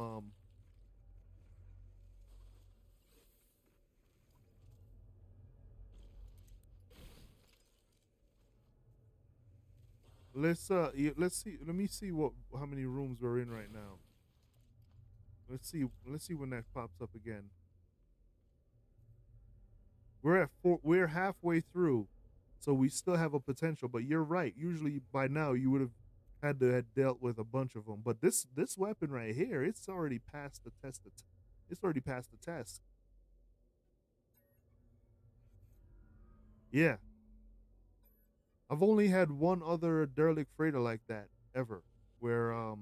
Let's see. Let me see what how many rooms we're in right now. Let's see when that pops up again. We're at four. We're halfway through, so we still have a potential. But you're right. Usually by now you would have had to have dealt with a bunch of them. But this weapon right here, it's already passed the test. It's already passed the test. Yeah, I've only had one other derelict freighter like that ever, where I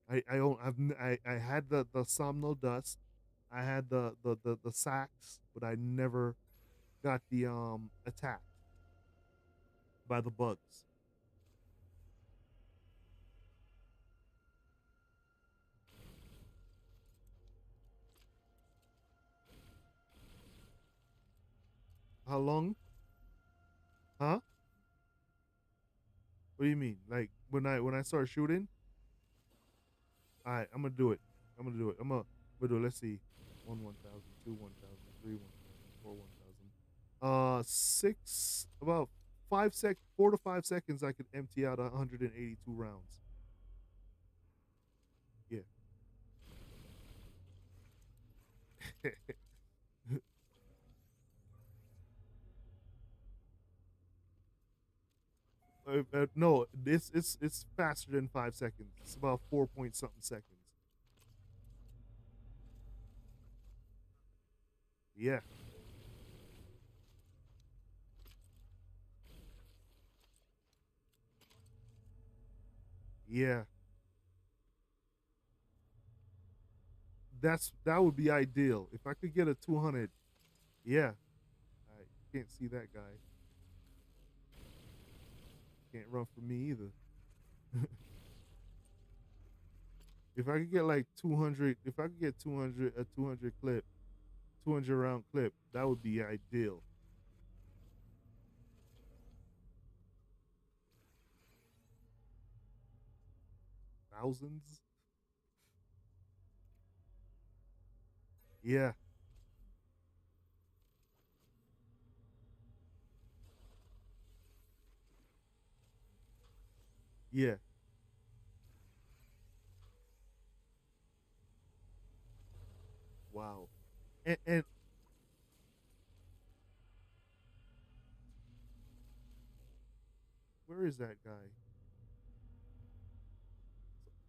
had the somnol dust, I had the sacks, but I never got the attacked by the bugs. How long? Huh? What do you mean? Like when I start shooting? All right, I'm gonna do it. I'm gonna do it. I'm gonna do it. Let's see. 1,000, 1,000, 1,000, 4,000. Six about 4 to 5 seconds. I could empty out 182 rounds. Yeah. No, it's faster than 5 seconds. It's about 4 point something seconds. Yeah, yeah. That would be ideal if I could get a 200. Yeah, I can't see that guy. Can't run from me either. If I could get like 200, if I could get 200 a 200 clip, 200 round clip, that would be ideal. Thousands. Yeah, yeah. Wow. And where is that guy?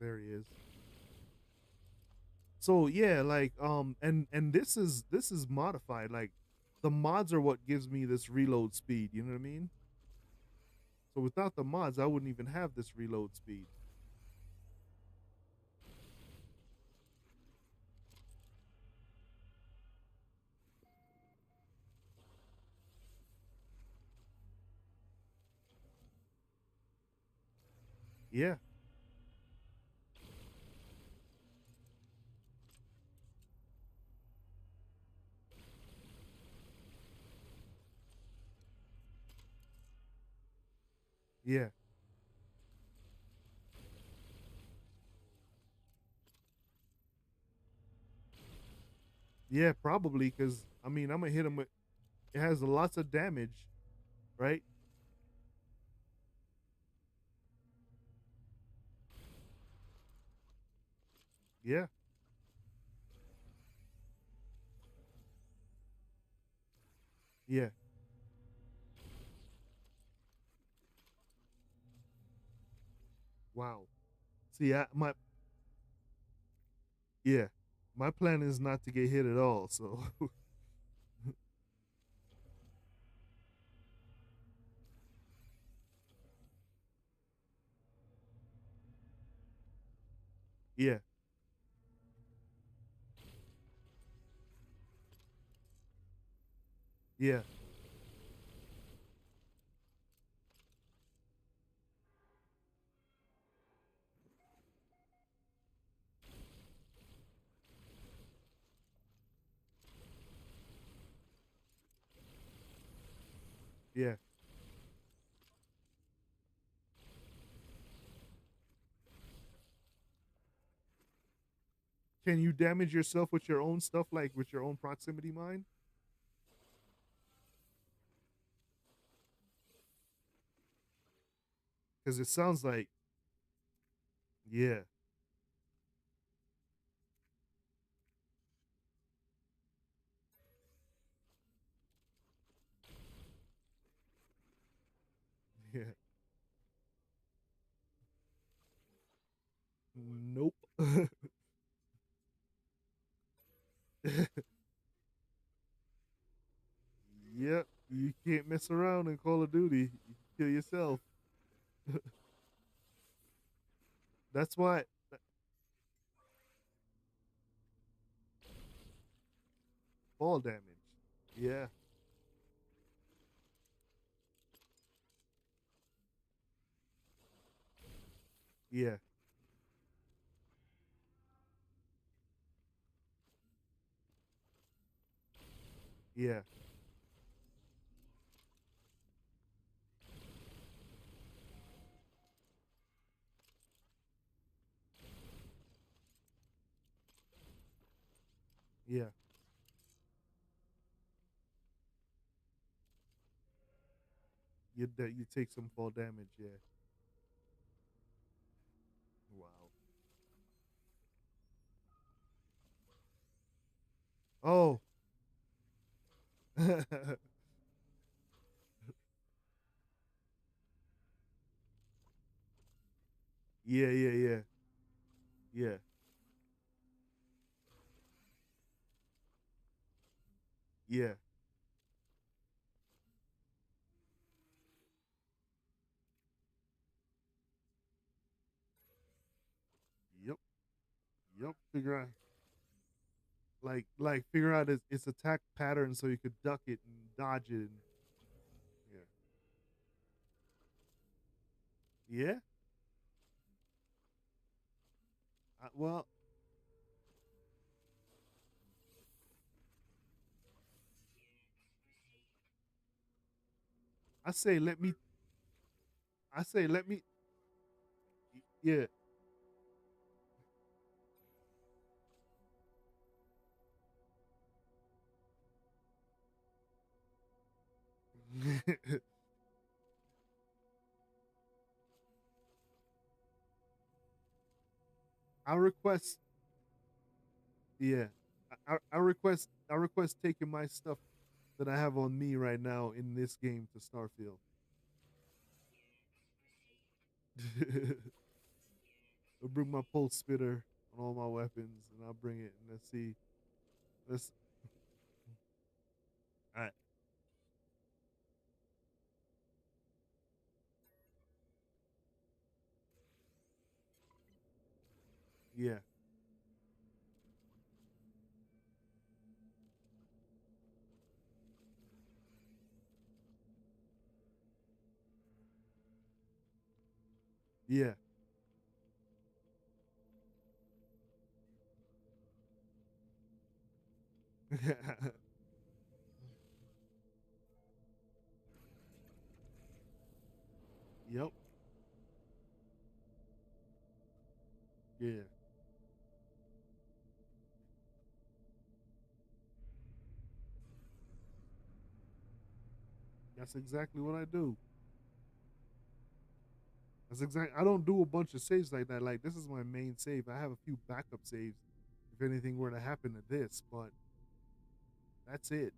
There he is. So yeah, like and this is modified. Like the mods are what gives me this reload speed. You know what I mean? So without the mods, I wouldn't even have this reload speed. Yeah, yeah, yeah. Probably because I mean I'm gonna hit him with. It has lots of damage, right? Yeah, yeah. Wow. See, my yeah, my plan is not to get hit at all. So yeah, yeah, yeah. Can you damage yourself with your own stuff, like with your own proximity mine? Because it sounds like yeah, yeah. Nope. Yep, you can't mess around in Call of Duty. You can kill yourself. That's why fall damage. Yeah, yeah, yeah, Yeah. You take some fall damage. Yeah. Wow. Oh. Yeah, yeah, yeah. Yeah. Yeah. Yep. Yep. Figure out figure out its attack pattern so you could duck it and dodge it. And, yeah. Yeah. Well, I say let me. I say let me. Yeah. I request. Yeah. I request taking my stuff that I have on me right now in this game to Starfield. I'll bring my pulse spitter on all my weapons, and I'll bring it and let's see. Let's. All right. Yeah. Yeah. Yep. Yeah. That's exactly what I do. That's exactly. I don't do a bunch of saves like that. Like this is my main save. I have a few backup saves if anything were to happen to this, but that's it.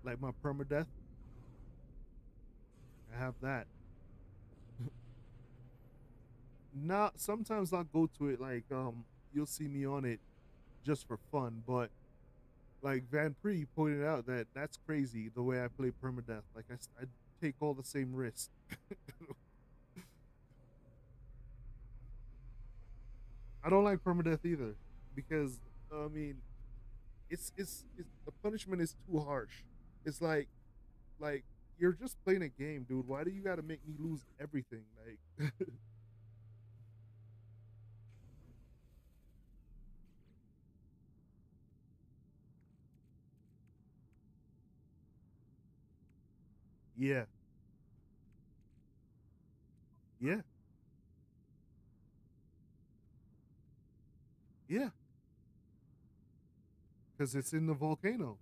Like my permadeath, I have that. Not sometimes I'll go to it like you'll see me on it just for fun, but like Van Pre pointed out that that's crazy the way I play permadeath. Like I take all the same risks. I don't like permadeath either because I mean it's the punishment is too harsh. It's like you're just playing a game, dude. Why do you got to make me lose everything? Like yeah, yeah, yeah, because it's in the volcano.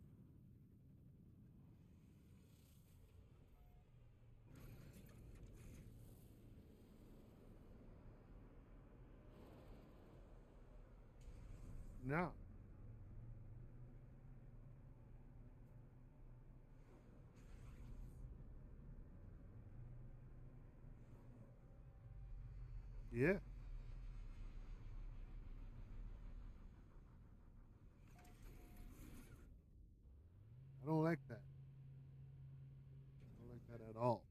No, yeah, I don't like that. I don't like that at all.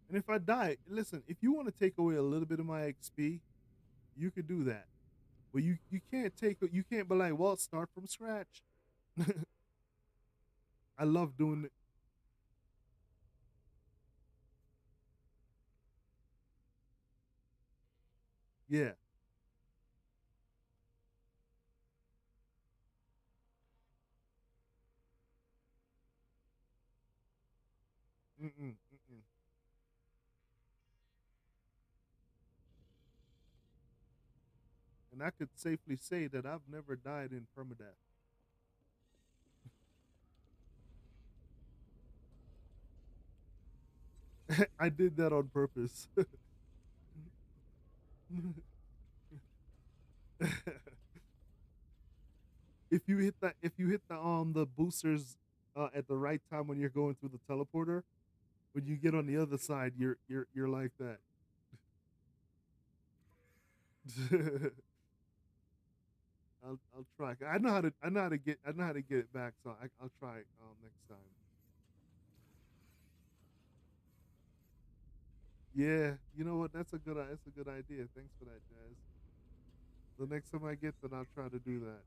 And if I die, listen, if you want to take away a little bit of my XP, you could do that. But you can't you can't be like, well, start from scratch. I love doing it. Yeah, I could safely say that I've never died in permadeath. I did that on purpose. If you hit the boosters at the right time when you're going through the teleporter, when you get on the other side, you're like that. I'll try. I know how to get it back, so I'll try it next time. Yeah, you know what? That's a good idea. Thanks for that, Jazz. The next time I get that, I'll try to do that.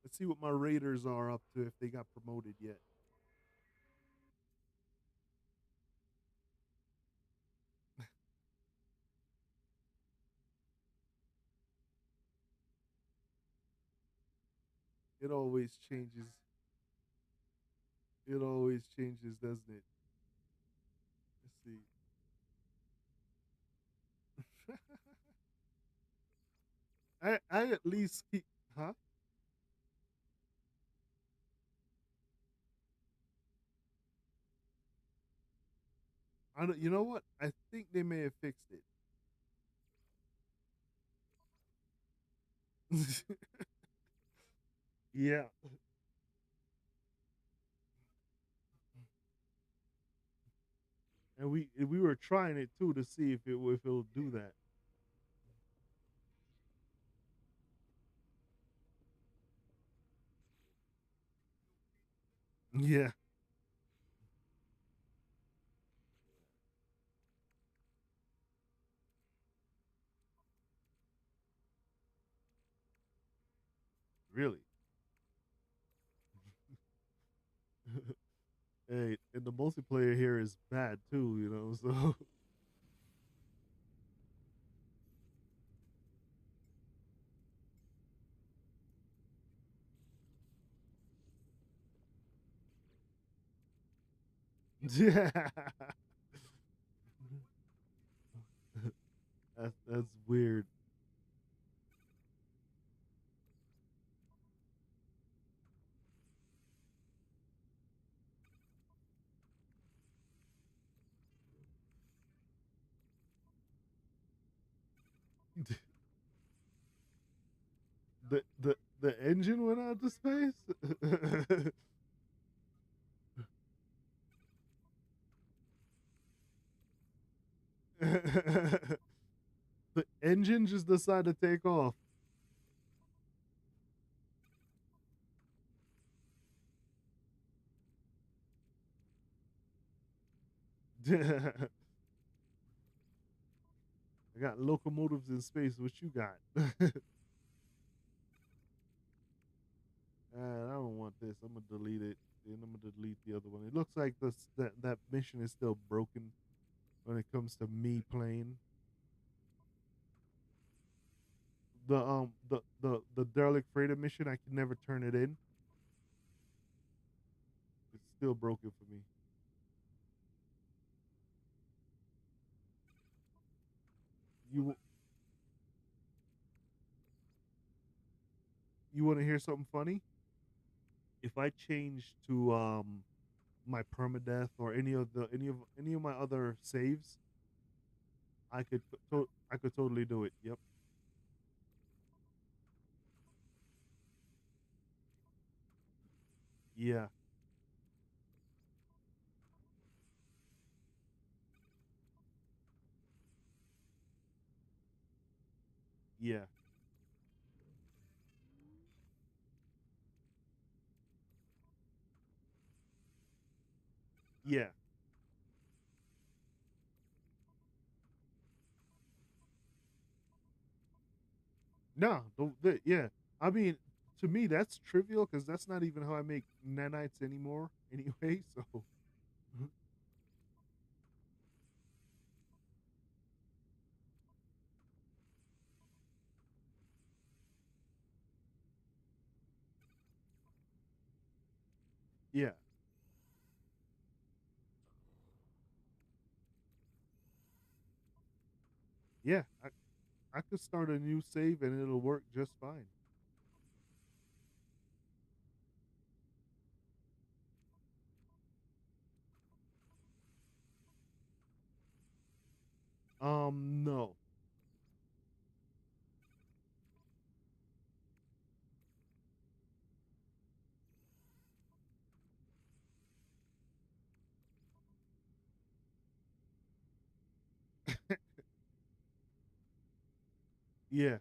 Let's see what my Raiders are up to if they got promoted yet. It always changes. It always changes, doesn't it? Let's see. I at least keep, huh? I don't. You know what? I think they may have fixed it. Yeah, and we were trying it too to see if it'll do that. Yeah, really. Hey, and the multiplayer here is bad too. You know, so yeah, that's weird. The engine went out to space. The engine just decided to take off. I got locomotives in space. What you got? I don't want this. I'm gonna delete it. Then I'm gonna delete the other one. It looks like that mission is still broken when it comes to me playing the derelict freighter mission. I can never turn it in. It's still broken for me. You you want to hear something funny? If I change to my permadeath or any of my other saves, I could totally do it. Yep. Yeah. Yeah. Yeah. No, yeah. I mean, to me that's trivial because that's not even how I make nanites anymore anyway. So yeah. Yeah, I could start a new save and it'll work just fine. No. Yeah,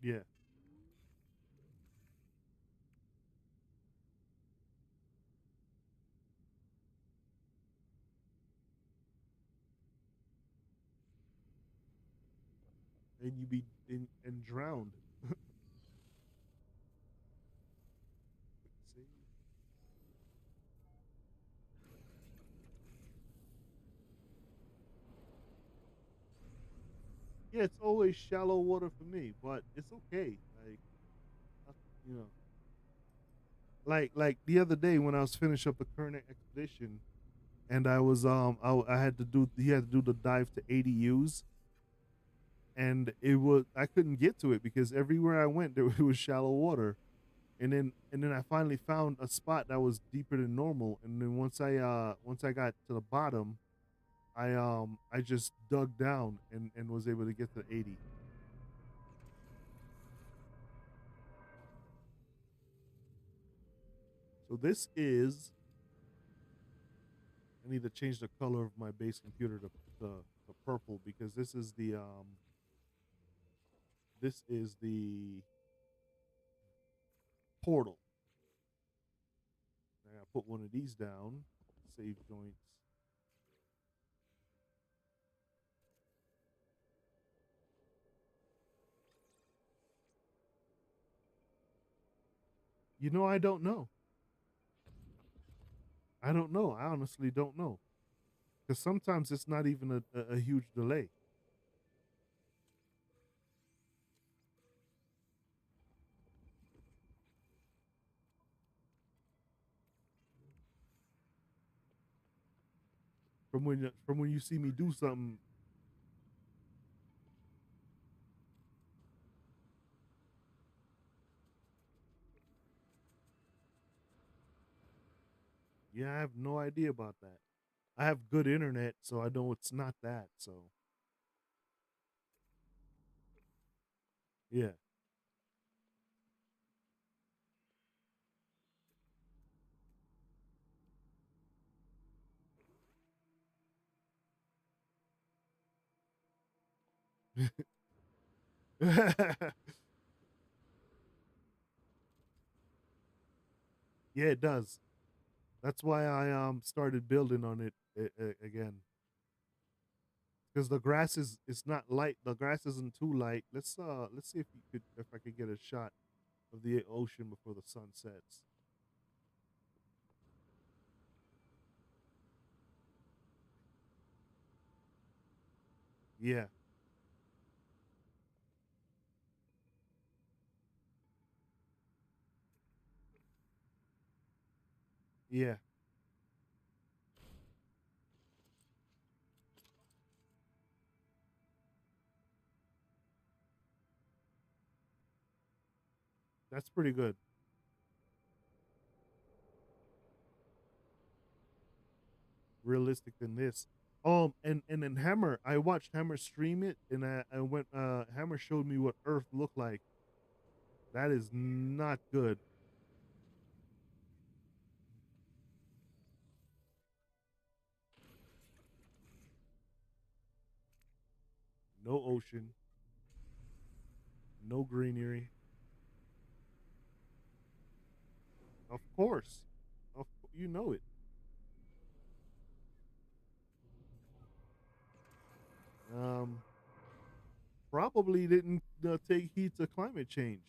yeah. And you be and drowned. See? Yeah, it's always shallow water for me, but it's okay. Like, uh, you know, like the other day when I was finishing up the current expedition, and I was I had to do he had to do the dive to ADUs, and it was I couldn't get to it because everywhere I went there it was shallow water, and then I finally found a spot that was deeper than normal, and then once I got to the bottom, I just dug down and was able to get to 80. So this is I need to change the color of my base computer to purple because this is the portal. I gotta put one of these down. Save joints. I don't know. I don't know. I honestly don't know because sometimes it's not even a huge delay. From when you see me do something. Yeah, I have no idea about that. I have good internet, so I know it's not that. So yeah. Yeah, it does. That's why I started building on it again because the grass is it's not light. The grass isn't too light. Let's see if I could get a shot of the ocean before the sun sets. Yeah, yeah, that's pretty good. Realistic than this. And then Hammer, I watched Hammer stream it, and I went. Hammer showed me what Earth looked like. That is not good. No ocean, no greenery. Of course, you know it. Um, Probably didn't take heed to climate change.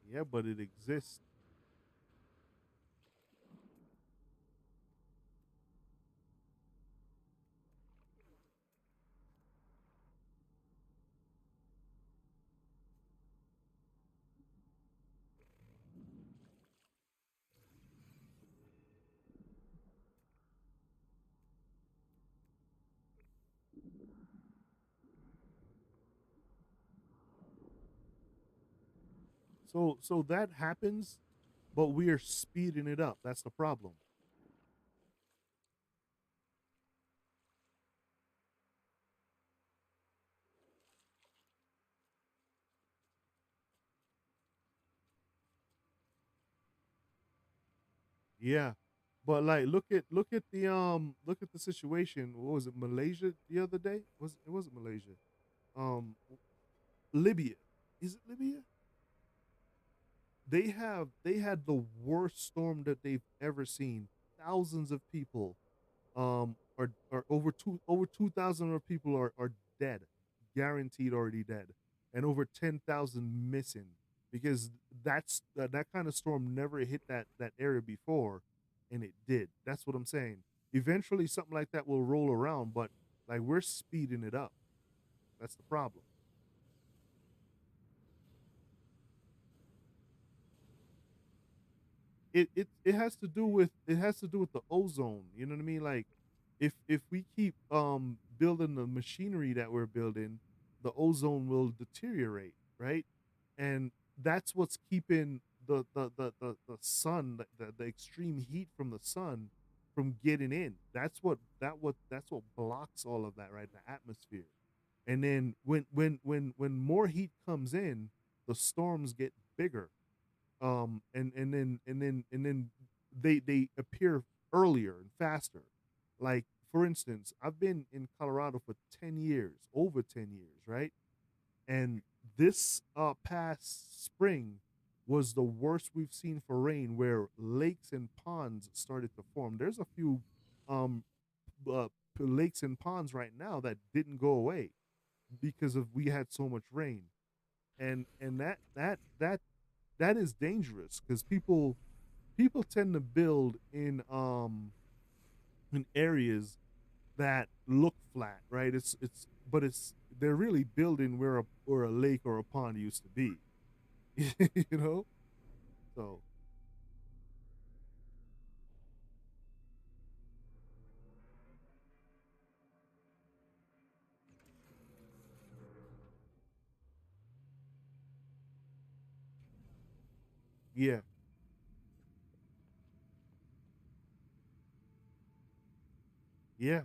Yeah, but it exists. So that happens, but we are speeding it up. That's the problem. Yeah. But like look at the situation. What was it, Malaysia the other day? Was it wasn't Malaysia. Um Libya. Is it Libya? They had the worst storm that they've ever seen. Thousands of people are over 2,000 of people are dead, guaranteed already dead, and over 10,000 missing because that kind of storm never hit that area before, and it did. That's what I'm saying. Eventually, something like that will roll around, but like we're speeding it up. That's the problem. It has to do with the ozone. You know what I mean? Like if we keep building the machinery that we're building, the ozone will deteriorate, right? And that's what's keeping the sun, the extreme heat from the sun from getting in. That's what blocks all of that, right? The atmosphere. And then when more heat comes in, the storms get bigger, and then they appear earlier and faster. Like for instance, I've been in Colorado for 10 years, over 10 years, right? And this past spring was the worst we've seen for rain, where lakes and ponds started to form. There's a few um uh, lakes and ponds right now that didn't go away because of we had so much rain. And that is dangerous because people tend to build in areas that look flat, right? It's but it's they're really building where a lake or a pond used to be. You know? So yeah, yeah,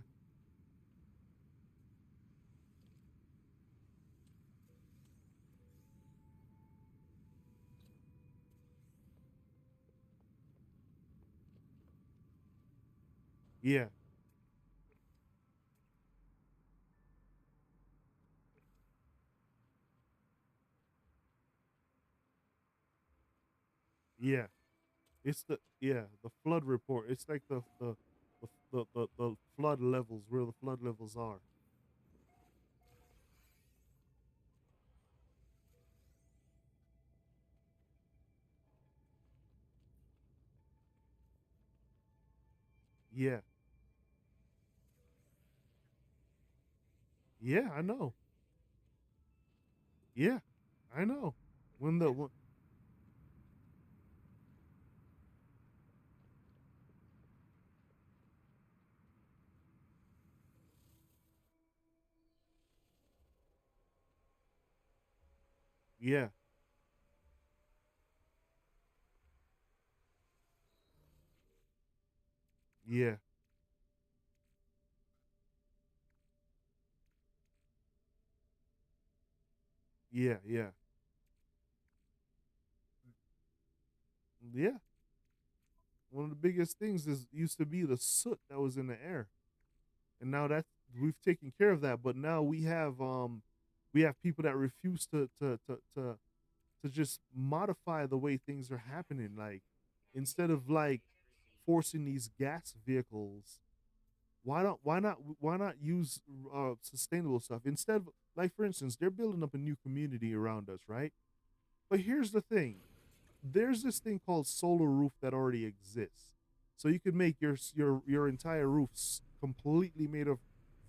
yeah, yeah. It's the flood report. It's like the flood levels, where the flood levels are. Yeah, yeah, I know. Yeah, I know. When yeah, yeah, yeah, yeah, yeah. One of the biggest things is used to be the soot that was in the air, and now that we've taken care of that. But now we have people that refuse to just modify the way things are happening. Like instead of like forcing these gas vehicles, why not use sustainable stuff instead of, like for instance, they're building up a new community around us, right? But here's the thing: there's this thing called solar roof that already exists. So you could make your entire roofs completely made of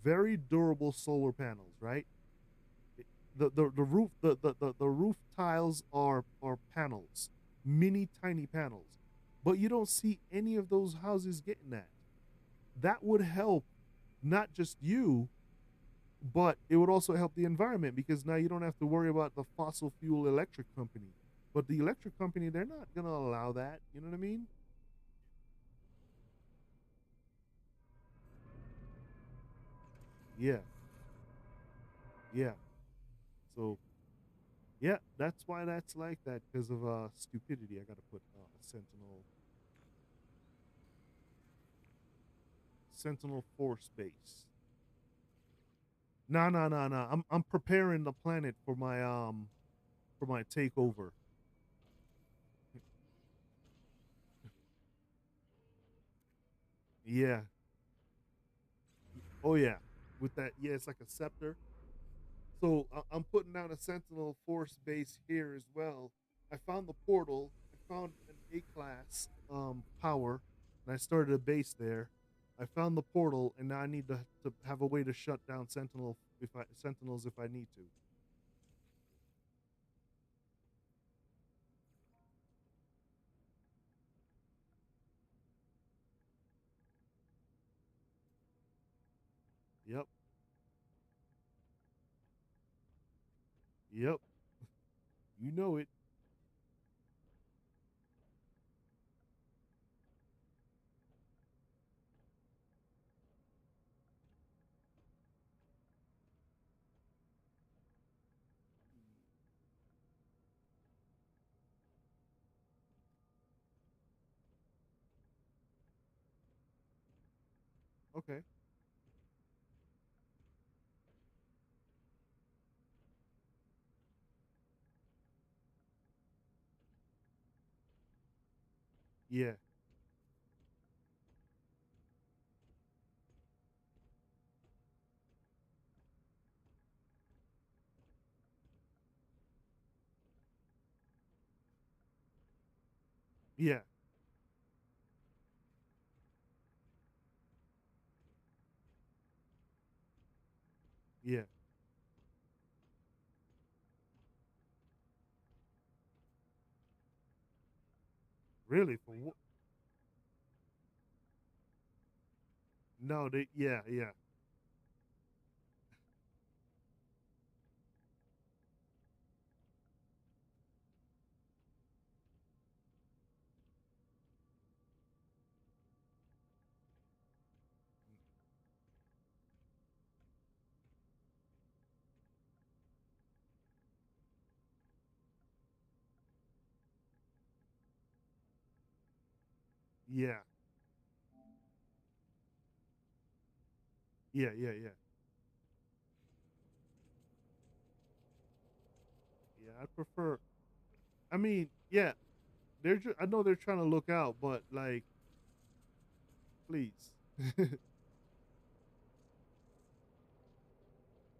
very durable solar panels, right? The roof the roof tiles are panels, mini tiny panels. But you don't see any of those houses getting that. That would help not just you, but it would also help the environment because now you don't have to worry about the fossil fuel electric company. But the electric company, they're not gonna allow that. You know what I mean? Yeah, yeah. So yeah, that's why that's like that because of stupidity. I gotta put a Sentinel Force base. No, no, no, no. I'm preparing the planet for my takeover. Yeah. Oh yeah. With that, yeah, it's like a scepter. So I'm putting down a Sentinel Force base here as well. I found the portal. I found an A class power, and I started a base there. I found the portal, and now I need to have a way to shut down Sentinels if I need to. Yep, yep. You know it. Okay. Yeah, yeah, yeah. Really? For what? No, they. Yeah, yeah, yeah, yeah, yeah, yeah. Yeah, I prefer. I mean, yeah, I know they're trying to look out, but like, please.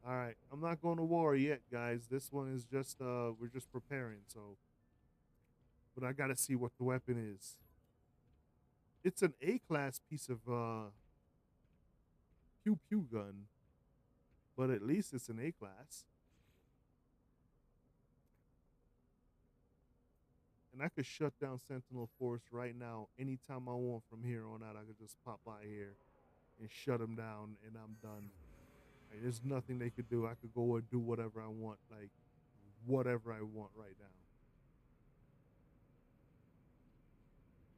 All right, I'm not going to war yet, guys. This one is just we're just preparing. So, but I got to see what the weapon is. It's an A class piece of pew pew gun, but at least it's an A class, and I could shut down Sentinel Force right now, anytime I want from here on out. I could just pop by here and shut them down, and I'm done. Like, there's nothing they could do. I could go and do whatever I want, like whatever I want right now.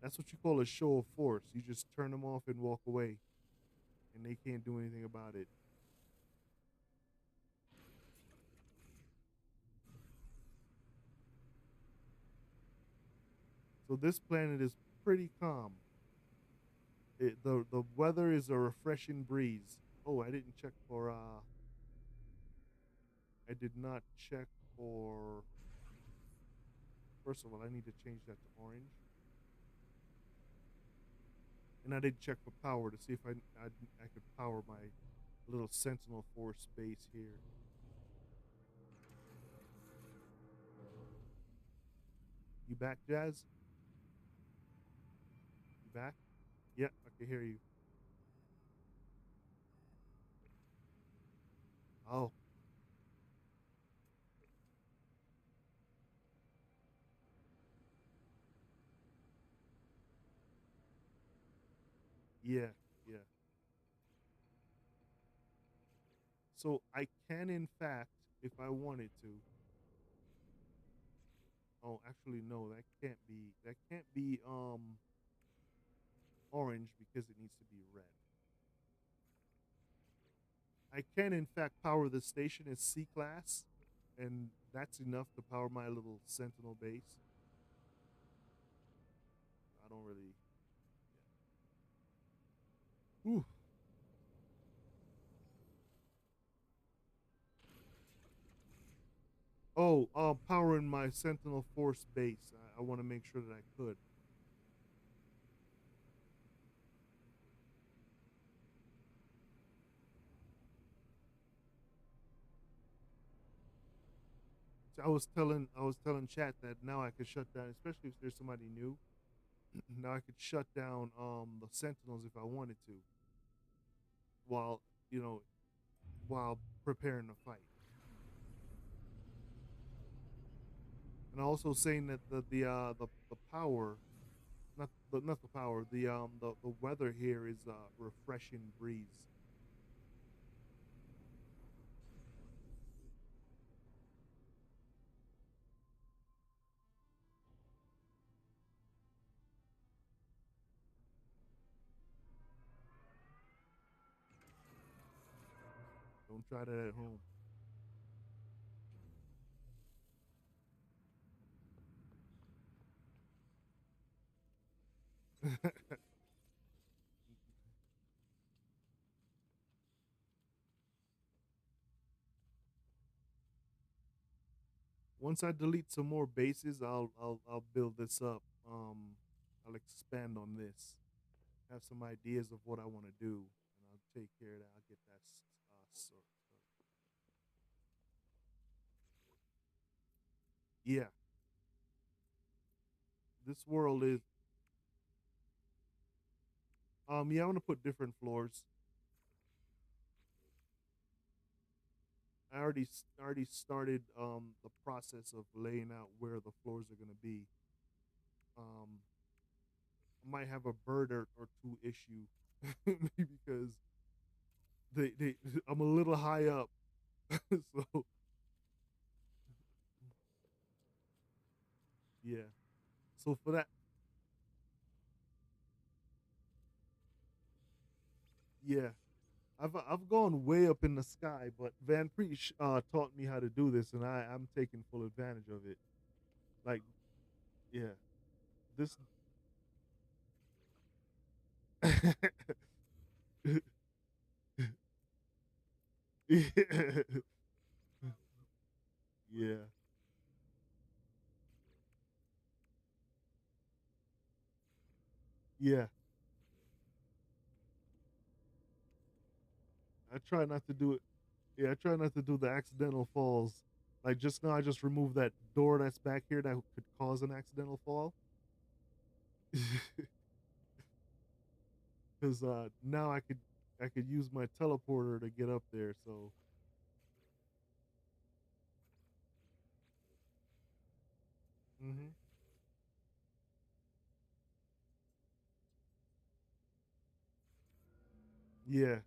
That's what you call a show of force. You just turn them off and walk away, and they can't do anything about it. So this planet is pretty calm. The weather is a refreshing breeze. Oh, I didn't check for I did not check for. First of all, I need to change that to orange, and I did check for power to see if I could power my little Sentinel Force base here. You back, Jazz? You back? Yeah, I can hear you. Oh, yeah, yeah. So I can, in fact, if I wanted to, Oh, actually, no, that can't be orange because it needs to be red. I can in fact power the station as C class, and that's enough to power my little Sentinel base. I don't really. Yeah. Ooh. Oh, powering my Sentinel Force base. I want to make sure that I could. So I was telling chat that now I could shut down, especially if there's somebody new. Now I could shut down the Sentinels if I wanted to, while you know while preparing to fight. And also saying that the power, not the power, the weather here is a refreshing breeze. Don't try that at home. Once I delete some more bases, I'll build this up. I'll expand on this. Have some ideas of what I want to do, and I'll take care of that. I'll get that sort. Yeah, this world is. Yeah, I want to put different floors. I already started the process of laying out where the floors are gonna be. Um, I might have a bird or two issue because they I'm a little high up, so yeah. So for that, yeah, I've gone way up in the sky, but Van Preach taught me how to do this, and I'm taking full advantage of it. Like, yeah, this. Yeah, yeah, yeah. I try not to do it. Yeah, I try not to do the accidental falls. Like just now, I just removed that door that's back here that could cause an accidental fall. Because now I could use my teleporter to get up there. So hmm yeah,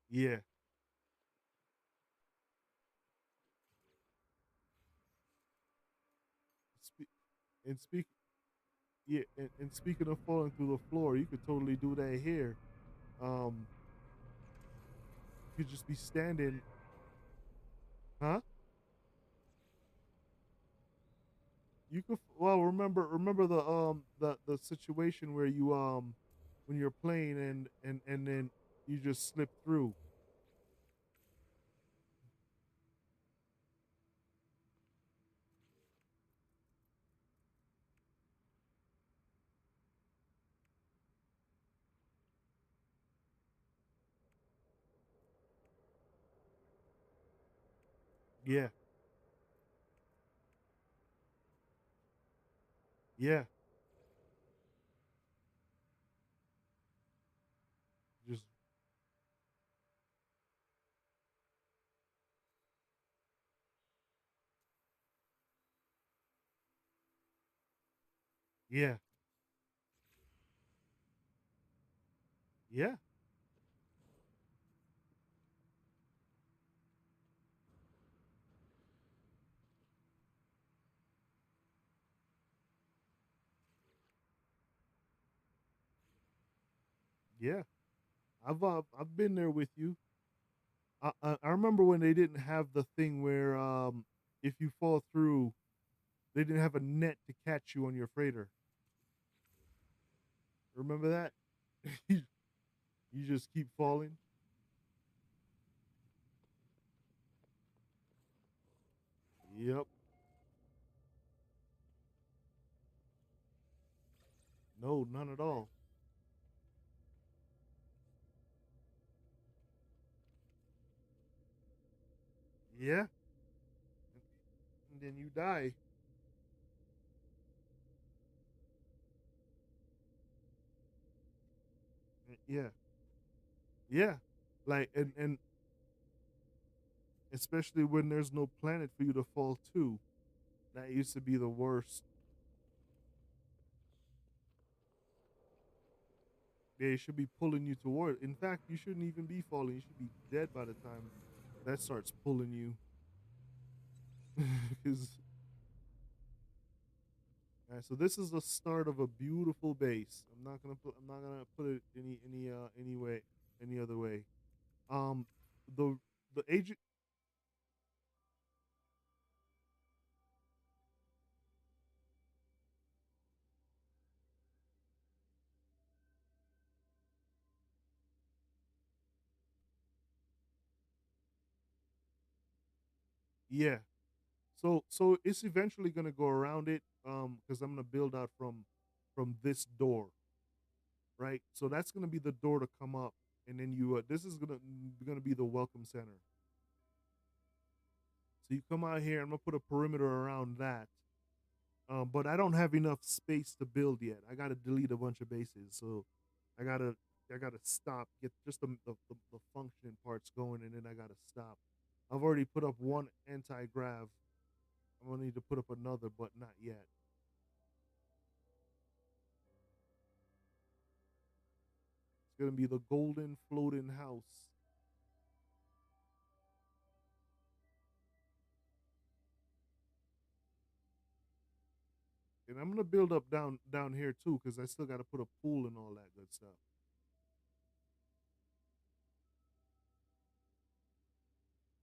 yeah. Spe- and speak yeah, and speaking of falling through the floor, you could totally do that here. Um, you could just be standing, huh? You could well remember the situation where you when you're playing and then you just slip through. Yeah, yeah. Just Yeah. Yeah. Yeah. I've been there with you. I remember when they didn't have the thing where if you fall through, they didn't have a net to catch you on your freighter. Remember that? you you just keep falling. Yep. No, none at all. Yeah. And then you die. Yeah. Yeah. Like and especially when there's no planet for you to fall to. That used to be the worst. They should be pulling you toward. In fact, you shouldn't even be falling. You should be dead by the time that starts pulling you. Because so this is the start of a beautiful base. I'm not gonna put it any way any other way. Um, the the agent. Yeah. So it's eventually gonna go around it. Because I'm gonna build out from this door, right? So that's gonna be the door to come up, and then you. This is gonna be the welcome center. So you come out here. I'm gonna put a perimeter around that. But I don't have enough space to build yet. I gotta delete a bunch of bases. So I gotta I gotta stop, get just the functioning parts going, and then I gotta stop. I've already put up one anti grav. I'm gonna need to put up another, but not yet. It's gonna be the golden floating house. And I'm gonna build up down here too, because I still gotta put a pool and all that good stuff.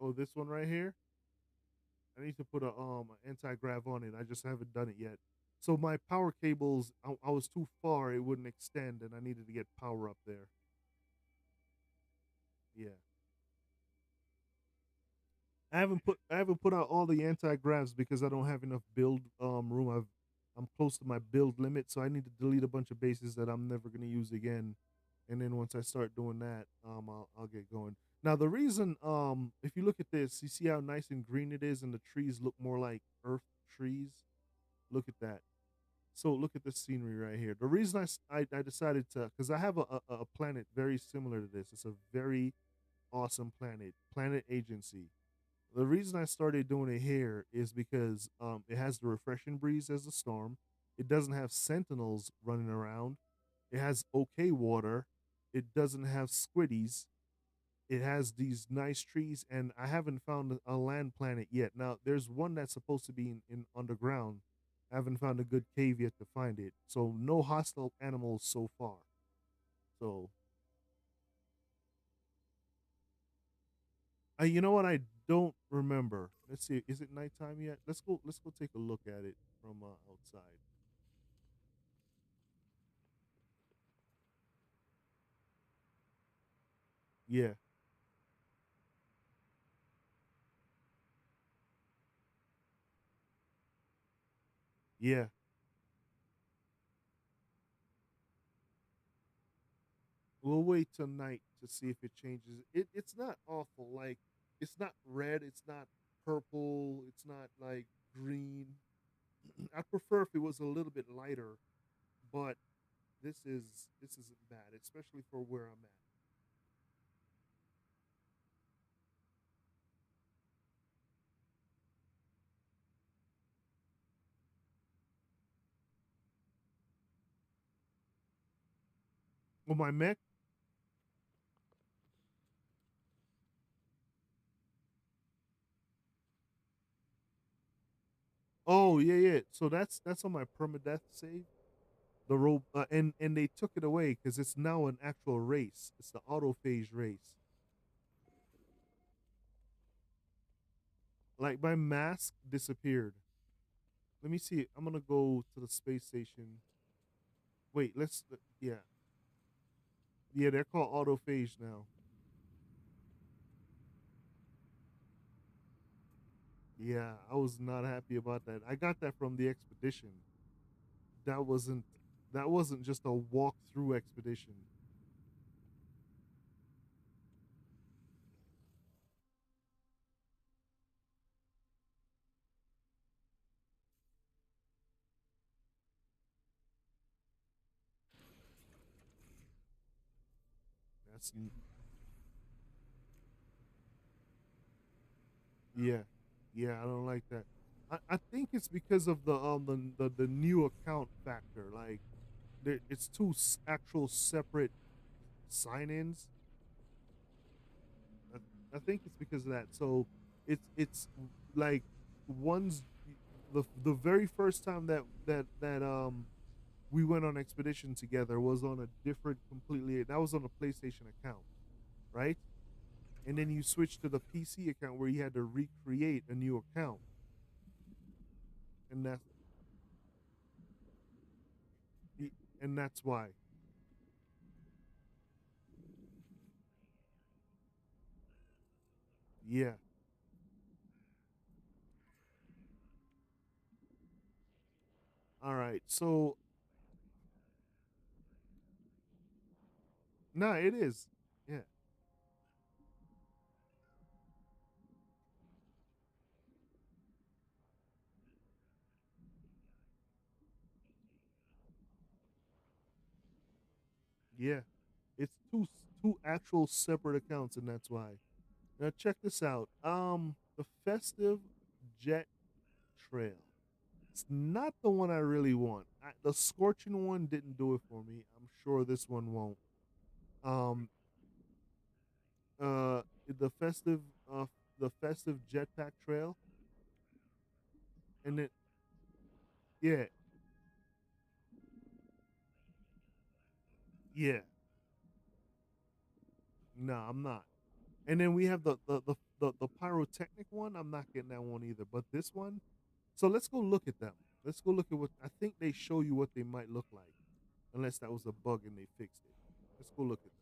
Oh, this one right here. I need to put a anti grav on it. I just haven't done it yet. So my power cables, I was too far; it wouldn't extend, and I needed to get power up there. Yeah, I haven't put out all the anti gravs because I don't have enough build room. I'm close to my build limit, so I need to delete a bunch of bases that I'm never gonna use again. And then once I start doing that, I'll get going. Now the reason, if you look at this, you see how nice and green it is, and the trees look more like earth trees. Look at that. So look at the scenery right here. The reason I decided to, because I have a planet very similar to this. It's a very awesome planet, Planet Agency. The reason I started doing it here is because it has the refreshing breeze as a storm. It doesn't have sentinels running around. It has okay water. It doesn't have squiddies. It has these nice trees, and I haven't found a land planet yet. Now, there's one that's supposed to be in underground. I haven't found a good cave yet to find it. So, no hostile animals so far. So, you know what? I don't remember. Let's see. Is it nighttime yet? Let's go. Let's go take a look at it from outside. Yeah, yeah. We'll wait till night to see if it changes. It's not awful. Like it's not red. It's not purple. It's not like green. I prefer if it was a little bit lighter, but this isn't bad, especially for where I'm at. Oh, my mech. Oh yeah, yeah. So that's on my permadeath save. The rope, and they took it away because it's now an actual race. It's the autophage race. Like my mask disappeared. Let me see. I'm gonna go to the space station. Wait, yeah, yeah. They're called autophage now. Yeah, I was not happy about that. I got that from the expedition. That wasn't that wasn't just a walk through expedition. That's Yeah, yeah, I don't like that. I think it's because of the new account factor. Like, it's two actual separate sign-ins. I think it's because of that. So it's like one's the very first time that we went on expedition together was on a different completely. That was on a PlayStation account, right? And then you switch to the PC account where you had to recreate a new account, and that's why. Yeah. All right. So no, it is. Yeah. Yeah. It's two actual separate accounts, and that's why. Now check this out. The festive jet trail. It's not the one I really want. The scorching one didn't do it for me. I'm sure this one won't. Um. Uh. The festive. The festive jetpack trail, and it. Yeah. Yeah. No, I'm not. And then we have the pyrotechnic one. I'm not getting that one either. But this one. So let's go look at them. Let's go look at what I think they show you what they might look like, unless that was a bug and they fixed it. Let's go look at them.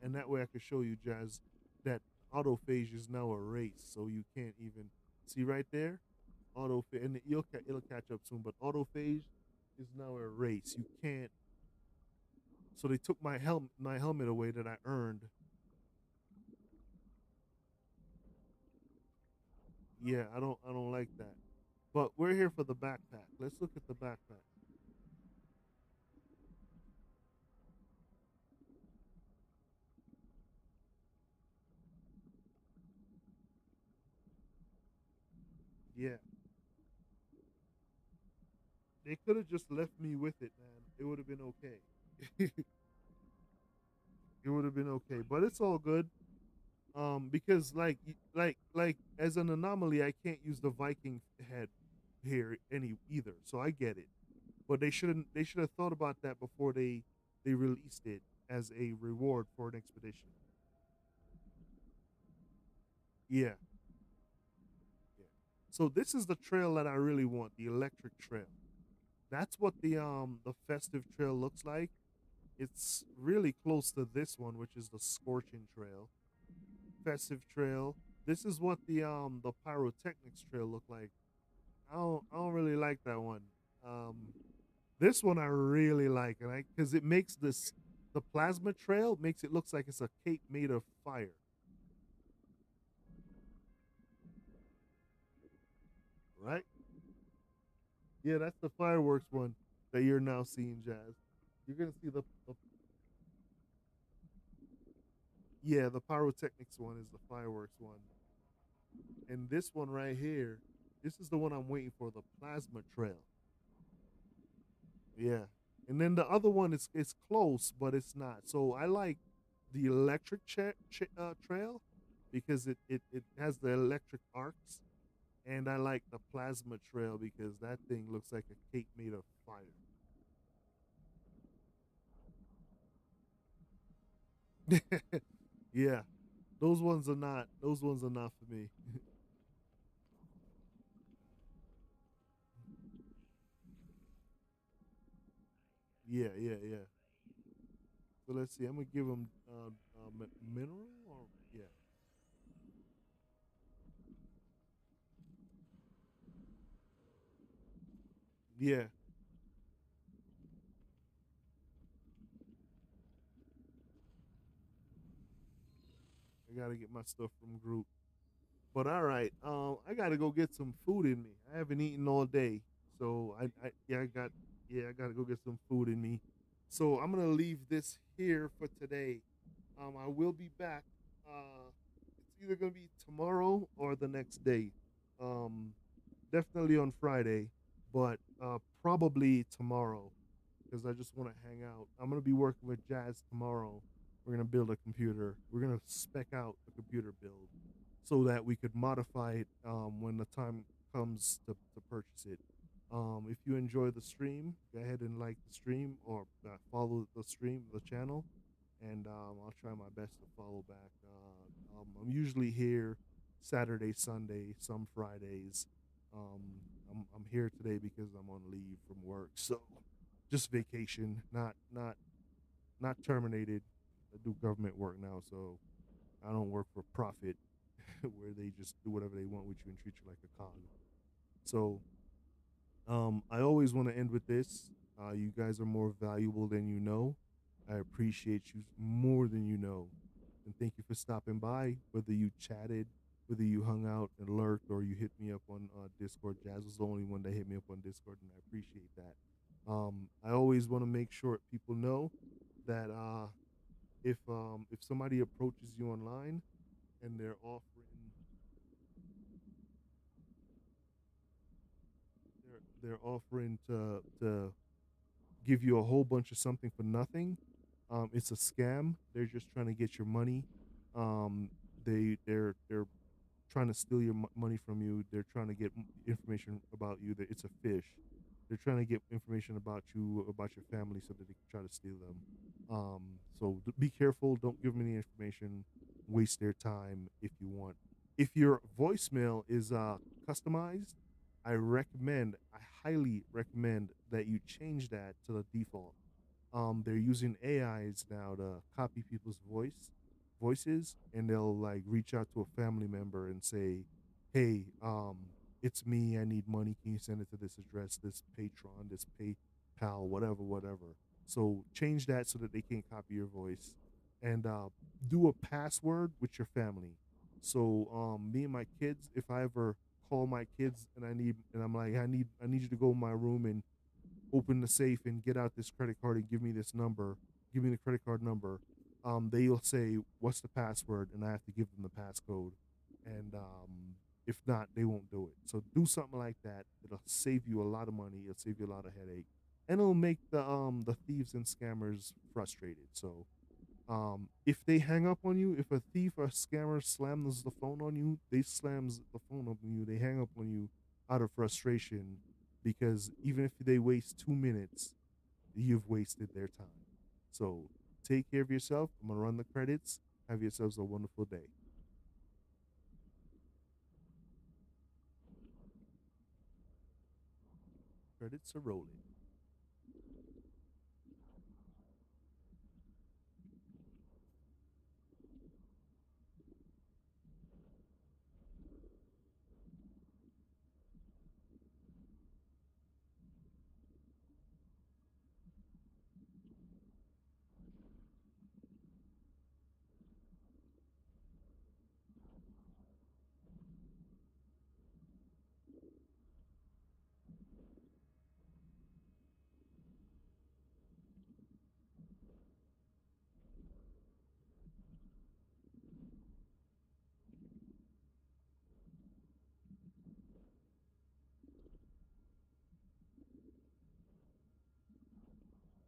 And that way I could show you, Jazz, that autophage is now a race, so you can't even see right there. Autophage, and it'll catch up soon. But autophage is now a race. You can't. So they took my helmet away that I earned. Yeah, I don't like that. But we're here for the backpack. Let's look at the backpack. Yeah, they could have just left me with it, man. It would have been okay. It would have been okay, but it's all good. Because like as an anomaly, I can't use the Viking head here any either. So I get it, but they should have thought about that before they released it as a reward for an expedition. Yeah, yeah. So this is the trail that I really want, the electric trail. That's what the festive trail looks like. It's really close to this one, which is the scorching trail. Festive trail. This is what the pyrotechnics trail look like. I don't really like that one. Um, this one I really like, and I because it makes this the plasma trail makes it looks like it's a cake made of fire, right? Yeah, that's the fireworks one that you're now seeing, Jazz. You're gonna see the yeah, the pyrotechnics one is the fireworks one, and this one right here. This is the one I'm waiting for, the plasma trail. Yeah. And then the other one is close, but it's not. So I like the electric trail because it has the electric arcs, and I like the plasma trail because that thing looks like a cake made of fire. Yeah, those ones are not for me. Yeah, yeah, yeah. So let's see. I'm gonna give them mineral or yeah, yeah. I gotta get my stuff from group. But all right, I gotta go get some food in me. I haven't eaten all day, so I gotta go get some food in me. So I'm gonna leave this here for today. I will be back. It's either gonna be tomorrow or the next day. Um, Definitely on Friday, but probably tomorrow because I just want to hang out. I'm gonna be working with Jazz tomorrow. We're gonna build a computer. We're gonna spec out a computer build so that we could modify it when the time comes to purchase it. If you enjoy the stream, go ahead and like the stream or follow the stream, the channel, and I'll try my best to follow back. I'm usually here Saturday, Sunday, some Fridays. I'm here today because I'm on leave from work, so just vacation, not terminated. I do government work now, so I don't work for profit, where they just do whatever they want with you and treat you like a cog. So I always want to end with this. You guys are more valuable than you know. I appreciate you more than you know. And thank you for stopping by, whether you chatted, whether you hung out and lurked, or you hit me up on Discord. Jazz was the only one that hit me up on Discord, and I appreciate that. I always want to make sure people know that if somebody approaches you online and they're offering to give you a whole bunch of something for nothing. It's a scam. They're just trying to get your money. Um, they're trying to steal your money from you. They're trying to get information about you. That it's a fish. They're trying to get information about you, about your family, so that they can try to steal them. So be careful. Don't give them any information. Waste their time if you want. If your voicemail is customized, I highly recommend that you change that to the default. They're using AIs now to copy people's voices, and they'll like reach out to a family member and say, "Hey, it's me. I need money. Can you send it to this address, this Patreon, this PayPal, whatever, whatever." So change that so that they can't copy your voice, and do a password with your family. So me and my kids, if I ever call my kids and I'm like, I need you to go in my room and open the safe and get out this credit card and give me this number, give me the credit card number. They'll say, "What's the password?" And I have to give them the passcode. And if not, they won't do it. So do something like that. It'll save you a lot of money. It'll save you a lot of headache, and it'll make the thieves and scammers frustrated. So if they hang up on you, if a thief or a scammer slams the phone on you, they slams the phone up on you. They hang up on you out of frustration because even if they waste 2 minutes, you've wasted their time. So take care of yourself. I'm gonna run the credits. Have yourselves a wonderful day. Credits are rolling.